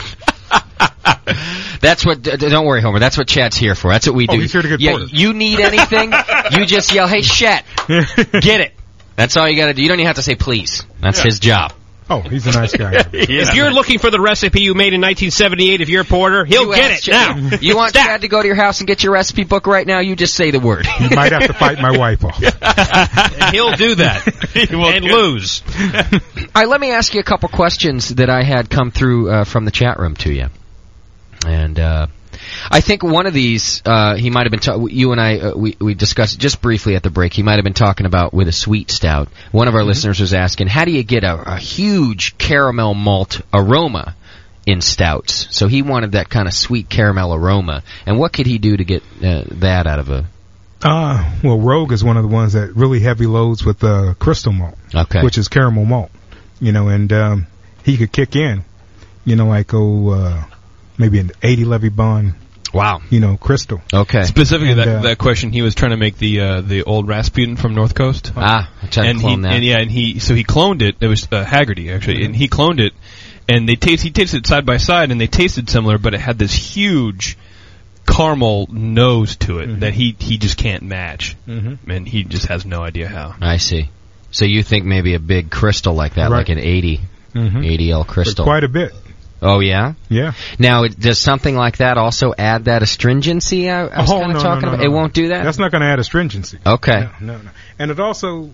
That's what. Don't worry, Homer. That's what Chad's here for. That's what we do. He's here to get porter. You need anything, you just yell, "Hey, Chet, get it." That's all you got to do. You don't even have to say please. That's his job. Oh, he's a nice guy. If you're looking for the recipe you made in 1978 of your porter, he'll get it now. You want Chad to go to your house and get your recipe book right now? You just say the word. You might have to fight my wife off. And he'll do that. And lose. All right, let me ask you a couple questions that I had come through from the chat room to you. And I think one of these, he might have been, you and I, we discussed just briefly at the break, he might have been talking about with a sweet stout. One of our listeners was asking, how do you get a huge caramel malt aroma in stouts? So he wanted that kind of sweet caramel aroma. And what could he do to get that out of a... Well, Rogue is one of the ones that really heavy loads with crystal malt, which is caramel malt, and he could kick in, maybe an 80 Levy Bond. Wow. Crystal. Okay. Specifically, that question, he was trying to make the old Rasputin from North Coast. I tried to clone that. And he cloned it. It was Haggerty, actually, and he cloned it, and he tasted it side by side, and they tasted similar, but it had this huge caramel nose to it that he just can't match, and he just has no idea how. I see. So you think maybe a big crystal like that, like an 80 L crystal. But quite a bit. Oh, yeah? Yeah. Now, does something like that also add that astringency I was kind of talking about? It won't do that? That's not going to add astringency. Okay. No. And it also,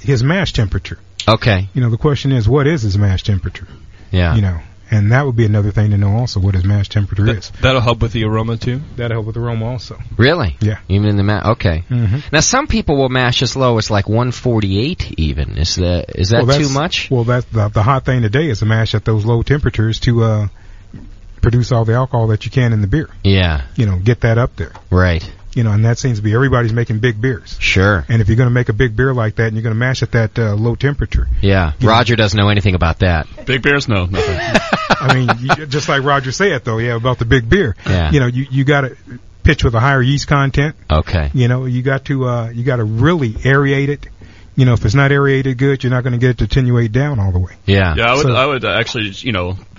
his mash temperature. Okay. The question is, what is his mash temperature? Yeah. And that would be another thing to know also, what his mash temperature is. That'll help with the aroma, too? That'll help with the aroma also. Really? Yeah. Even in the mash? Okay. Now, some people will mash as low as like 148 even. Is that too much? Well, that's the hot thing today is to mash at those low temperatures to produce all the alcohol that you can in the beer. Yeah. Get that up there. Right. And that seems to be everybody's making big beers. Sure. And if you're going to make a big beer like that and you're going to mash at that low temperature. Yeah. Roger doesn't know anything about that. Big beers? No, nothing. I mean, just like Roger said, though, about the big beer. Yeah. You got to pitch with a higher yeast content. Okay. You got to really aerate it. If it's not aerated good, you're not going to get it to attenuate down all the way. Yeah. Yeah, I would actually,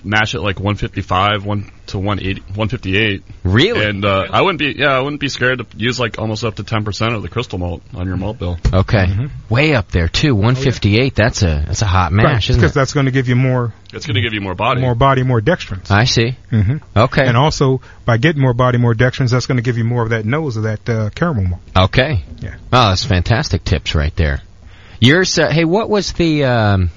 mash it like 155, 158. Really? And I wouldn't be scared to use like almost up to 10% of the crystal malt on your malt bill. Okay. Way up there too. 158. That's a hot mash, isn't it? Because that's going to give you more. It's going to give you more body. More body, more dextrins. I see. Okay. And also, by getting more body, more dextrins, that's going to give you more of that nose of that caramel malt. Okay. Yeah. Oh, that's fantastic tips right there. Yours, hey, what was the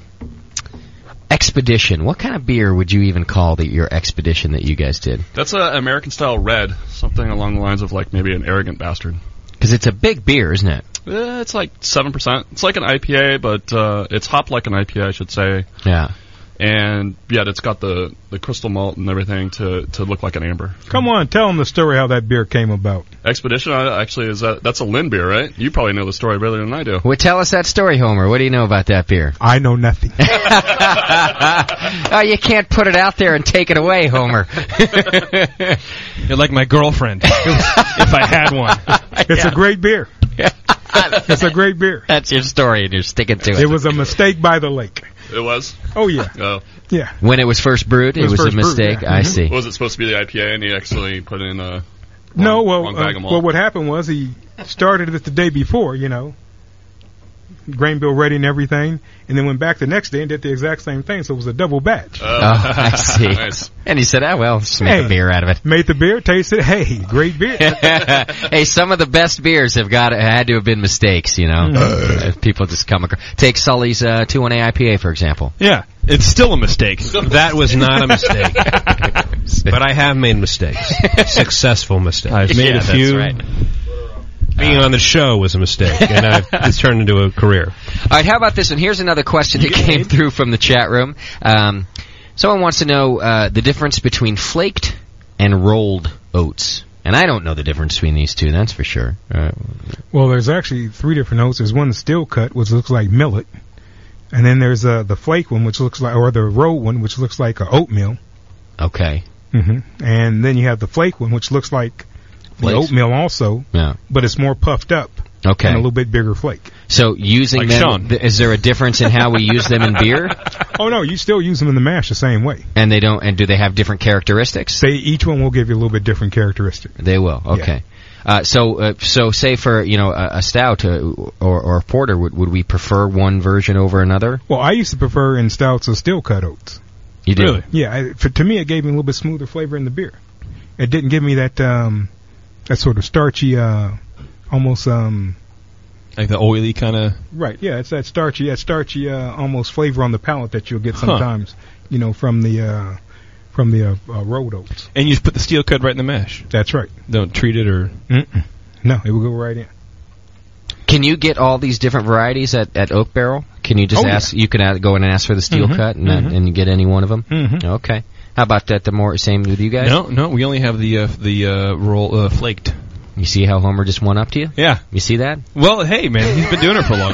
expedition? What kind of beer would you even call your expedition that you guys did? That's an American-style red, something along the lines of like maybe an Arrogant Bastard. Because it's a big beer, isn't it? It's like 7%. It's like an IPA, but it's hopped like an IPA, I should say. Yeah. And yeah, it's got the crystal malt and everything to look like an amber. Come on, tell them the story how that beer came about. Expedition actually that's a Lynn beer, right? You probably know the story better than I do. Well, tell us that story, Homer. What do you know about that beer? I know nothing. Oh, you can't put it out there and take it away, Homer. You're like my girlfriend. If I had one. It's a great beer. It's a great beer. That's your story, and you're sticking to it. It was a mistake by the lake. It was? Oh, yeah. Oh. Yeah. When it was first brewed, it was a mistake. Brewed, yeah. I see. Was it supposed to be the IPA, and he actually put in a wrong bag of malt? Well, what happened was he started it the day before, grain bill ready and everything, and then went back the next day and did the exact same thing, so it was a double batch. Oh, I see. Nice. And he said, just make a beer out of it. Made the beer, tasted it, hey, great beer. Hey, some of the best beers had to have been mistakes, People just come across. Take Sully's 2-1A IPA, for example. Yeah, it's still a mistake. That was not a mistake. But I have made mistakes. Successful mistakes. I've made a few. That's right. Being on the show was a mistake, and it's turned into a career. All right, how about this one? Here's another question that came through from the chat room. Someone wants to know the difference between flaked and rolled oats. And I don't know the difference between these two, that's for sure. Well, there's actually 3 different oats. There's one steel cut, which looks like millet. And then there's the flake one, which looks like, or the rolled one, which looks like oatmeal. Okay. Mm-hmm. And then you have the flake one, which looks like the oatmeal also, but it's more puffed up. Okay. And a little bit bigger flake. So using like them, is there a difference in how we use them in beer? Oh no, you still use them in the mash the same way. And they don't. And do they have different characteristics? Each one will give you a little bit different characteristic. They will. Okay. Yeah. So say for a stout or a porter, would we prefer one version over another? Well, I used to prefer in stouts a steel cut oats. You do? Really? Yeah. To me, it gave me a little bit smoother flavor in the beer. It didn't give me that sort of starchy, almost like the oily kind of. Right. Yeah. It's that starchy, almost flavor on the palate that you'll get sometimes. From the rolled oats. And you just put the steel cut right in the mash. That's right. Don't treat it or. Mm-mm. No, it will go right in. Can you get all these different varieties at Oak Barrel? Can you just ask? Yeah. You can go in and ask for the steel cut, and you get any one of them. Mm-hmm. Okay. How about that? The same with you guys? No, we only have the roll flaked. You see how Homer just won up to you? Yeah. You see that? Well, hey, man, he's been doing it for long.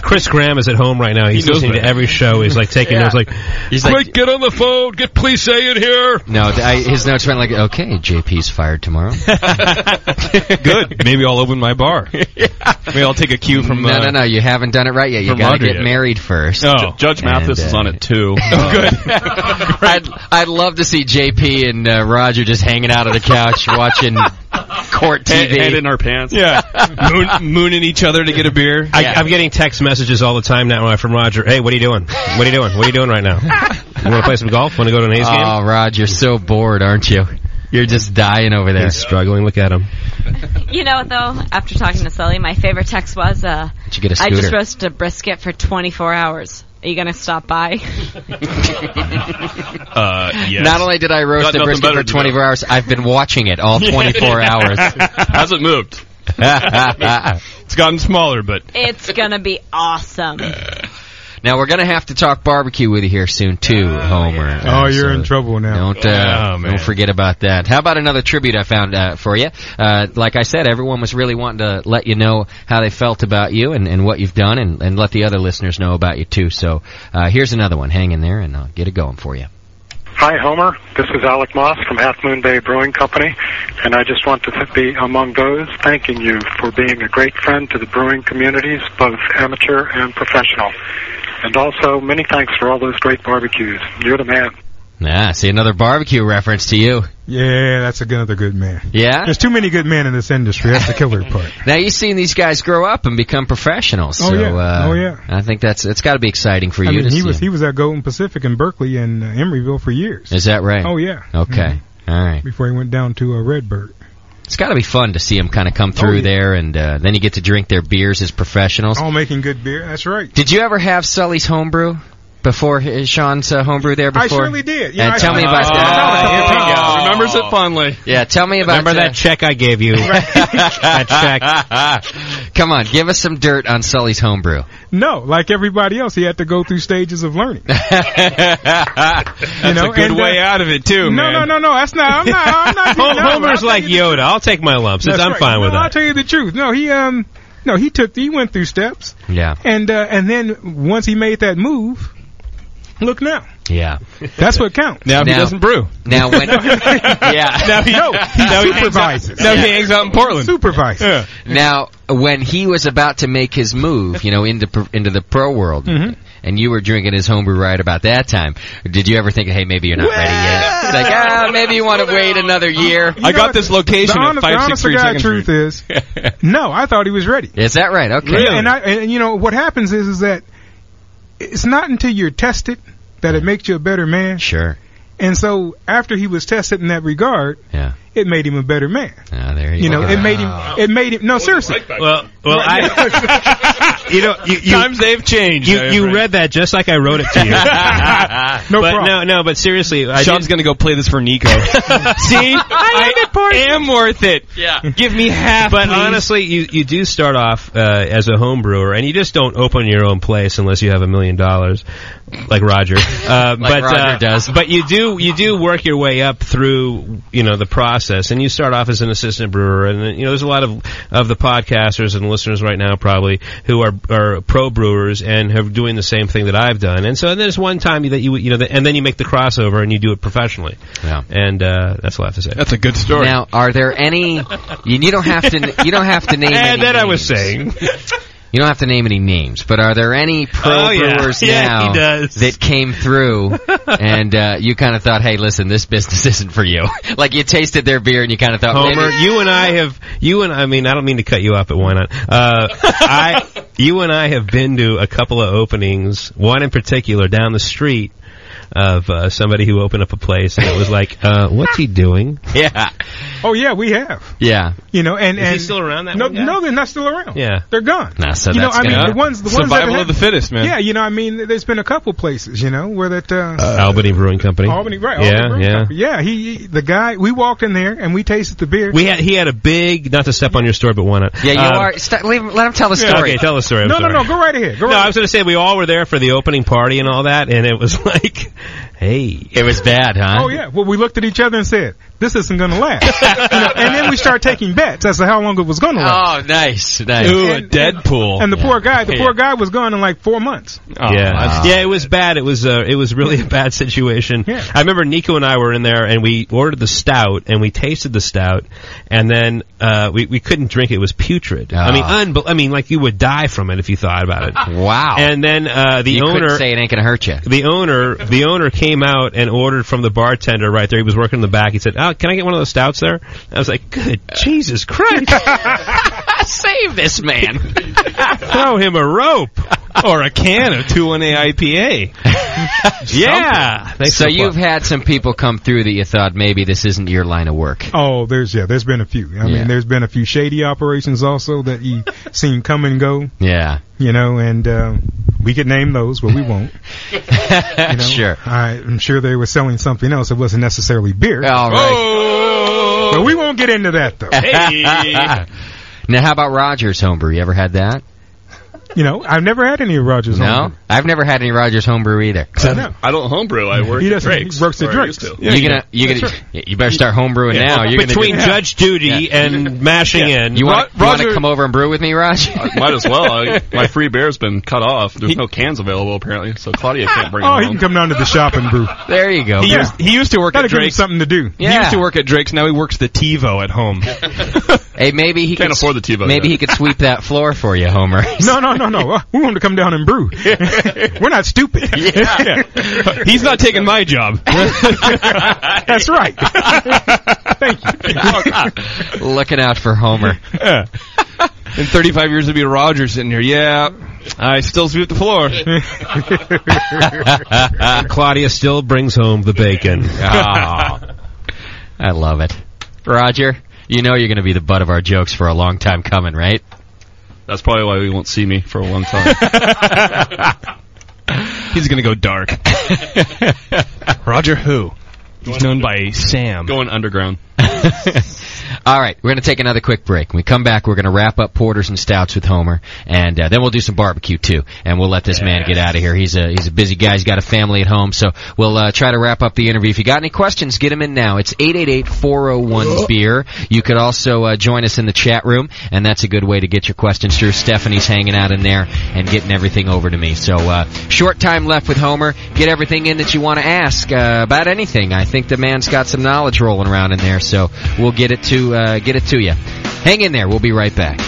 Chris Graham is at home right now. He's listening to every show. He's like taking notes like, he's like, get on the phone, get Police in here. No, his notes went like, okay, JP's fired tomorrow. Good. Maybe I'll open my bar. Maybe I'll take a cue from... No, you haven't done it right yet. You gotta get married first. Oh. Judge Mathis is on it too. Oh, good. I'd love to see JP and Roger just hanging out on the couch watching court TV. Hand in our pants. Yeah. Mooning each other to get a beer. I'm getting text messages all the time now from Roger. Hey, what are you doing? What are you doing? What are you doing right now? You want to play some golf? Want to go to an A's game? Oh, Roger, you're so bored, aren't you? You're just dying over there. He's struggling. Look at him. You know what, though? After talking to Sully, my favorite text was, Did you get a scooter? I just roasted a brisket for 24 hours. Are you going to stop by? Yes. Not only did I roast a brisket for 24 hours, I've been watching it all 24 hours. Hasn't moved. It's gotten smaller, but... It's going to be awesome. Now, we're going to have to talk barbecue with you here soon, too, Homer. Oh, you're in trouble now. Don't forget about that. How about another tribute I found for you? Like I said, everyone was really wanting to let you know how they felt about you and what you've done and let the other listeners know about you, too. So here's another one. Hang in there, and I'll get it going for you. Hi, Homer. This is Alec Moss from Half Moon Bay Brewing Company, and I just want to be among those thanking you for being a great friend to the brewing communities, both amateur and professional. And also, many thanks for all those great barbecues. You're the man. See another barbecue reference to you. Yeah, that's another good man. Yeah? There's too many good men in this industry. That's the killer part. Now, you've seen these guys grow up and become professionals. So, yeah. I think it's got to be exciting for you to see. He was at Golden Pacific in Berkeley and Emeryville for years. Is that right? Oh, yeah. Okay. All right. Before he went down to Redbird. It's got to be fun to see them kind of come through there, and then you get to drink their beers as professionals. All making good beer. That's right. Did you ever have Sully's Homebrew before Sean's Homebrew there before? I surely did. And tell me about that. Here we go. Remembers it fondly. Yeah, tell me about Remember that check I gave you? That check. Come on, give us some dirt on Sully's Homebrew. No, like everybody else, he had to go through stages of learning. That's a good way out of it, too, man. No, that's not. I'm not. Homer's like Yoda. I'll take my lumps. I'm fine with that. I'll tell you the truth. No, he went through steps. Yeah. And then once he made that move, look now. Yeah. That's what counts. Now he doesn't brew. Now when Now he supervises. Now he hangs out in Portland. Supervises. Yeah. Now when he was about to make his move, into the pro world, and you were drinking his homebrew right about that time, did you ever think, hey, maybe you're not ready yet? Like, maybe you want to wait another year. I got this location at 563 Second Street. The honest to God truth is, no, I thought he was ready. Is that right? Okay. Really? And what happens is that it's not until you're tested that it makes you a better man. Sure. And so after he was tested in that regard, it made him a better man. There you go. It made him. No, seriously. Well, times they've changed. You read that just like I wrote it to you. No problem. No, but seriously, Sean's going to go play this for Nico. See, I am worth it. Yeah, give me half. But please. honestly, you do start off as a home brewer, and you just don't open your own place unless you have $1 million, like Roger. Roger does. But you do work your way up through the process, and you start off as an assistant brewer, and there's a lot of the podcasters and listeners right now probably who are pro brewers and have doing the same thing that I've done, and so there's one time that and then you make the crossover and you do it professionally. Yeah, and that's all I have to say. That's a good story. Now, are there any? You don't have to name. And then names. I was saying. You don't have to name any names, but are there any pro brewers now that came through and you kind of thought, hey, listen, this business isn't for you? Like you tasted their beer and you kind of thought, Homer, I mean, I don't mean to cut you off, but why not? You and I have been to a couple of openings, one in particular down the street of somebody who opened up a place, and it was like, what's he doing? Yeah. Oh yeah, we have. Yeah. And is he still around? No, they're not still around. Yeah, they're gone. Nah, so the ones survival of the fittest, man. Yeah, there's been a couple places, where that Albany Brewing Company. Albany, right? Yeah. Yeah, the guy. We walked in there and we tasted the beer. He had a big, not to step on your story, but why not? Yeah, you are. Let him tell the story. Okay, tell the story. No, go right ahead. I was going to say we all were there for the opening party and all that, and it was like, hey, it was bad, huh? Oh yeah. Well, we looked at each other and said, "This isn't going to last." And then we started taking bets as to how long it was going to last. Oh, nice. Ooh, a Deadpool. And the poor guy was gone in like 4 months. Oh, yeah, it was bad. It was really a bad situation. Yeah. I remember Nico and I were in there, and we ordered the stout, and we tasted the stout, and then we couldn't drink it. It was putrid. Oh. I mean, like you would die from it if you thought about it. Wow. And then the owner couldn't say it ain't going to hurt you. The owner came out and ordered from the bartender right there. He was working in the back. He said, "Oh, can I get one of those stouts there?" I was like, "Good Jesus Christ! Save this man! Throw him a rope or a can of 2-1A IPA." Yeah. So you've had some people come through that you thought maybe this isn't your line of work. Oh, there's been a few. I mean, there's been a few shady operations also that you seen come and go. Yeah. And we could name those, but we won't. Sure. I'm sure they were selling something else. It wasn't necessarily beer. All right. But we won't get into that, though. Hey. Now, how about Rogers Homebrew? You ever had that? I've never had any Rogers Homebrew. No? I've never had any Rogers Homebrew either. I don't homebrew. I work at Drake's. He works at Drake's. You better start homebrewing now. You're between judge duty and mashing in. You want to come over and brew with me, Raj? Might as well. My free beer's been cut off. There's no cans available, apparently, so Claudia can't bring them home. He can come down to the shop and brew. There you go. He used to work at Drake's. Something to do. Yeah. He used to work at Drake's. Now he works the TiVo at home. Hey, maybe he can't afford the TiVo. Maybe he could sweep that floor for you, Homer. No. We want to come down and brew. We're not stupid. Yeah. He's not taking my job. That's right. Thank you. Looking out for Homer. Yeah. In 35 years, it'll be Roger sitting here. Yeah, I still sweep the floor. Claudia still brings home the bacon. Oh, I love it. Roger, You know you're going to be the butt of our jokes for a long time coming, right? That's probably why we won't see me for a long time. He's going to go dark. Roger who? He's known by Sam. Going underground. All right, we're going to take another quick break. When we come back, we're going to wrap up porters and stouts with Homer, and then we'll do some barbecue too. And we'll let this man get out of here. He's a busy guy. He's got a family at home, so we'll try to wrap up the interview. If you got any questions, get them in now. It's 888-401-BEER. You could also join us in the chat room, and that's a good way to get your questions through. Stephanie's hanging out in there and getting everything over to me. So short time left with Homer. Get everything in that you want to ask about anything. I think the man's got some knowledge rolling around in there, so we'll get it to you. Hang in there. We'll be right back.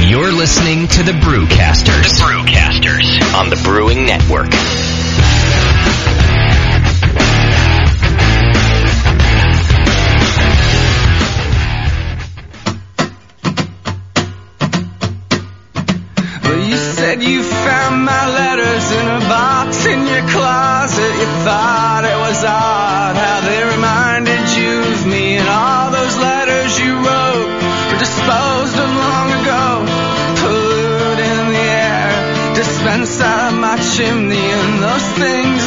You're listening to the Brewcasters. The Brewcasters on the Brewing Network. Well, you said you found my letters in a box in your closet. You thought it was odd how they reminded you of me, and all those letters you wrote were disposed of long ago, polluting the air, dispensed out of my chimney, and those things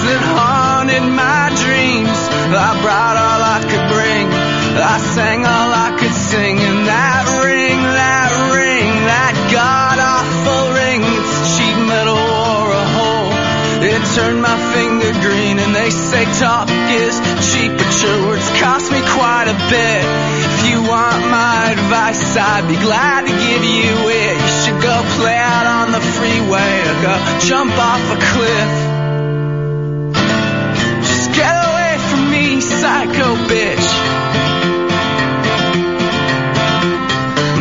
that haunted my dreams. I brought all I could bring, I sang all I could sing, and that ring, that god-awful ring, it's cheap metal or a hole. It turned my finger green, and they say talk is cheap, but your words cost me quite a bit. If you want my advice, I'd be glad to give you it. You should go play out on the freeway or go jump off a cliff. Just get away from me, psycho bitch.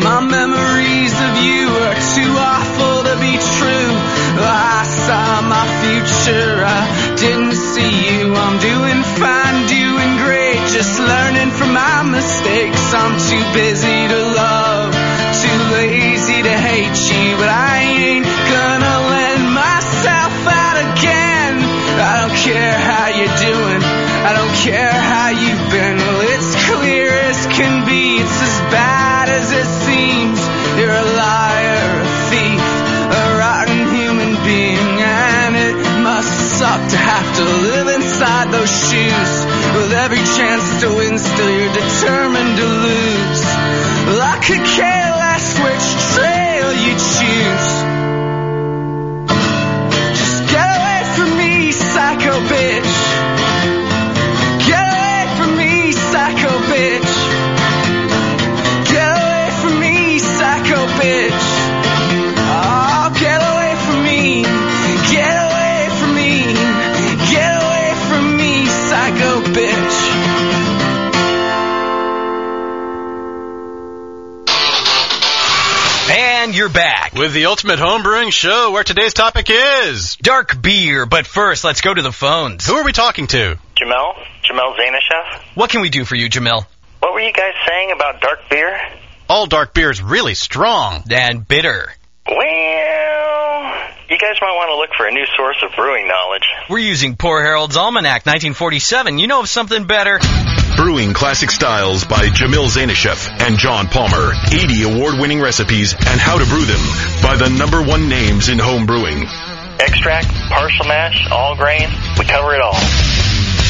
My memories of you are too awful to be true. I saw my future, I didn't see you. I'm doing fine, doing great, just learning from my mistakes. I'm too busy to love, too lazy to hate you, but I ain't gonna lend myself out again. I don't care how you're doing, I don't care how you've been. Well, it's clear as can be, it's as bad as it seems. You're a liar, a thief, a rotten human being, and it must suck to have to live inside those shoes. With every chance to win, still you're determined to lose. Well, I could care less which trail you choose. Just get away from me, psycho bitch. Get away from me, psycho bitch. Get away from me, psycho bitch. Oh, get away from me. Get away from me. Get away from me, psycho bitch. And you're back with the Ultimate Homebrewing Show, where today's topic is dark beer. But first, let's go to the phones. Who are we talking to? Jamel Zanishev. What can we do for you, Jamel? What were you guys saying about dark beer? All dark beer is really strong and bitter. Well, you guys might want to look for a new source of brewing knowledge. We're using Poor Harold's Almanac 1947. You know of something better? Brewing Classic Styles by Jamil Zanishev and John Palmer. 80 award-winning recipes and how to brew them by the #1 names in home brewing. Extract, partial mash, all grain, we cover it all.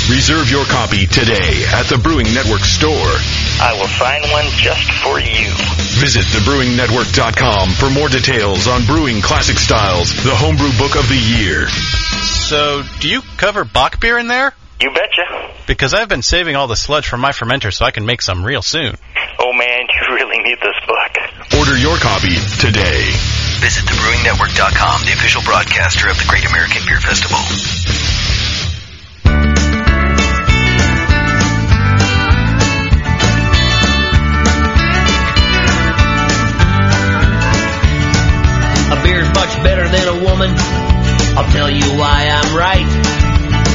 Reserve your copy today at the Brewing Network store. I will sign one just for you. Visit thebrewingnetwork.com for more details on Brewing Classic Styles, the homebrew book of the year. So, do you cover Bock beer in there? You betcha. Because I've been saving all the sludge from my fermenter so I can make some real soon. Oh man, you really need this book. Order your copy today. Visit thebrewingnetwork.com, the official broadcaster of the Great American Beer Festival. A beer's much better than a woman. I'll tell you why I'm right.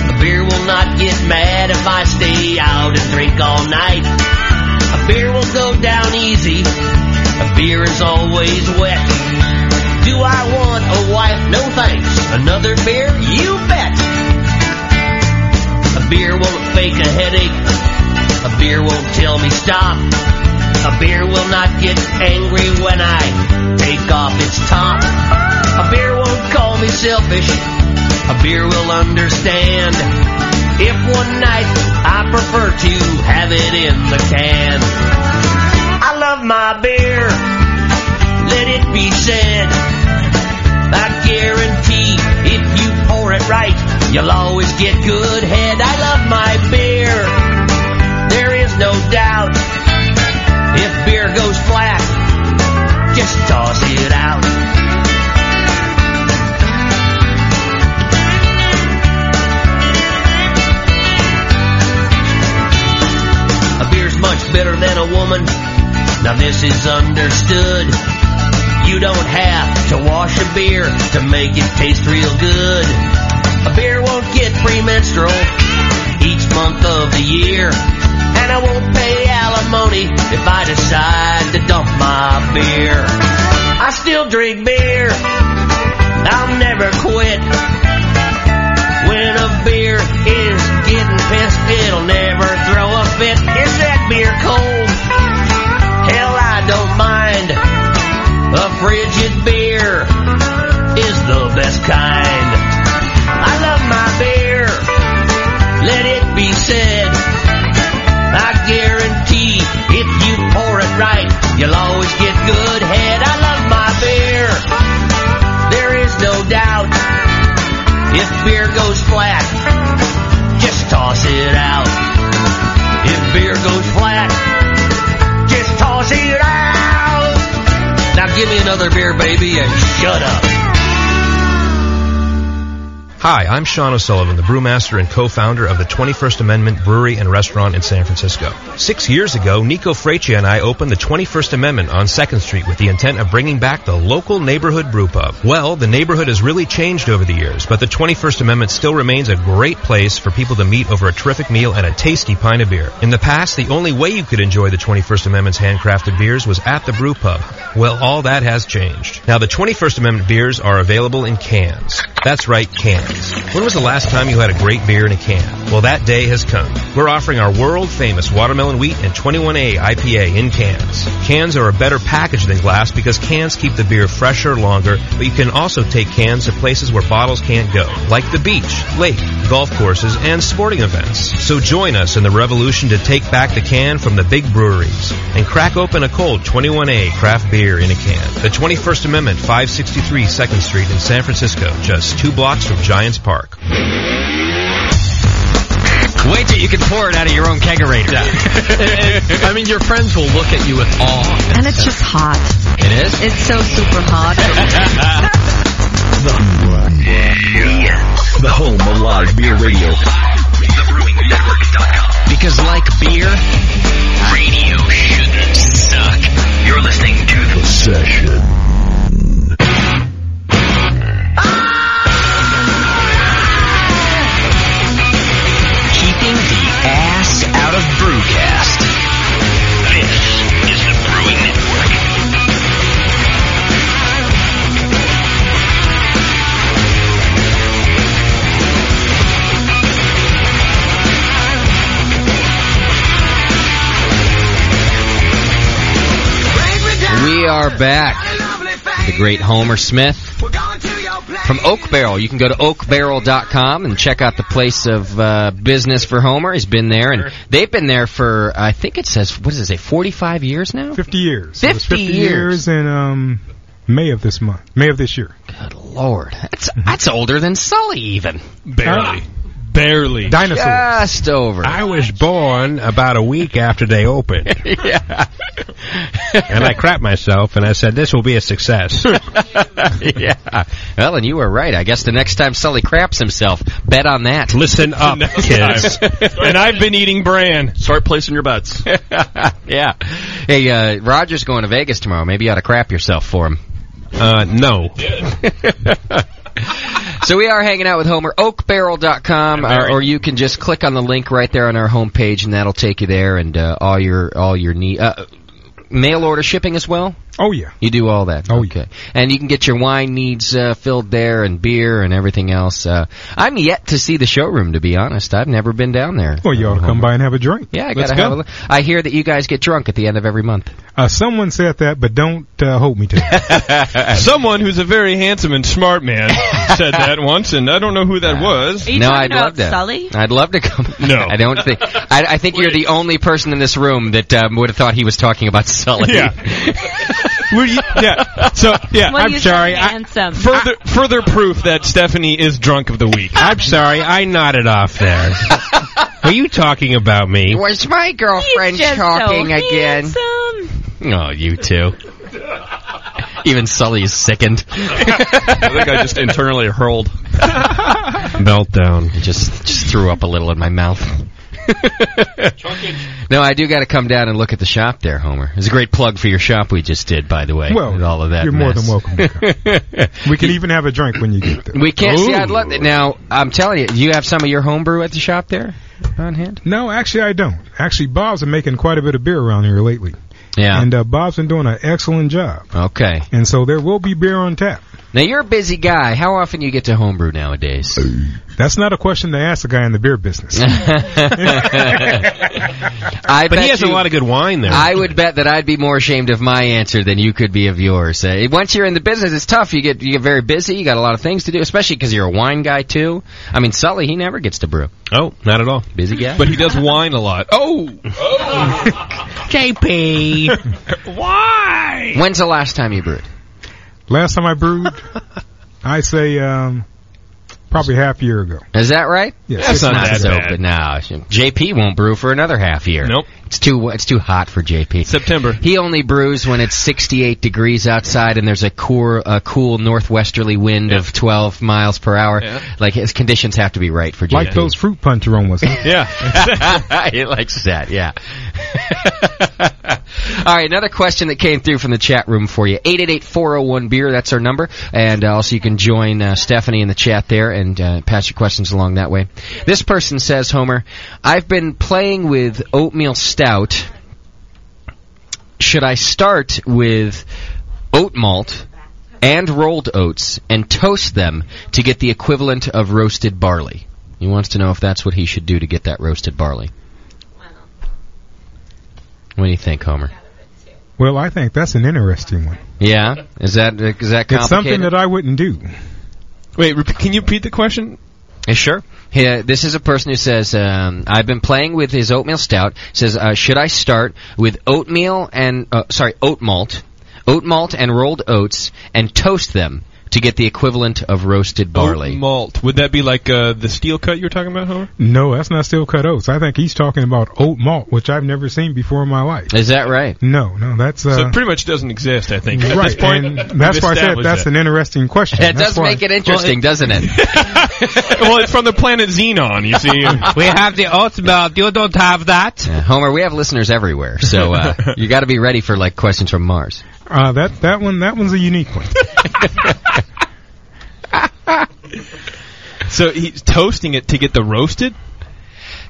A beer will not get mad if I stay out and drink all night. A beer will go down easy. A beer is always wet. Do I want a wife? No thanks. Another beer? You bet. A beer won't fake a headache. A beer won't tell me stop. A beer will not get angry when I take off its top. A beer won't call me selfish. A beer will understand if one night I prefer to have it in the can. I love my beer, let it be said. I guarantee if you pour it right, you'll always get good head. I love my beer, there is no doubt. If beer goes flat, just toss it out. A beer's much better than a woman. Now this is understood. You don't have to wash a beer to make it taste real good. A beer won't get premenstrual each month of the year. And I won't pay alimony if I decide to dump my beer. I still drink beer, I'll never quit. When a beer is getting pissed, it'll never throw a fit. Is that beer cold? Hell, I don't mind. A frigid beer is the best kind. I love my beer, let it be said. I guarantee if you pour it right, you'll always get good head. I love my beer, there is no doubt. If beer goes flat, just toss it out. If beer goes flat, just toss it out. Now give me another beer, baby, and shut up. Hi, I'm Sean O'Sullivan, the brewmaster and co-founder of the 21st Amendment Brewery and Restaurant in San Francisco. 6 years ago, Nico Freccia and I opened the 21st Amendment on 2nd Street with the intent of bringing back the local neighborhood brew pub. Well, the neighborhood has really changed over the years, but the 21st Amendment still remains a great place for people to meet over a terrific meal and a tasty pint of beer. In the past, the only way you could enjoy the 21st Amendment's handcrafted beers was at the brew pub. Well, all that has changed. Now, the 21st Amendment beers are available in cans. That's right, cans. When was the last time you had a great beer in a can? Well, that day has come. We're offering our world-famous Watermelon Wheat and 21A IPA in cans. Cans are a better package than glass because cans keep the beer fresher longer, but you can also take cans to places where bottles can't go, like the beach, lake, golf courses, and sporting events. So join us in the revolution to take back the can from the big breweries and crack open a cold 21A craft beer in a can. The 21st Amendment, 563 2nd Street in San Francisco, just 2 blocks from Giants Park. Wait till you can pour it out of your own kegerator. Yeah. I mean, your friends will look at you with awe. And it's just hot. It is? It's so super hot. The home of live beer radio. TheBrewingNetwork.com. Because like beer, Radio shouldn't suck. You're listening to The Session. Keeping the ass out of Brewcast. This is the Brewing Network. We are back. The great Homer Smith from Oak Barrel. You can go to oakbarrel.com and check out the place of business for Homer. He's been there, and they've been there for, I think it says, what does it say, 45 years now? 50 years. 50 years in May of this year. Good Lord. That's older than Sully, even. Barely. Barely. Dinosaurs. Just over. I was born about a week after they opened. Yeah. And I crapped myself, and I said, this will be a success. Yeah. Well, and you were right. I guess the next time Sully craps himself, bet on that. Listen up, kids. And I've been eating bran. Start placing your bets. Yeah. Hey, Roger's going to Vegas tomorrow. Maybe you ought to crap yourself for him. No. So we are hanging out with Homer, oakbarrel.com, or you can just click on the link right there on our homepage, and that'll take you there, and all your need. Mail order shipping as well? Oh, yeah. You do all that? Oh, okay. And you can get your wine needs filled there and beer and everything else. I'm yet to see the showroom, to be honest. I've never been down there. Well, you ought to come by and have a drink. Yeah, I got to have a look. I hear that you guys get drunk at the end of every month. Someone said that, but don't hold me to it. Someone who's a very handsome and smart man said that once, and I don't know who that was. Are you talking about Sully? I'd love to come. No. I don't think. I think you're the only person in this room that would have thought he was talking about Sully. Yeah. So, yeah, Well, I'm you sorry. said handsome. Further proof that Stephanie is drunk of the week. I'm sorry, I nodded off there. Are you talking about me? Was my girlfriend He's just talking so again? handsome. Oh, you two. Even Sully is sickened. I think I just internally hurled. Meltdown. I just threw up a little in my mouth. No, I do got to come down and look at the shop there, Homer. It's a great plug for your shop we just did, by the way. Well, with all of that you're mess. more than welcome to come. We can even have a drink when you get there. We can't see. I'd love it. Now, I'm telling you, do you have some of your homebrew at the shop there on hand? No, actually, I don't. Actually, Bob's been making quite a bit of beer around here lately. Yeah. And Bob's been doing an excellent job. Okay. And so there will be beer on tap. Now, you're a busy guy. How often you get to homebrew nowadays? That's not a question to ask a guy in the beer business. But he has a lot of good wine there. I would bet that I'd be more ashamed of my answer than you could be of yours. Once you're in the business, it's tough. You get very busy. You got a lot of things to do, especially because you're a wine guy too. I mean, Sully, he never gets to brew. Oh, not at all. Busy guy. But he does wine a lot. Oh! JP! Why? When's the last time you brewed? Last time I brewed, I'd say probably half a year ago. Is that right? Yes. That's not that so bad. but no, JP won't brew for another half year. Nope. It's too hot for JP. September. He only brews when it's 68 degrees outside and there's a cool northwesterly wind of 12 miles per hour. Yeah. Like his conditions have to be right for JP. Like those fruit punch aromas. Yeah. He likes that, yeah. All right, another question that came through from the chat room for you. 888-401-BEER, that's our number. And also you can join Stephanie in the chat there and pass your questions along that way. This person says, Homer, I've been playing with oatmeal stout. Should I start with oat malt and rolled oats and toast them to get the equivalent of roasted barley? He wants to know if that's what he should do to get that roasted barley. What do you think, Homer? Well, I think that's an interesting one. Yeah? Is that complicated? It's something that I wouldn't do. Wait, can you repeat the question? Sure. This is a person who says, I've been playing with his oatmeal stout. Says, should I start with oat malt and rolled oats and toast them to get the equivalent of roasted barley? Oat malt. Would that be like the steel cut you were talking about, Homer? No, that's not steel cut oats. I think he's talking about oat malt, which I've never seen before in my life. Is that right? No, that's... so it pretty much doesn't exist, I think. At right, this point, and that's why I said that's an interesting question. It does make it interesting, doesn't it? Well, it's from the planet Xenon, you see. We have the oat malt. You don't have that? Homer, we have listeners everywhere, so you got to be ready for like questions from Mars. That one's a unique one. So he's toasting it to get the roasted?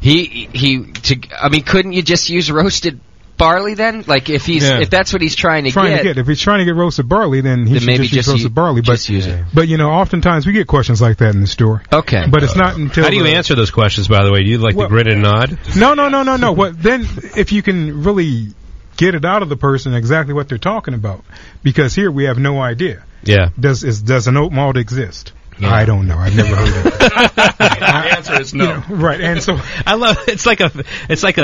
Couldn't you just use roasted barley then? Like if that's what he's trying to get. If he's trying to get roasted barley, then he should maybe just use roasted barley. Just use it. But oftentimes we get questions like that in the store. Okay. But it's not until... How do you answer those questions, by the way? Do you like the grin and nod? No. Well, then if you can really get it out of the person exactly what they're talking about, because here we have no idea. Yeah. Does an oat malt exist? Yeah. I don't know. I've never heard of it. The answer is no. Right, and so I love it's like a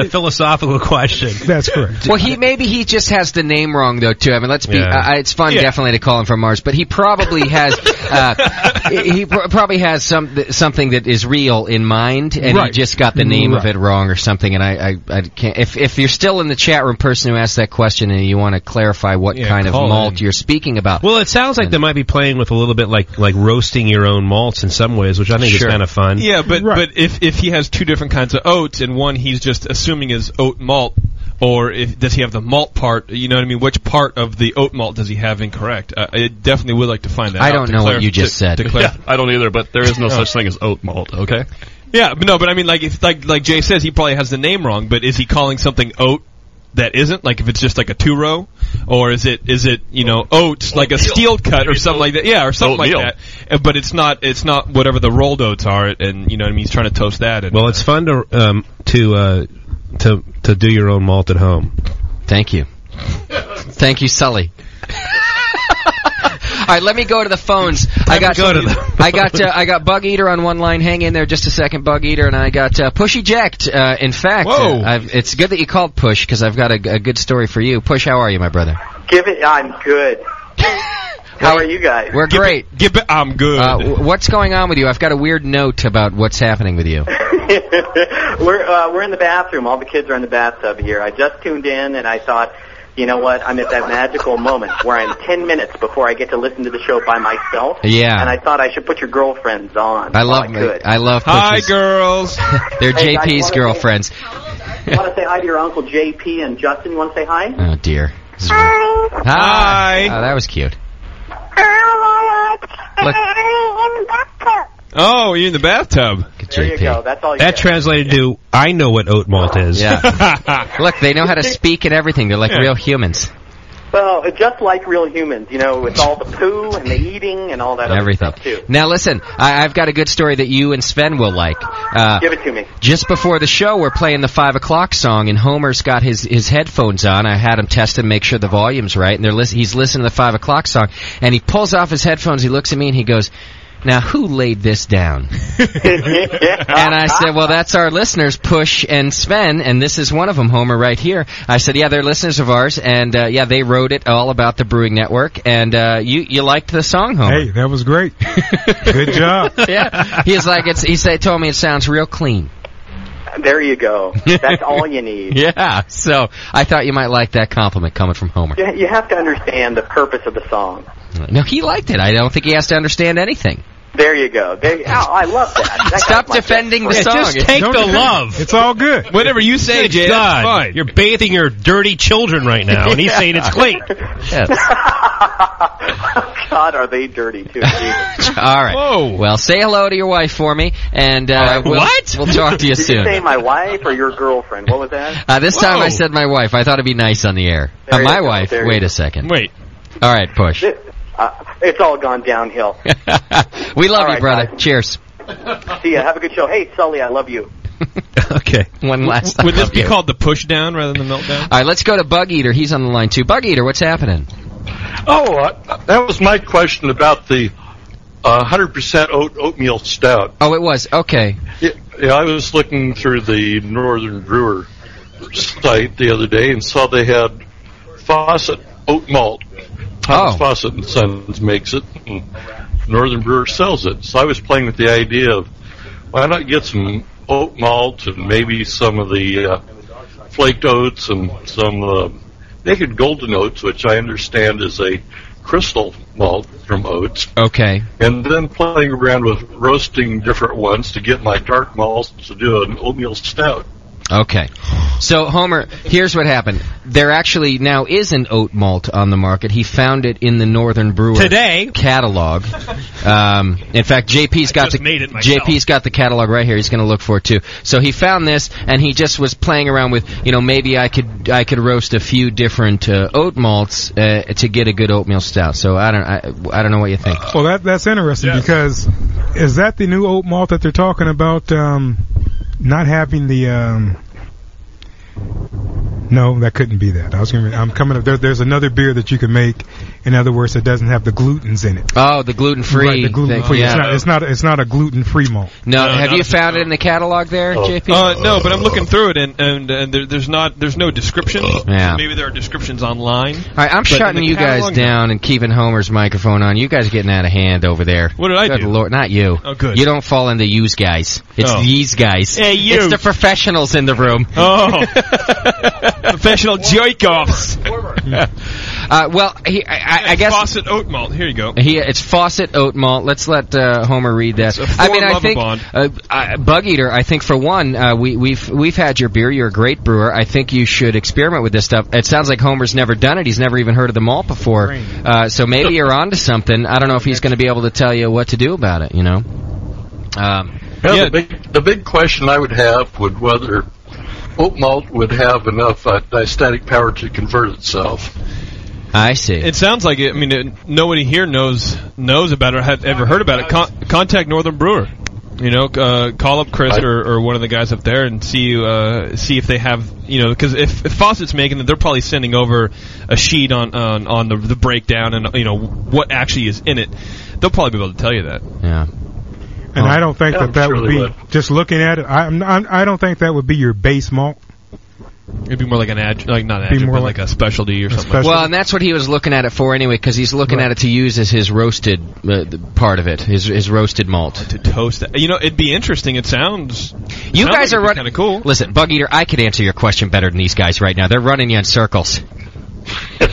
philosophical question. That's correct. Well, maybe he just has the name wrong though too. I mean, let's be. It's fun definitely to call him from Mars, but he probably has something that is real in mind, and he just got the name of it wrong or something. And I can't. If you're still in the chat room, person who asked that question, and you want to clarify what kind of malt you're speaking about. Well, it sounds like they might be playing with a little bit like roasting your own malts in some ways, which I think is kind of fun. Yeah, but if he has two different kinds of oats, and one he's just assuming is oat malt, or does he have the malt part? You know what I mean? Which part of the oat malt does he have incorrect? I definitely would like to find that out. I don't know what you just said. I don't either, but there is no such thing as oat malt, okay? Yeah, but I mean, like Jay says, he probably has the name wrong, but is he calling something oat that isn't? Like if it's just like a 2-row, or is it oats like a steel cut or something like that? Yeah, or something like that. But it's not whatever the rolled oats are, and you know what I mean. He's trying to toast that. And, well, it's fun to do your own malt at home. Thank you. Thank you, Sully. All right, let me go to the phones. I got Bug Eater on one line. Hang in there just a second, Bug Eater, and I got Push Eject. In fact, it's good that you called Push because I've got a good story for you. Push, how are you, my brother? I'm good. How are you guys? We're great. I'm good. What's going on with you? I've got a weird note about what's happening with you. We're in the bathroom. All the kids are in the bathtub here. I just tuned in, and I thought, you know what? I'm at that magical moment where I'm 10 minutes before I get to listen to the show by myself. Yeah. And I thought I should put your girlfriends on. I love Hi, girls. They're JP's girlfriends. You want to say hi to your Uncle JP and Justin? You want to say hi? Oh, dear. Hi. Hi. Oh, that was cute. Look. Oh, you're in the bathtub. There you go. That's all you That translated to, I know what oat malt is. Yeah. Look, they know how to speak and everything. They're like real humans. Well, just like real humans, you know, with all the poo and the eating and all that Everything. other stuff, too. Now, listen, I've got a good story that you and Sven will like. Give it to me. Just before the show, we're playing the 5 o'clock song, and Homer's got his headphones on. I had him test them, make sure the volume's right, and he's listening to the 5 o'clock song, and he pulls off his headphones, he looks at me, and he goes, now, who laid this down? And I said, well, that's our listeners, Push and Sven, and this is one of them, Homer, right here. I said, yeah, they're listeners of ours, and, they wrote it all about the Brewing Network, and you liked the song, Homer. Hey, that was great. Good job. Yeah. He told me it sounds real clean. There you go. That's all you need. Yeah, so I thought you might like that compliment coming from Homer. You have to understand the purpose of the song. No, he liked it. I don't think he has to understand anything. There you go. I love that. Stop defending the song. Just take the love. It's all good. Whatever you say, Jay, that's fine. You're bathing your dirty children right now, and he's saying it's clean. Yes. God, are they dirty, too. All right. Whoa. Well, say hello to your wife for me, and we'll talk to you soon. Did you say my wife or your girlfriend? What was that? This time I said my wife. I thought it'd be nice on the air. My wife. Wait a second. Wait. All right, Push. It's all gone downhill. We love you, brother. Guys. Cheers. See ya. Have a good show. Hey, Sully, I love you. Okay. One last time. Would this be called the push down rather than the meltdown? All right, let's go to Bug Eater. He's on the line, too. Bug Eater, what's happening? That was my question about the 100% oatmeal stout. Oh, it was. Okay. Yeah, I was looking through the Northern Brewer site the other day and saw they had Fawcett oat malt. Thomas Fawcett and Sons makes it, and Northern Brewer sells it. So I was playing with the idea of why not get some oat malt and maybe some of the flaked oats and some naked golden oats, which I understand is a crystal malt from oats. Okay. And then playing around with roasting different ones to get my dark malts to do an oatmeal stout. Okay. So, Homer, here's what happened. There actually now is an oat malt on the market. He found it in the Northern Brewer catalog. In fact, JP's got the catalog right here. He's going to look for it too. So he found this, and he just was playing around with, maybe I could roast a few different oat malts to get a good oatmeal stout. So I don't know what you think. Well, that's interesting because is that the new oat malt that they're talking about? Not having the no, that couldn't be that. I'm coming up. There's another beer that you can make. In other words, that doesn't have the glutens in it. Oh, the gluten-free. Right, the gluten-free. Yeah. It's not a gluten-free malt. No, have you found it in the catalog there, JP? No, but I'm looking through it, and there's no description. Yeah. Maybe there are descriptions online. All right, I'm shutting you guys down and keeping Homer's microphone on. You guys are getting out of hand over there. What did I do? Good Lord, not you. Oh, good. You don't fall into yous guys. It's these guys. Hey, you. It's the professionals in the room. Oh. Professional jerk-offs. I guess Fawcett oat malt. Here you go. It's Fawcett oat malt. Let's let Homer read that. I think Bug Eater. I think for one, we've had your beer. You're a great brewer. I think you should experiment with this stuff. It sounds like Homer's never done it. He's never even heard of the malt before. So maybe you're onto something. I don't know if he's going to be able to tell you what to do about it. The big question I would have would whether oat malt would have enough diastatic power to convert itself. I see. It sounds like it. I mean, nobody here knows about it or have ever heard about it. Contact Northern Brewer. Call up Chris or one of the guys up there and see if they have, because if Fawcett's making it, they're probably sending over a sheet on the breakdown and what actually is in it. They'll probably be able to tell you that. Yeah. And I don't think that would be just looking at it. I don't think that would be your base malt. It'd be more like like a specialty or something. Well, and that's what he was looking at it for anyway, because he's looking at it to use as his roasted part of it, his roasted malt. To toast that. It'd be interesting. It sounds... You guys are running... kind of cool. Listen, Bug Eater, I could answer your question better than these guys right now. They're running you in circles. You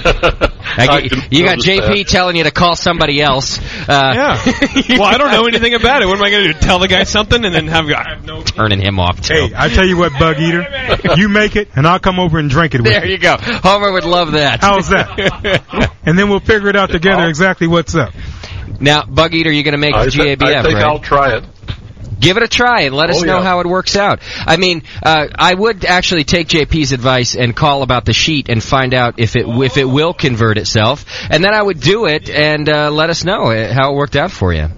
got JP telling you to call somebody else. Yeah. Well, I don't know anything about it. What am I going to do? Tell the guy something and then I have no... Turning him off, too. Hey, I tell you what, Bug Eater. You make it, and I'll come over and drink it with you. There you go. Homer would love that. How's that? And then we'll figure it out together exactly what's up. Now, Bug Eater, you're going to make the GABF, right? I think I'll try it. Give it a try and let us know how it works out. I mean, I would actually take JP's advice and call about the sheet and find out if it will convert itself, and then I would do it and let us know how it worked out for you.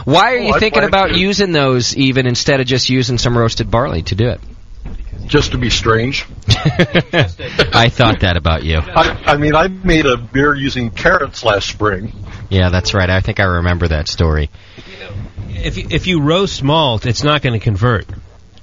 Why are you thinking about using those even instead of just using some roasted barley to do it? Just to be strange. I thought that about you. I mean, I made a beer using carrots last spring. Yeah, that's right. I think I remember that story. If you roast malt, it's not going to convert.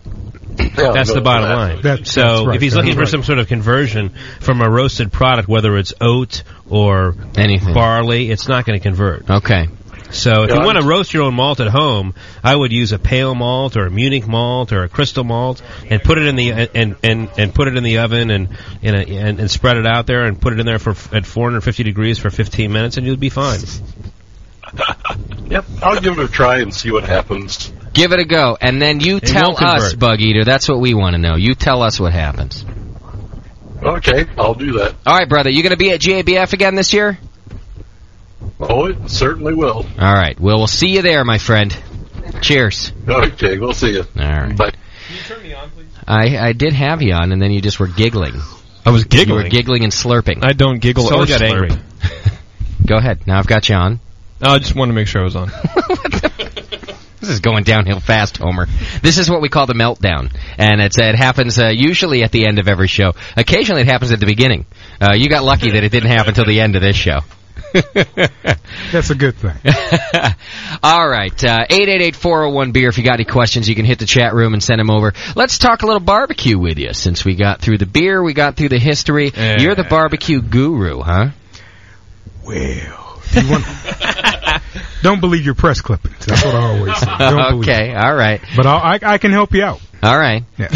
That's the bottom line. That's right. If he's looking for some sort of conversion from a roasted product, whether it's oat or anything barley, it's not going to convert. Okay. So if you want to roast your own malt at home, I would use a pale malt or a Munich malt or a crystal malt and put it in the and put it in the oven and spread it out there and put it in there at 450 degrees for 15 minutes and you'll be fine. Yep, I'll give it a try and see what happens. Give it a go, and then you tell us, Bug Eater. That's what we want to know. You tell us what happens. Okay, I'll do that. All right, brother. You going to be at GABF again this year? Oh, it certainly will. All right. Well, we'll see you there, my friend. Cheers. Okay, we'll see you. All right. Bye. Can you turn me on, please? I did have you on, and then you just were giggling. I was giggling? You were giggling and slurping. I don't giggle or got slurp. angry. Go ahead. Now I've got you on. I just wanted to make sure I was on. This is going downhill fast, Homer. This is what we call the meltdown. And it happens usually at the end of every show. Occasionally it happens at the beginning. You got lucky that it didn't happen until the end of this show. That's a good thing. All right. 888-401-BEER. If you got any questions, you can hit the chat room and send them over. Let's talk a little barbecue with you. Since we got through the beer, we got through the history. You're the barbecue guru, huh? Well... Don't believe your press clippings. That's what I always say. Okay, all right. But I can help you out. All right. Yeah.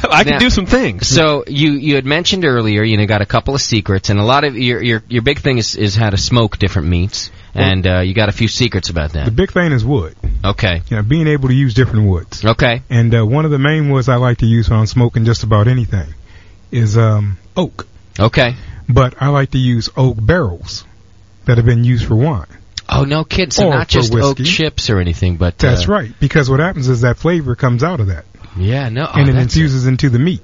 I can do some things. So you had mentioned earlier, got a couple of secrets, and a lot of your big thing is how to smoke different meats, and you got a few secrets about that. The big thing is wood. Okay. Being able to use different woods. Okay. And one of the main woods I like to use when I'm smoking just about anything is oak. Okay. But I like to use oak barrels that have been used for wine. Oh, no kidding. So not just oak chips or anything, but... That's right, because what happens is that flavor comes out of that. Yeah, no. And it infuses into the meat.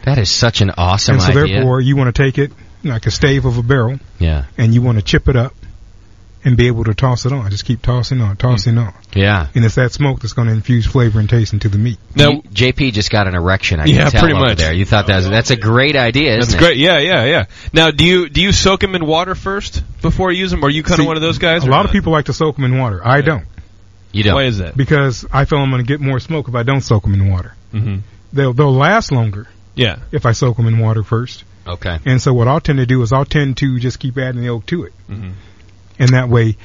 That is such an awesome idea. And so therefore, you want to take it like a stave of a barrel. Yeah. And you want to chip it up and be able to toss it on. Just keep tossing on. Yeah. And it's that smoke that's going to infuse flavor and taste into the meat. Now, JP just got an erection. I can tell pretty over much. There. You thought that's a great idea, isn't it? That's great. Yeah. Now, do you soak them in water first before you use them? Or are you kind of one of those guys? A lot of people like to soak them in water. I don't. You don't? Why is that? Because I feel I'm going to get more smoke if I don't soak them in water. Mm-hmm. They'll last longer. Yeah. If I soak them in water first. Okay. And so what I'll tend to do is I'll tend to just keep adding the oak to it. Mm-hmm. And that way,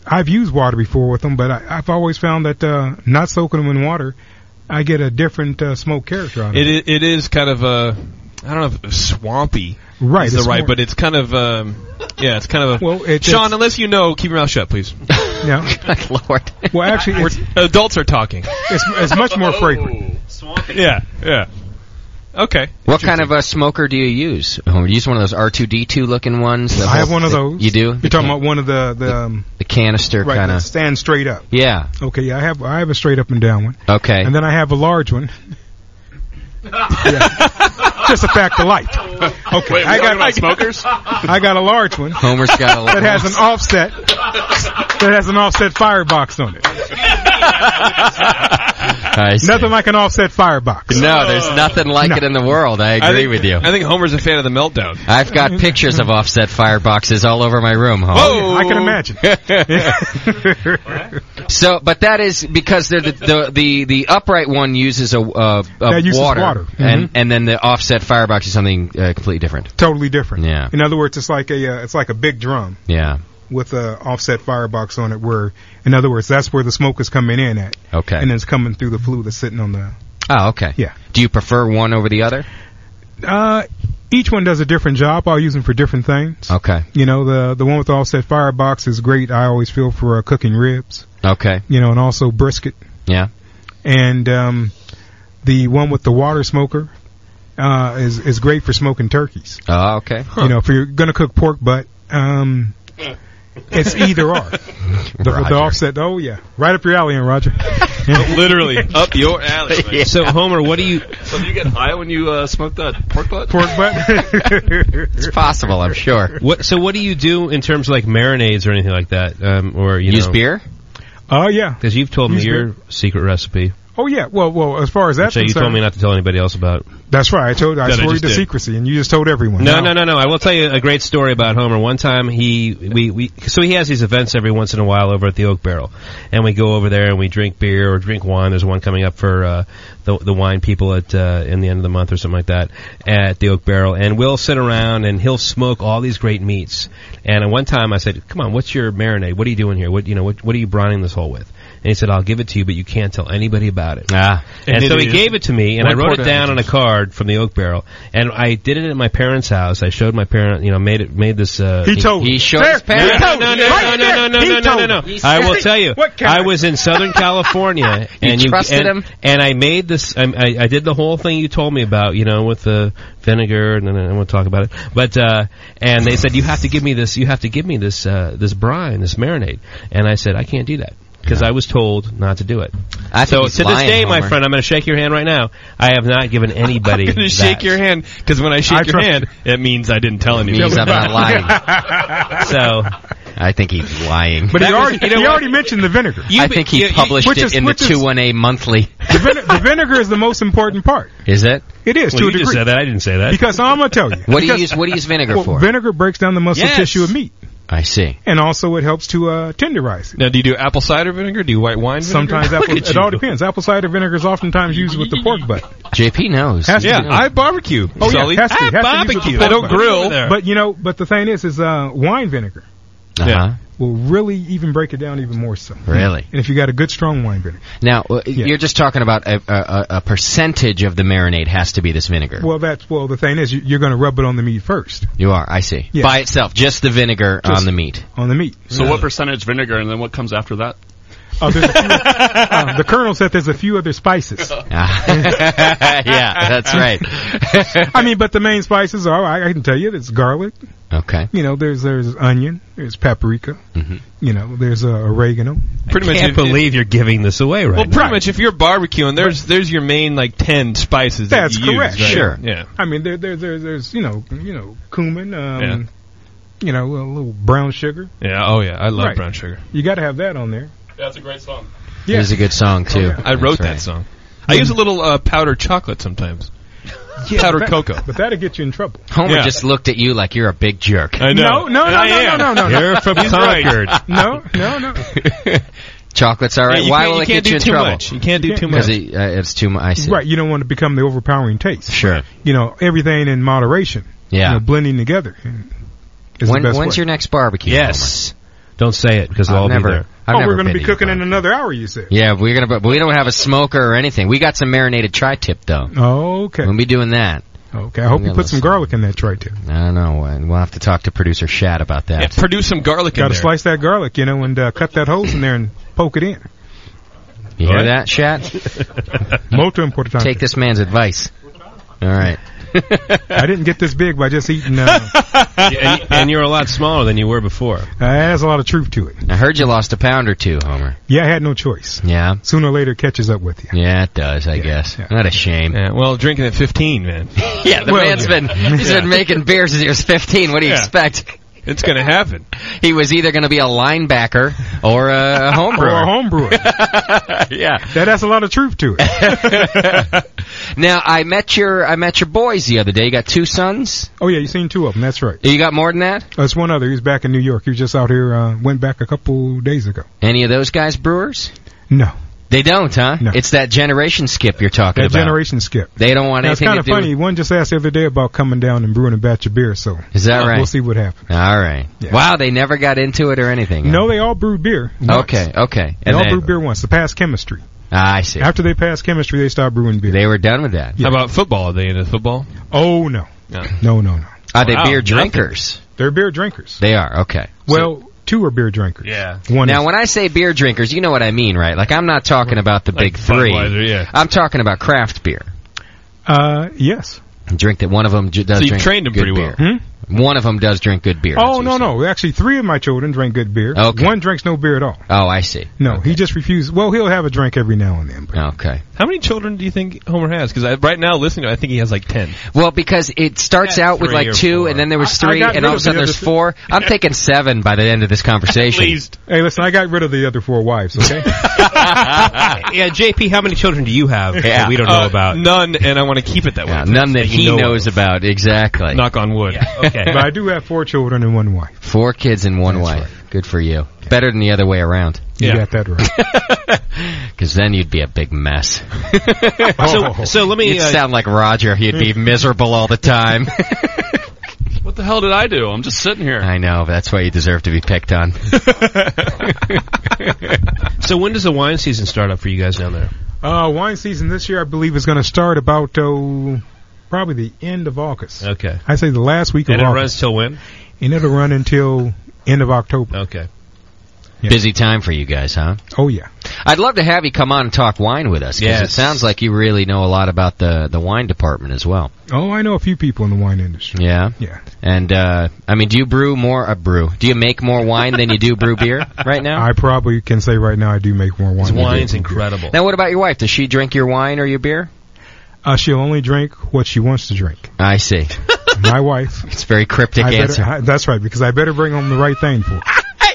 I've used water before with them, but I've always found that not soaking them in water, I get a different smoke character on it. It is kind of I don't know if swampy. Right, is right, but it's kind of it's kind of well. Sean, unless you know, keep your mouth shut, please. Yeah, Lord. Well, actually, adults are talking. It's much more fragrant. Swampy. Yeah. Okay. What kind of a smoker do you use? Do you use one of those R2D2 looking ones? I have one of those. You do? You're talking about one of the canister right, kind of stand straight up. Yeah. Okay. Yeah, I have a straight up and down one. Okay. And then I have a large one. Just a fact of life. Okay, Wait, I got smokers. I got a large one. Homer's got a that has an offset. That has an offset firebox on it. Nothing like an offset firebox. No, there's nothing like it in the world. I agree with you. I think Homer's a fan of the Meltdown. I've got pictures of offset fireboxes all over my room, Homer. Whoa! I can imagine. So, but that is because they're the upright one uses water, and then the offset firebox is something completely different. Totally different. Yeah. In other words, it's like a big drum. Yeah. With a offset firebox on it, where, in other words, that's where the smoke is coming in at. Okay. And then it's coming through the flue that's sitting on the. Oh, okay. Yeah. Do you prefer one over the other? Each one does a different job. I'll use them for different things. Okay. You know, the one with the offset firebox is great. I always feel for cooking ribs. Okay. You know, and also brisket. Yeah. And the one with the water smoker is great for smoking turkeys. Oh, okay. You know, if you're gonna cook pork butt, it's either or. The offset. Oh yeah, right up your alley, and Roger. Literally up your alley. Yeah. So Homer, what do you? So do you get high when you smoke that pork butt? Pork butt. It's possible, I'm sure. So what do you do in terms of like marinades or anything like that, or use beer? Oh yeah, because you've told me your secret recipe. Oh yeah, well, as far as that's concerned, you told me not to tell anybody else about. That's right. I swore you to secrecy, and you just told everyone. No. I will tell you a great story about Homer. One time he has these events every once in a while over at the Oak Barrel, and we go over there and we drink beer or drink wine. There's one coming up for the wine people at in the end of the month or something like that at the Oak Barrel, and we'll sit around and he'll smoke all these great meats. And at one time I said, "Come on, what's your marinade? What are you doing here? What are you brining this whole with?" And he said, "I'll give it to you, but you can't tell anybody about it." And so he gave it to me, and I wrote it down on a card from the Oak Barrel, and I did it at my parents' house. I showed my parent, made this. He showed his parents. No. I will tell you, I was in Southern California, and you trusted him, and I made this. I did the whole thing you told me about, with the vinegar, and then I won't talk about it. But and they said you have to give me this. You have to give me this this brine, this marinade. And I said I can't do that. Because I was told not to do it. So to this day, my friend, I'm going to shake your hand right now. I have not given anybody. I'm going to shake your hand because when I shake your hand, it means I didn't tell anyone. It means I'm not lying. So I think he's lying. But he already mentioned the vinegar. I think he published it in the 218 Monthly. The vinegar is the most important part. Is it? It is, to a degree. You just said that. I didn't say that. Because I'm going to tell you. What do you use vinegar for? Vinegar breaks down the muscle tissue of meat. I see. And also it helps to tenderize it. Now, do you do apple cider vinegar? Do you white wine vinegar? Sometimes it all depends. Apple cider vinegar is oftentimes used with the pork butt. JP knows. I barbecue. Oh, yeah, has to barbecue. I don't grill. But the thing is wine vinegar. Will really even break it down even more so. Really? And if you got a good strong wine vinegar. Now, you're just talking about a percentage of the marinade has to be this vinegar. Well, the thing is, you're going to rub it on the meat first. You are, I see. Yes. By itself, just the vinegar on the meat. On the meat. So what percentage vinegar, and then what comes after that? The Colonel said there's a few other spices. Yeah, that's right. I mean, but the main spices are, I can tell you, there's garlic. Okay. There's onion, there's paprika. Mm-hmm. There's oregano. Pretty much, I can't believe you're giving this away right now. Well, pretty much, if you're barbecuing, there's your main 10 spices. That's that you correct. Use, right? Sure. Yeah. I mean, there's cumin. A little brown sugar. Yeah. Oh yeah, I love brown sugar. You got to have that on there. That's a great song. Yeah. It is a good song, too. Oh, yeah. I wrote that song. I use a little powdered chocolate sometimes. Powdered cocoa. But that'll get you in trouble. Homer just looked at you like you're a big jerk. I know. No. You're from Concord. No. Chocolate's all right. Why will it get you in trouble? You can't do too much. Because it's too much. I see. Right. You don't want to become the overpowering taste. Sure. Everything in moderation. Yeah. Blending together. Is the best when's way. your next barbecue? Yes. Don't say it because I'll be there. We're going to be cooking in another hour, you said. Yeah, but we don't have a smoker or anything. We got some marinated tri-tip, though. Oh, okay. We'll be doing that. Okay, I hope you put some garlic in that tri-tip. I don't know. We'll have to talk to producer Shad about that. Yeah, produce some garlic in there. Got to slice that garlic, and cut that hose in there and poke it in. You hear that, Shad? Molto importante. Take this man's advice. All right. I didn't get this big by just eating. And you're a lot smaller than you were before. There's a lot of truth to it. I heard you lost a pound or two, Homer. Yeah, I had no choice. Yeah. Sooner or later, it catches up with you. Yeah, it does, I guess. Yeah. What a shame. Yeah, well, drinking at 15, man. Yeah, the man's been making beer since he was 15. What do you expect? It's going to happen. He was either going to be a linebacker or a homebrewer. Or a homebrewer. Yeah. That's a lot of truth to it. Now, I met your boys the other day. You got 2 sons? Oh, yeah, you seen 2 of them. That's right. You got more than that? There's one other. He's back in New York. He was just out here, went back a couple days ago. Any of those guys brewers? No. They don't, huh? No. It's that generation skip you're talking about. That generation skip. They don't want anything to do. It's kind of funny. One just asked the other day about coming down and brewing a batch of beer, so. Is that right? We'll see what happens. All right. Yeah. Wow, they never got into it or anything. No, they all brewed beer. Once. Okay. They all brewed beer once. They passed chemistry. I see. After they passed chemistry, they stopped brewing beer. They were done with that. How about football? Are they into football? Oh, no. No. Are they beer drinkers? They're beer drinkers. They are, okay. Well, 2 are beer drinkers. Yeah. Now, when I say beer drinkers, you know what I mean, right? Like, I'm not talking about the big 3. Budweiser, yeah. I'm talking about craft beer. Yes. Drink that one of them does you drink trained them good pretty beer. well. One of them does drink good beer. Oh, no. Actually, 3 of my children drink good beer. Okay. One drinks no beer at all. Oh, I see. No, he just refuses. Well, he'll have a drink every now and then. But. Okay. How many children do you think Homer has? Because right now, listening to it, I think he has like 10. Well, because it starts out with like 2, 4. and then there was 3, and all of a sudden there's 4. I'm thinking 7 by the end of this conversation. At least. Hey, listen, I got rid of the other 4 wives, okay? Yeah, JP, how many children do you have that we don't know about? None, and I want to keep it that way. None that he knows about, exactly. Knock on wood. Yeah, okay. But I do have 4 children and 1 wife. 4 kids and 1 wife. Right. Good for you. Okay. Better than the other way around. You got that right. Because then you'd be a big mess. So let me... You'd sound like Roger. He'd be miserable all the time. What the hell did I do? I'm just sitting here. I know. That's why you deserve to be picked on. So when does the wine season start up for you guys down there? Wine season this year, I believe, is going to start about probably the end of August. Okay. I say the last week of August. And it runs till when? And it'll run until end of October. Okay. Yeah. Busy time for you guys, huh? Oh, yeah. I'd love to have you come on and talk wine with us, because it sounds like you really know a lot about the wine department as well. Oh, I know a few people in the wine industry. Yeah? Yeah. And, I mean, do you brew more, do you make more wine than you do brew beer right now? I probably can say right now I do make more wine. Wine's incredible. Now, what about your wife? Does she drink your wine or your beer? She'll only drink what she wants to drink. I see. My wife. It's a very cryptic answer. That's right, because I better bring home the right thing for her.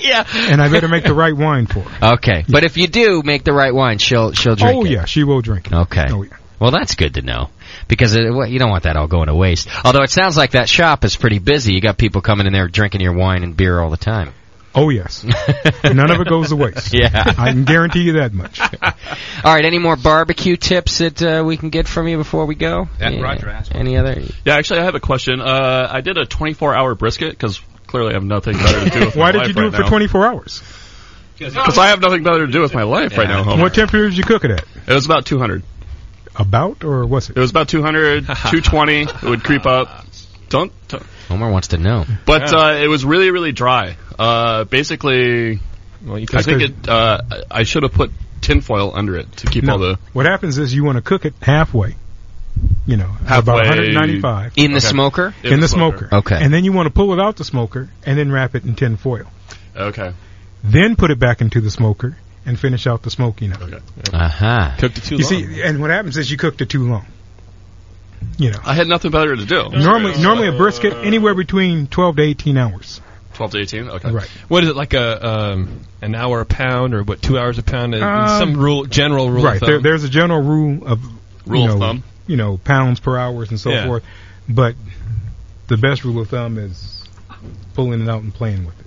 Yeah. And I better make the right wine for her. Okay. Yeah. But if you do make the right wine, she'll drink it. Oh, yeah, she will drink it. Okay. Oh, yeah. Well, that's good to know. Because you don't want that all going to waste. Although it sounds like that shop is pretty busy. You got people coming in there drinking your wine and beer all the time. Oh, yes. None of it goes to waste. Yeah. I can guarantee you that much. All right, any more barbecue tips that we can get from you before we go? Roger asked. Any other? Yeah, actually, I have a question. I did a 24-hour brisket, because clearly I have nothing better to do with my life. Why did you do it for 24 hours? Because I have nothing better to do with my life right now, Homer. What temperature did you cook it at? It was about 200. About, or was it? It was about 200, 220. It would creep up. Don't. Homer wants to know. But it was really, really dry. Basically, I think I should have put tinfoil under it to keep all the... What happens is you want to cook it halfway. You know, halfway, about 195. In the smoker? In the smoker. Okay. And then you want to pull it out the smoker and then wrap it in tin foil. Okay. Then put it back into the smoker and finish out the smoking of it. Okay. Aha. Cooked it too long. You see, and what happens is you cooked it too long. You know. I had nothing better to do. Normally a brisket, anywhere between 12 to 18 hours. 12 to 18? Okay. Right. What is it, like an hour a pound, or 2 hours a pound? Some general rule of thumb? There's a general rule of thumb. You know, pounds per hours and so forth. But the best rule of thumb is pulling it out and playing with it.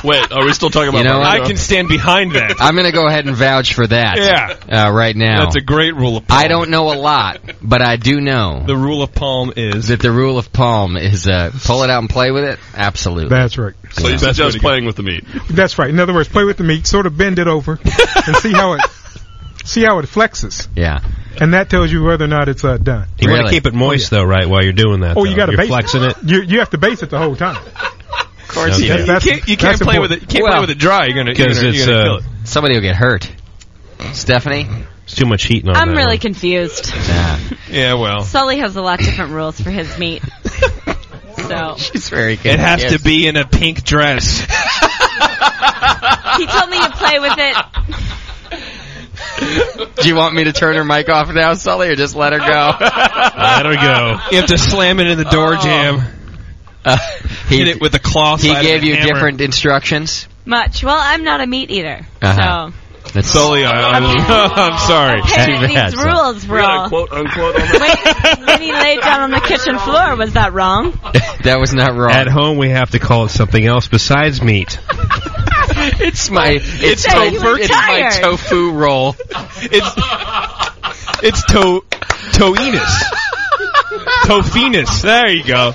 Wait, are we still talking about... I can stand behind that. I'm going to go ahead and vouch for that. Yeah. Right now. That's a great rule of palm. I don't know a lot, but I do know. The rule of palm is... That the rule of palm is pull it out and play with it? Absolutely. That's right. So you suggest playing with the meat? That's right. In other words, play with the meat, sort of bend it over, and see how it flexes. Yeah. And that tells you whether or not it's done. You want to keep it moist, though, right, while you're doing that. Oh, you got to base flexing it. You have to base it the whole time. Of course you do. You can't play with it. You can't play with it dry. You're gonna kill it. Somebody will get hurt. Stephanie? It's too much heat on I'm really confused. Nah. Yeah, well. Sully has a lot different rules for his meat. So she's very good. It has to be in a pink dress. He told me to play with it. Do you want me to turn her mic off now, Sully, or just let her go? Let her go. You have to slam it in the door jamb. Hit it with a cloth. He gave you different instructions? Much. Well, I'm not a meat eater, Uh-huh. so... That's Sully, I'm sorry. Apparently these rules were all... quote unquote on the when he laid down on the kitchen floor, was that wrong? That was not wrong. At home, we have to call it something else besides meat. It's my tofu roll. It's toinus. Tofinus. There you go.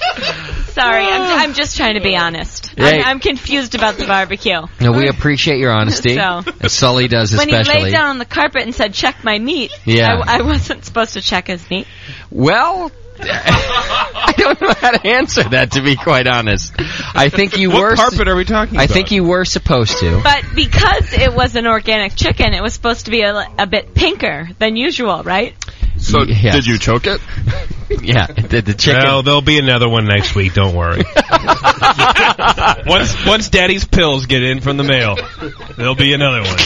Sorry, I'm just trying to be honest. Hey. I'm confused about the barbecue. No, we appreciate your honesty. So, as Sully does when especially. he laid down on the carpet and said, check my meat, Yeah. I wasn't supposed to check his meat. Well, I don't know how to answer that, to be quite honest. I think you were... What carpet are we talking about? I think you were supposed to. But because it was an organic chicken, it was supposed to be a bit pinker than usual, right? So, did you choke it? Yeah, the chicken. Well, there'll be another one next week, don't worry. Once Daddy's pills get in from the mail, there'll be another one.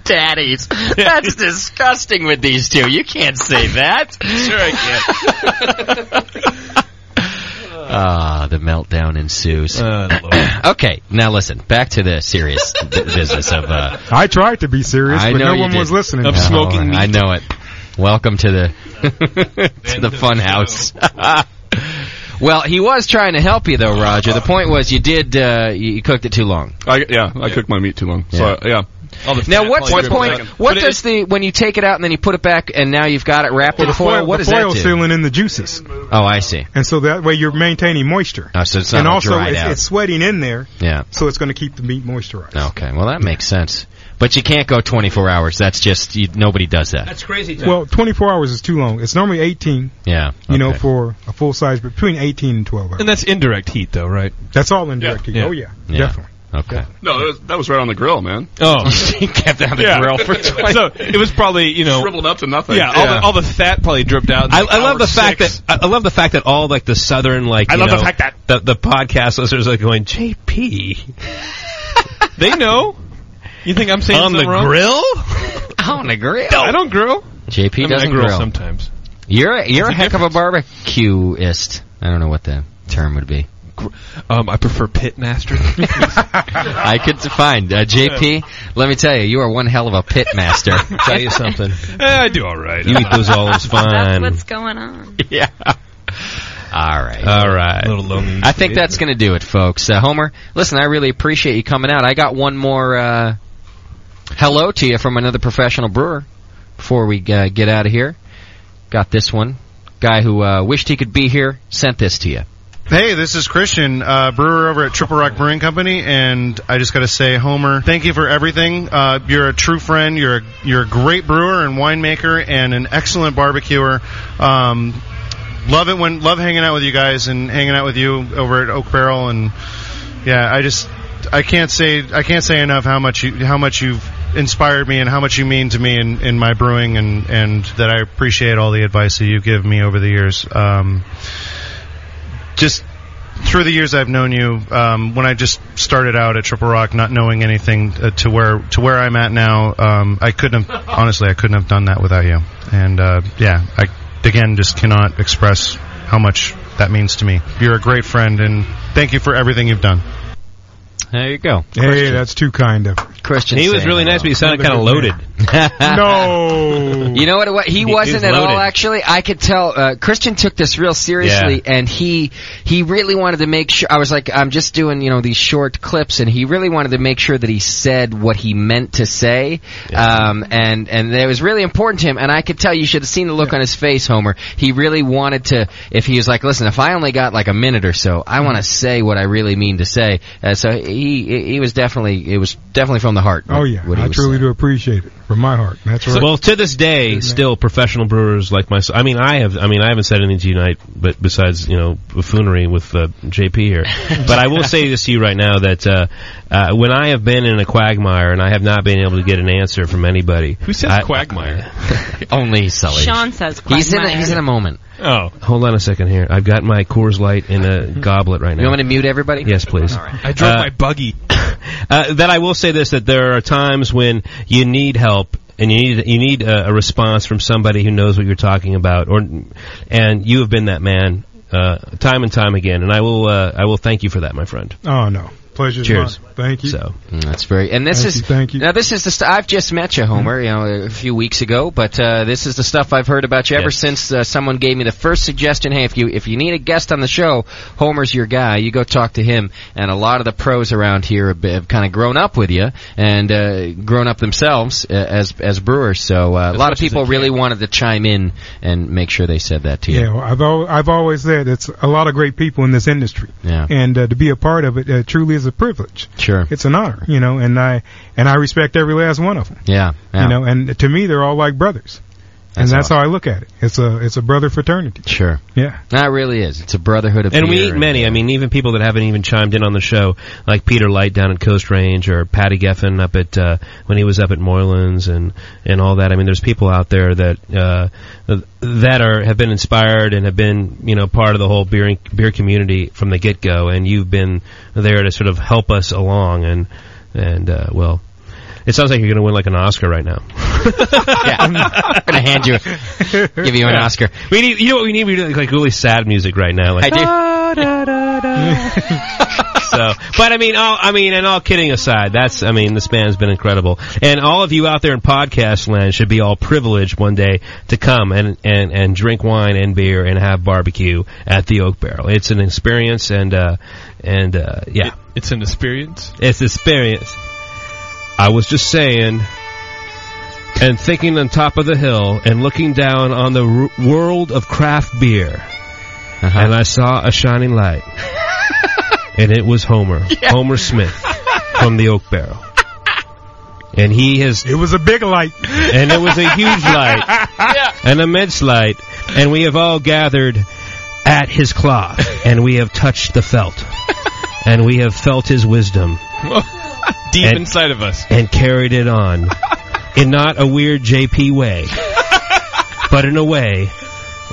Daddies. That's disgusting with these two. You can't say that. Sure I can. The meltdown ensues. Okay, now listen. Back to the serious business of... I tried to be serious, but no one was listening. Of smoking meat. I know it. Welcome to the the fun house. Well, he was trying to help you, though, Roger. The point was you did you cooked it too long. I cooked my meat too long. So, yeah. Now, what's the point? What does when you take it out and then you put it back and now you've got it wrapped in foil? What does that do? The foil's sealing in the juices. Oh, I see. And so that way you're maintaining moisture. Oh, so it's not and also dried out. It's sweating in there. Yeah. So it's going to keep the meat moisturized. Okay. Well, that makes sense. But you can't go 24 hours. That's just nobody does that. That's crazy. Tom. Well, 24 hours is too long. It's normally 18. Yeah. You know, for a full size, but between 18 and 12 hours. And that's indirect heat, though, right? That's all indirect heat. Yeah. Oh yeah, definitely. Okay. No, that was right on the grill, man. Oh, he kept it on the grill for 20. So it was probably shriveled up to nothing. Yeah, all the fat probably dripped out. I love the fact that all like the southern the fact that the podcast listeners are going JP. They know. You think I'm saying on the wrong? grill? On the grill? I don't grill. JP doesn't I grill grill sometimes. You're a heck of a barbecueist. I don't know what the term would be. I prefer pitmaster. I could find JP. Let me tell you are one hell of a pitmaster. Tell you something. I do all right. You eat those olives fine. That's what's going on. Yeah. All right. A little lonely. I think that's going to do it, folks. Homer, listen, I really appreciate you coming out. I got one more hello to you from another professional brewer before we get out of here. Got this one. Guy who wished he could be here sent this to you. Hey, this is Christian, brewer over at Triple Rock Brewing Company, and I just got to say, Homer, thank you for everything. You're a true friend. You're a great brewer and winemaker, and an excellent barbecuer. Love hanging out with you guys and hanging out with you over at Oak Barrel, and yeah, I can't say enough how much you've inspired me and how much you mean to me in my brewing, and that I appreciate all the advice that you give me over the years. Just through the years I've known you, when I just started out at Triple Rock, not knowing anything to where I'm at now, I couldn't have done that without you. And I again just cannot express how much that means to me. You're a great friend, and thank you for everything you've done. There you go. Hey, Christian. that's too kind of Christian. He was really nice, but he sounded kind of loaded. No. You know what? He wasn't at all, actually. I could tell. Christian took this real seriously, and he really wanted to make sure. I was like, I'm just doing, these short clips, and he really wanted to make sure that he said what he meant to say. Yeah. And it was really important to him, and I could tell. You should have seen the look on his face, Homer. He really wanted to, if he was like, listen, if I only got like a minute or so, I want to say what I really mean to say. So it was definitely from the heart. Oh yeah, I truly do appreciate it. From my heart. That's right. Well, to this day, still professional brewers like myself. I haven't said anything to you tonight, but besides buffoonery with JP here. But I will say this to you right now that when I have been in a quagmire and I have not been able to get an answer from anybody. Who says quagmire? Only Sully. Sean says quagmire. He's in a moment. Oh. Hold on a second here. I've got my Coors Light in a goblet right now. You want me to mute everybody? Yes, please. All right. I drove my buggy. That I will say this, that there are times when you need help and you need a response from somebody who knows what you're talking about, and you have been that man time and time again, and I will thank you for that, my friend. Oh, no. Pleasure's Cheers. mine. Thank you. So that's very. And this thank you. Now this is the I've just met you, Homer. A few weeks ago, but this is the stuff I've heard about you ever since someone gave me the first suggestion. Hey, if you need a guest on the show, Homer's your guy. You go talk to him. And a lot of the pros around here have kind of grown up with you and grown up themselves as brewers. So a lot of people really wanted to chime in and make sure they said that to you. Yeah, well, I've always said it's a lot of great people in this industry. Yeah. And to be a part of it truly is a privilege. Sure. It's an honor, and I respect every last one of them. Yeah. And to me they're all like brothers. And that's how I look at it. It's a brother fraternity. Sure. Yeah. That really is. It's a brotherhood of beer. And we meet many. I mean, even people that haven't even chimed in on the show, like Peter Light down at Coast Range, or Patty Geffen up at when he was up at Moylan's, and all that. I mean, there's people out there that have been inspired and have been part of the whole beer community from the get go, and you've been there to sort of help us along. And well, it sounds like you're going to win like an Oscar right now. Yeah, I'm going to give you an Oscar. We need, what we need? We need like really sad music right now. Like, I do. Da, da, da. So, but and all kidding aside, this band's been incredible, and all of you out there in podcast land should be all privileged one day to come and drink wine and beer and have barbecue at the Oak Barrel. It's an experience, and yeah, it's an experience. It's an experience. I was just saying, and thinking on top of the hill and looking down on the world of craft beer, and I saw a shining light, and it was Homer Smith from the Oak Barrel. And it was a big light. And it was a huge light. An immense light. And we have all gathered at his cloth, and we have touched the felt. And we have felt his wisdom. Deep inside of us. And carried it on. In not a weird JP way, but in a way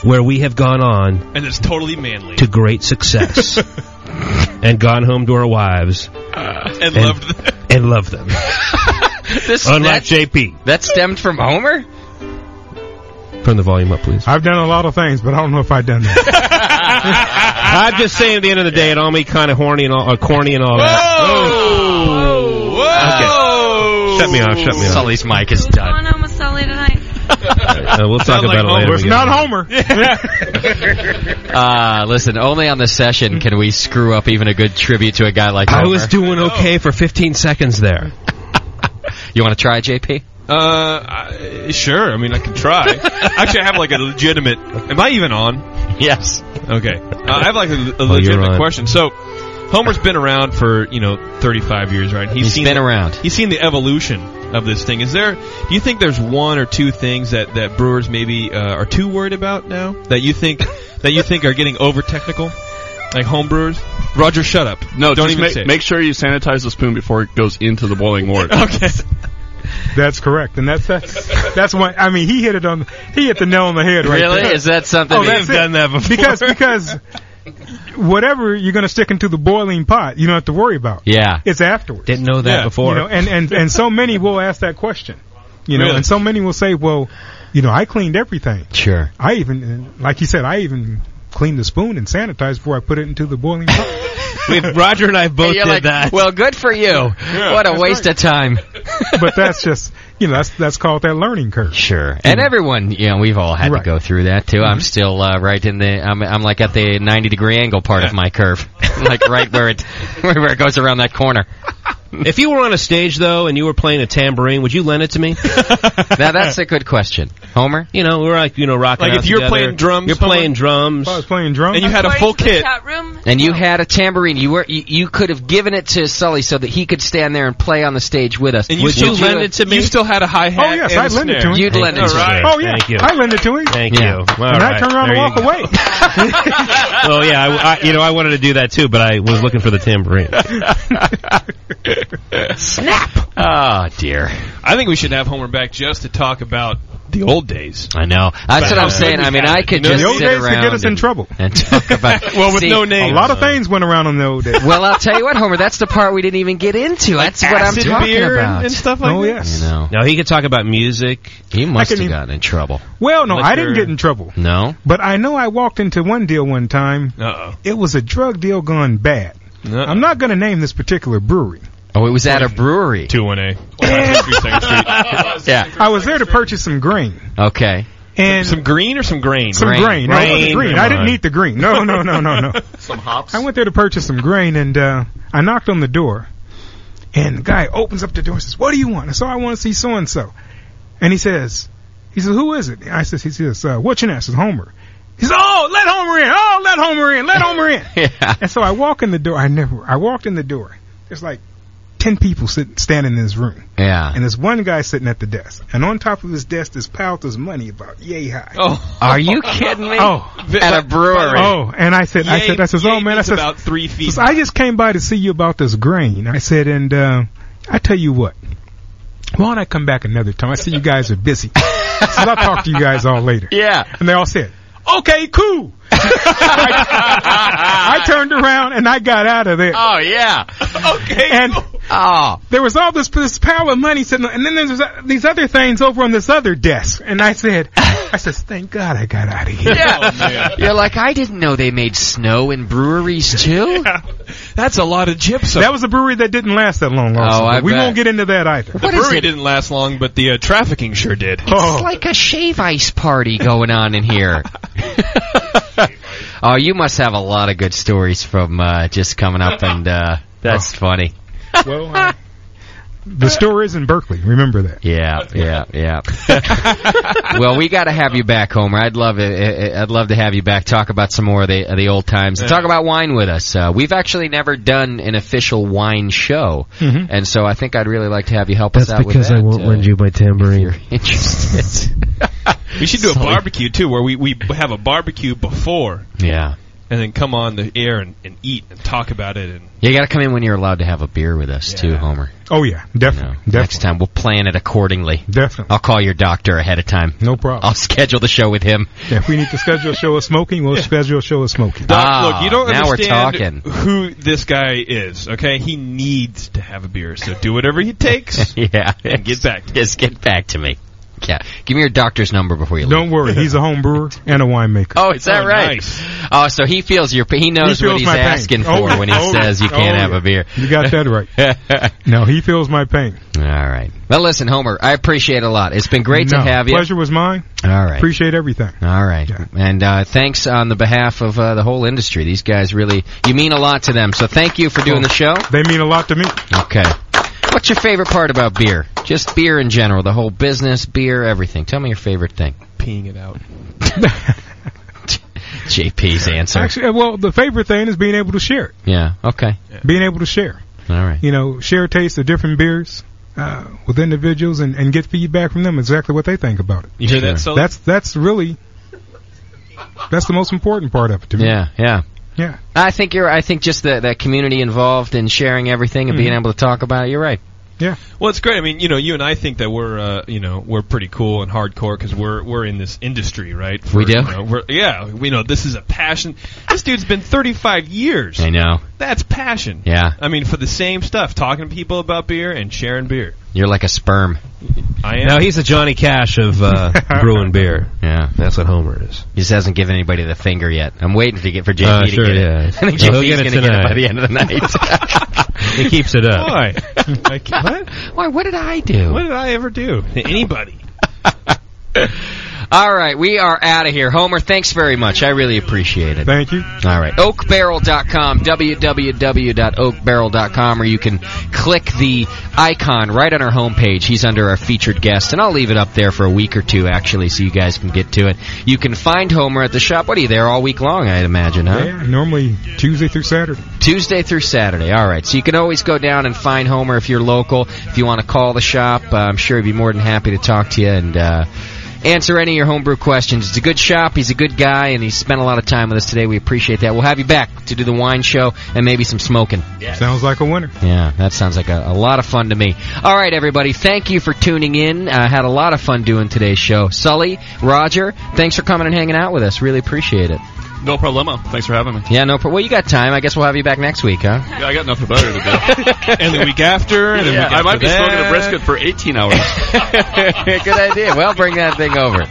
where we have gone on. And it's totally manly. To great success. And gone home to our wives. And loved them. And loved them. Unlike JP. That stemmed from Homer? Turn the volume up, please. I've done a lot of things, but I don't know if I've done that. I'm just saying at the end of the day, it all made kind of horny and all, corny and all that. Whoa! Okay. Shut me off. Sully's mic is done. What's going on with Sully tonight? We'll talk about it later. It's not Homer. Listen, only on the session can we screw up even a good tribute to a guy like Homer. I was doing okay for 15 seconds there. You want to try, JP? Sure. I mean, I can try. Actually, I have like a legitimate... Am I even on? Yes. Okay. I have like a legitimate question. So, Homer's been around for, 35 years, right? He's been around. He's seen the evolution of this thing. Do you think there's one or two things that brewers maybe are too worried about now? That you think are getting over technical? Like home brewers? Roger, shut up. No, don't just even say it. Make sure you sanitize the spoon before it goes into the boiling water. Okay. That's correct, and that's one. I mean, he hit the nail on the head right really? there. Is that something you've done that before? Because whatever you're going to stick into the boiling pot, you don't have to worry about. Yeah, it's afterwards. Didn't know that before. And so many will ask that question. Really? And so many will say, well, I cleaned everything. Sure. I even, like you said, I even cleaned the spoon and sanitized before I put it into the boiling pot. Roger and I both did that. Well, good for you. Yeah, what a waste of time. But that's just, that's called that learning curve. Sure. And everyone, we've all had to go through that too. Mm-hmm. I'm still right in I'm like at the 90-degree angle part of my curve. Like right where it goes around that corner. If you were on a stage, though, and you were playing a tambourine, would you lend it to me? Now, that's a good question. Homer? You know, we're like, rocking Like out if you're together. playing drums, You're playing drums. I was playing drums. and you had a full kit. And you had a tambourine. You could have given it to Sully so that he could stand there and play on the stage with us. And you still lend it to me. You still had a hi hat. Oh, yes, and I'd a lend it snare. to him. You'd lend it to him. Oh, yeah. Thank you. I lend it to him. Thank you. All And I right. turn around There and you walk go. away. Well, yeah, I wanted to do that too, but I was looking for the tambourine. Snap! Oh, dear. I think we should have Homer back just to talk about the old days. I know. That's what I'm saying. I mean, I could just the old sit days around could get us in trouble. and talk about. Well, with no names. A lot of things went around in the old days. Well, I'll tell you what, Homer. That's the part we didn't even get into. Like That's what I'm acid talking beer about. and stuff like Oh, that. yes. You know. Now, he could talk about music. He must have even- gotten in trouble. Well, no, I Liquor. didn't get in trouble. No. But I know I walked into one deal one time. Uh-oh. It was a drug deal gone bad. Uh-oh. I'm not going to name this particular brewery. Oh, it was at a brewery. 218. Yeah. I was there to purchase some grain. Okay. And Some green or some grain? some grain. No, it wasn't green. I didn't Come eat the green. No. Some hops. I went there to purchase some grain, and I knocked on the door. And the guy opens up the door and says, "What do you want?" I said, "I want to see so-and-so." And he says, "Who is it?" He says, "What's your name?" I said, "Homer." He says, "Oh, let Homer in. Oh, let Homer in. Let Homer in." Yeah. And so I walk in the door. I walked in the door. There's like 10 people standing in this room. Yeah. And there's one guy sitting at the desk. And on top of his desk is piled his money about yay high. Oh. Are you kidding me? Oh. At a brewery. Oh, and I said, "Oh man, that's about 3 feet. I just came by to see you about this grain." I said, "And I tell you what, why don't I come back another time? I see you guys are busy, so I'll talk to you guys all later." Yeah. And they all said, "Okay, cool." I turned around and I got out of there. Oh, yeah. Okay. And Oh. there was all this pile of money sitting, and then there's these other things over on this other desk. And I said, "Thank God I got out of here." Yeah. You're like, I didn't know they made snow in breweries, too? Yeah. That's a lot of gypsum. That was a brewery that didn't last that long. Also. I We bet. won't get into that either. The brewery didn't last long, but the trafficking sure did. It's like a shave ice party going on in here. Oh, you must have a lot of good stories from just coming up, and that's funny. Well, the store is in Berkeley. Remember that. Yeah. Well, we got to have you back, Homer. I'd love it. I'd love to have you back. Talk about some more of the old times and talk about wine with us. We've actually never done an official wine show, and so I think I'd really like to have you help us out with that. That's because I won't lend you my tambourine. If you're interested. We should do a barbecue, too, where we have a barbecue before. Yeah. And then come on the air and eat and talk about it. And You got to come in when you're allowed to have a beer with us, too, Homer. Oh, yeah. Definitely. Next time, we'll plan it accordingly. Definitely. I'll call your doctor ahead of time. No problem. I'll schedule the show with him. Yeah, if we need to schedule a show of smoking, we'll schedule a show of smoking. Doc, look, you don't now understand we're talking. who this guy is, okay? He needs to have a beer, so do whatever he takes. Yeah. And get back to me. Just get back to me. Yeah. Give me your doctor's number before you leave. Don't worry, he's a home brewer and a winemaker. Oh, is that right? Nice. Oh, so he feels he knows He what feels he's my pain. asking for when he says you can't have a beer. You got that right. No, he feels my pain. All right. Well, listen, Homer, I appreciate it a lot. It's been great to have you. Pleasure was mine. All right. Appreciate everything. All right. Yeah. And thanks on the behalf of the whole industry. These guys really, you mean a lot to them. So thank you for doing the show. They mean a lot to me. Okay. What's your favorite part about beer? Just beer in general, the whole business, beer, everything. Tell me your favorite thing. Peeing it out. JP's answer. Actually, well, the favorite thing is being able to share it. Yeah, okay. Being able to share. All right. You know, share taste of different beers with individuals and get feedback from them exactly what they think about it. You hear that, Sully? That's really the most important part of it to me. Yeah. Yeah. I think just that community involved in sharing everything and being able to talk about it. You're right. Yeah. Well, it's great. I mean, you and I think that we're pretty cool and hardcore because we're in this industry, right? We do. We know this is a passion. This dude's been 35 years. I know. That's passion. Yeah. I mean, for the same stuff, talking to people about beer and sharing beer. You're like a sperm. I am. Now he's the Johnny Cash of brewing beer. Yeah, that's what Homer is. He just hasn't given anybody the finger yet. I'm waiting for JP to get it. I think He'll JP's get it going to get it tonight. by the end of the night. He keeps it up. Why? What? Why? What did I do? What did I ever do to anybody? All right, we are out of here. Homer, thanks very much. I really appreciate it. Thank you. All right, oakbarrel.com, www.oakbarrel.com, or you can click the icon right on our homepage. He's under our featured guest, and I'll leave it up there for a week or two, actually, so you guys can get to it. You can find Homer at the shop. What are you there all week long, I'd imagine, huh? Yeah, normally Tuesday through Saturday. Tuesday through Saturday. All right, so you can always go down and find Homer if you're local. If you want to call the shop, I'm sure he'd be more than happy to talk to you and answer any of your homebrew questions. It's a good shop. He's a good guy, and he spent a lot of time with us today. We appreciate that. We'll have you back to do the wine show and maybe some smoking. Yeah. Sounds like a winner. Yeah, that sounds like a lot of fun to me. All right, everybody, thank you for tuning in. Had a lot of fun doing today's show. Sully, Roger, thanks for coming and hanging out with us. Really appreciate it. No problemo. Thanks for having me. Yeah, no problem. Well, you got time. I guess we'll have you back next week, huh? Yeah, I got nothing better to do. And the week after, and the week after I might be that. smoking a brisket for 18 hours. Good idea. Well, bring that thing over.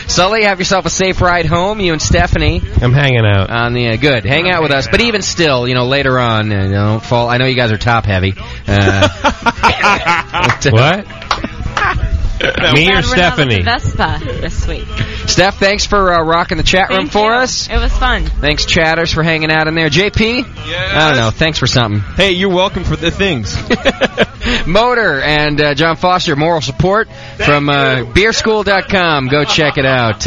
Sully, have yourself a safe ride home. You and Stephanie. I'm hanging out. On the good. Hang out with us. But even still, later on, don't fall. I know you guys are top heavy. What? Me or Stephanie? Vespa this week. Steph, thanks for rocking the chat room for us. It was fun. Thanks, chatters, for hanging out in there. JP? Yes. I don't know. Thanks for something. Hey, you're welcome for the things. Motor and John Foster, moral support from beerschool.com. Go check it out.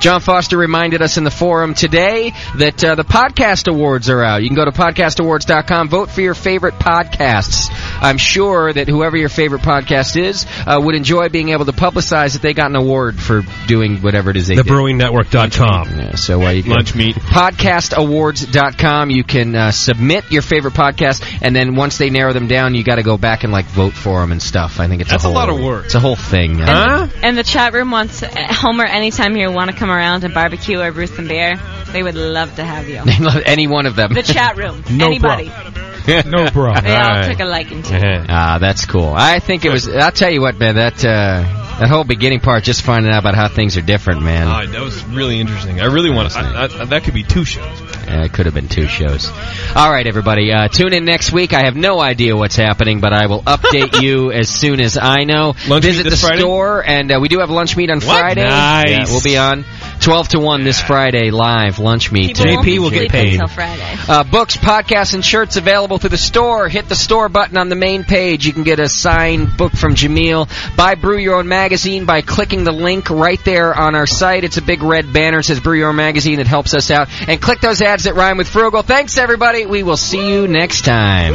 John Foster reminded us in the forum today that the podcast awards are out. You can go to podcastawards.com, vote for your favorite podcasts. I'm sure that whoever your favorite podcast is would enjoy being able to publicize that they got an award for doing whatever it is they did. TheBrewingNetwork.com. Yeah, so you can Lunch meat. podcastawards.com. You can submit your favorite podcast, and then once they narrow them down, you got to go back and vote for them and stuff. I think that's a lot of work. It's a whole thing. And the chat room wants Homer anytime you want to come around and barbecue or brew some beer. They would love to have you. Any one of them. The chat room. No Anybody. No problem. They all took a liking to it. That's cool. I think it was. I'll tell you what, man. That whole beginning part, just finding out about how things are different, man. That was really interesting. I really want to. That could be 2 shows. Yeah, it could have been 2 shows. All right, everybody. Tune in next week. I have no idea what's happening, but I will update you as soon as I know. Visit the store, and we do have lunch meet on Friday. Nice. Yeah, we'll be on 12 to 1 this Friday, live lunch meet. JP will get paid. Until Friday. Books, podcasts, and shirts available through the store. Hit the store button on the main page. You can get a signed book from Jameel. Buy Brew Your Own Magazine by clicking the link right there on our site. It's a big red banner. It says Brew Your Own Magazine. That helps us out. And click those ads that rhyme with frugal. Thanks, everybody. We will see you next time.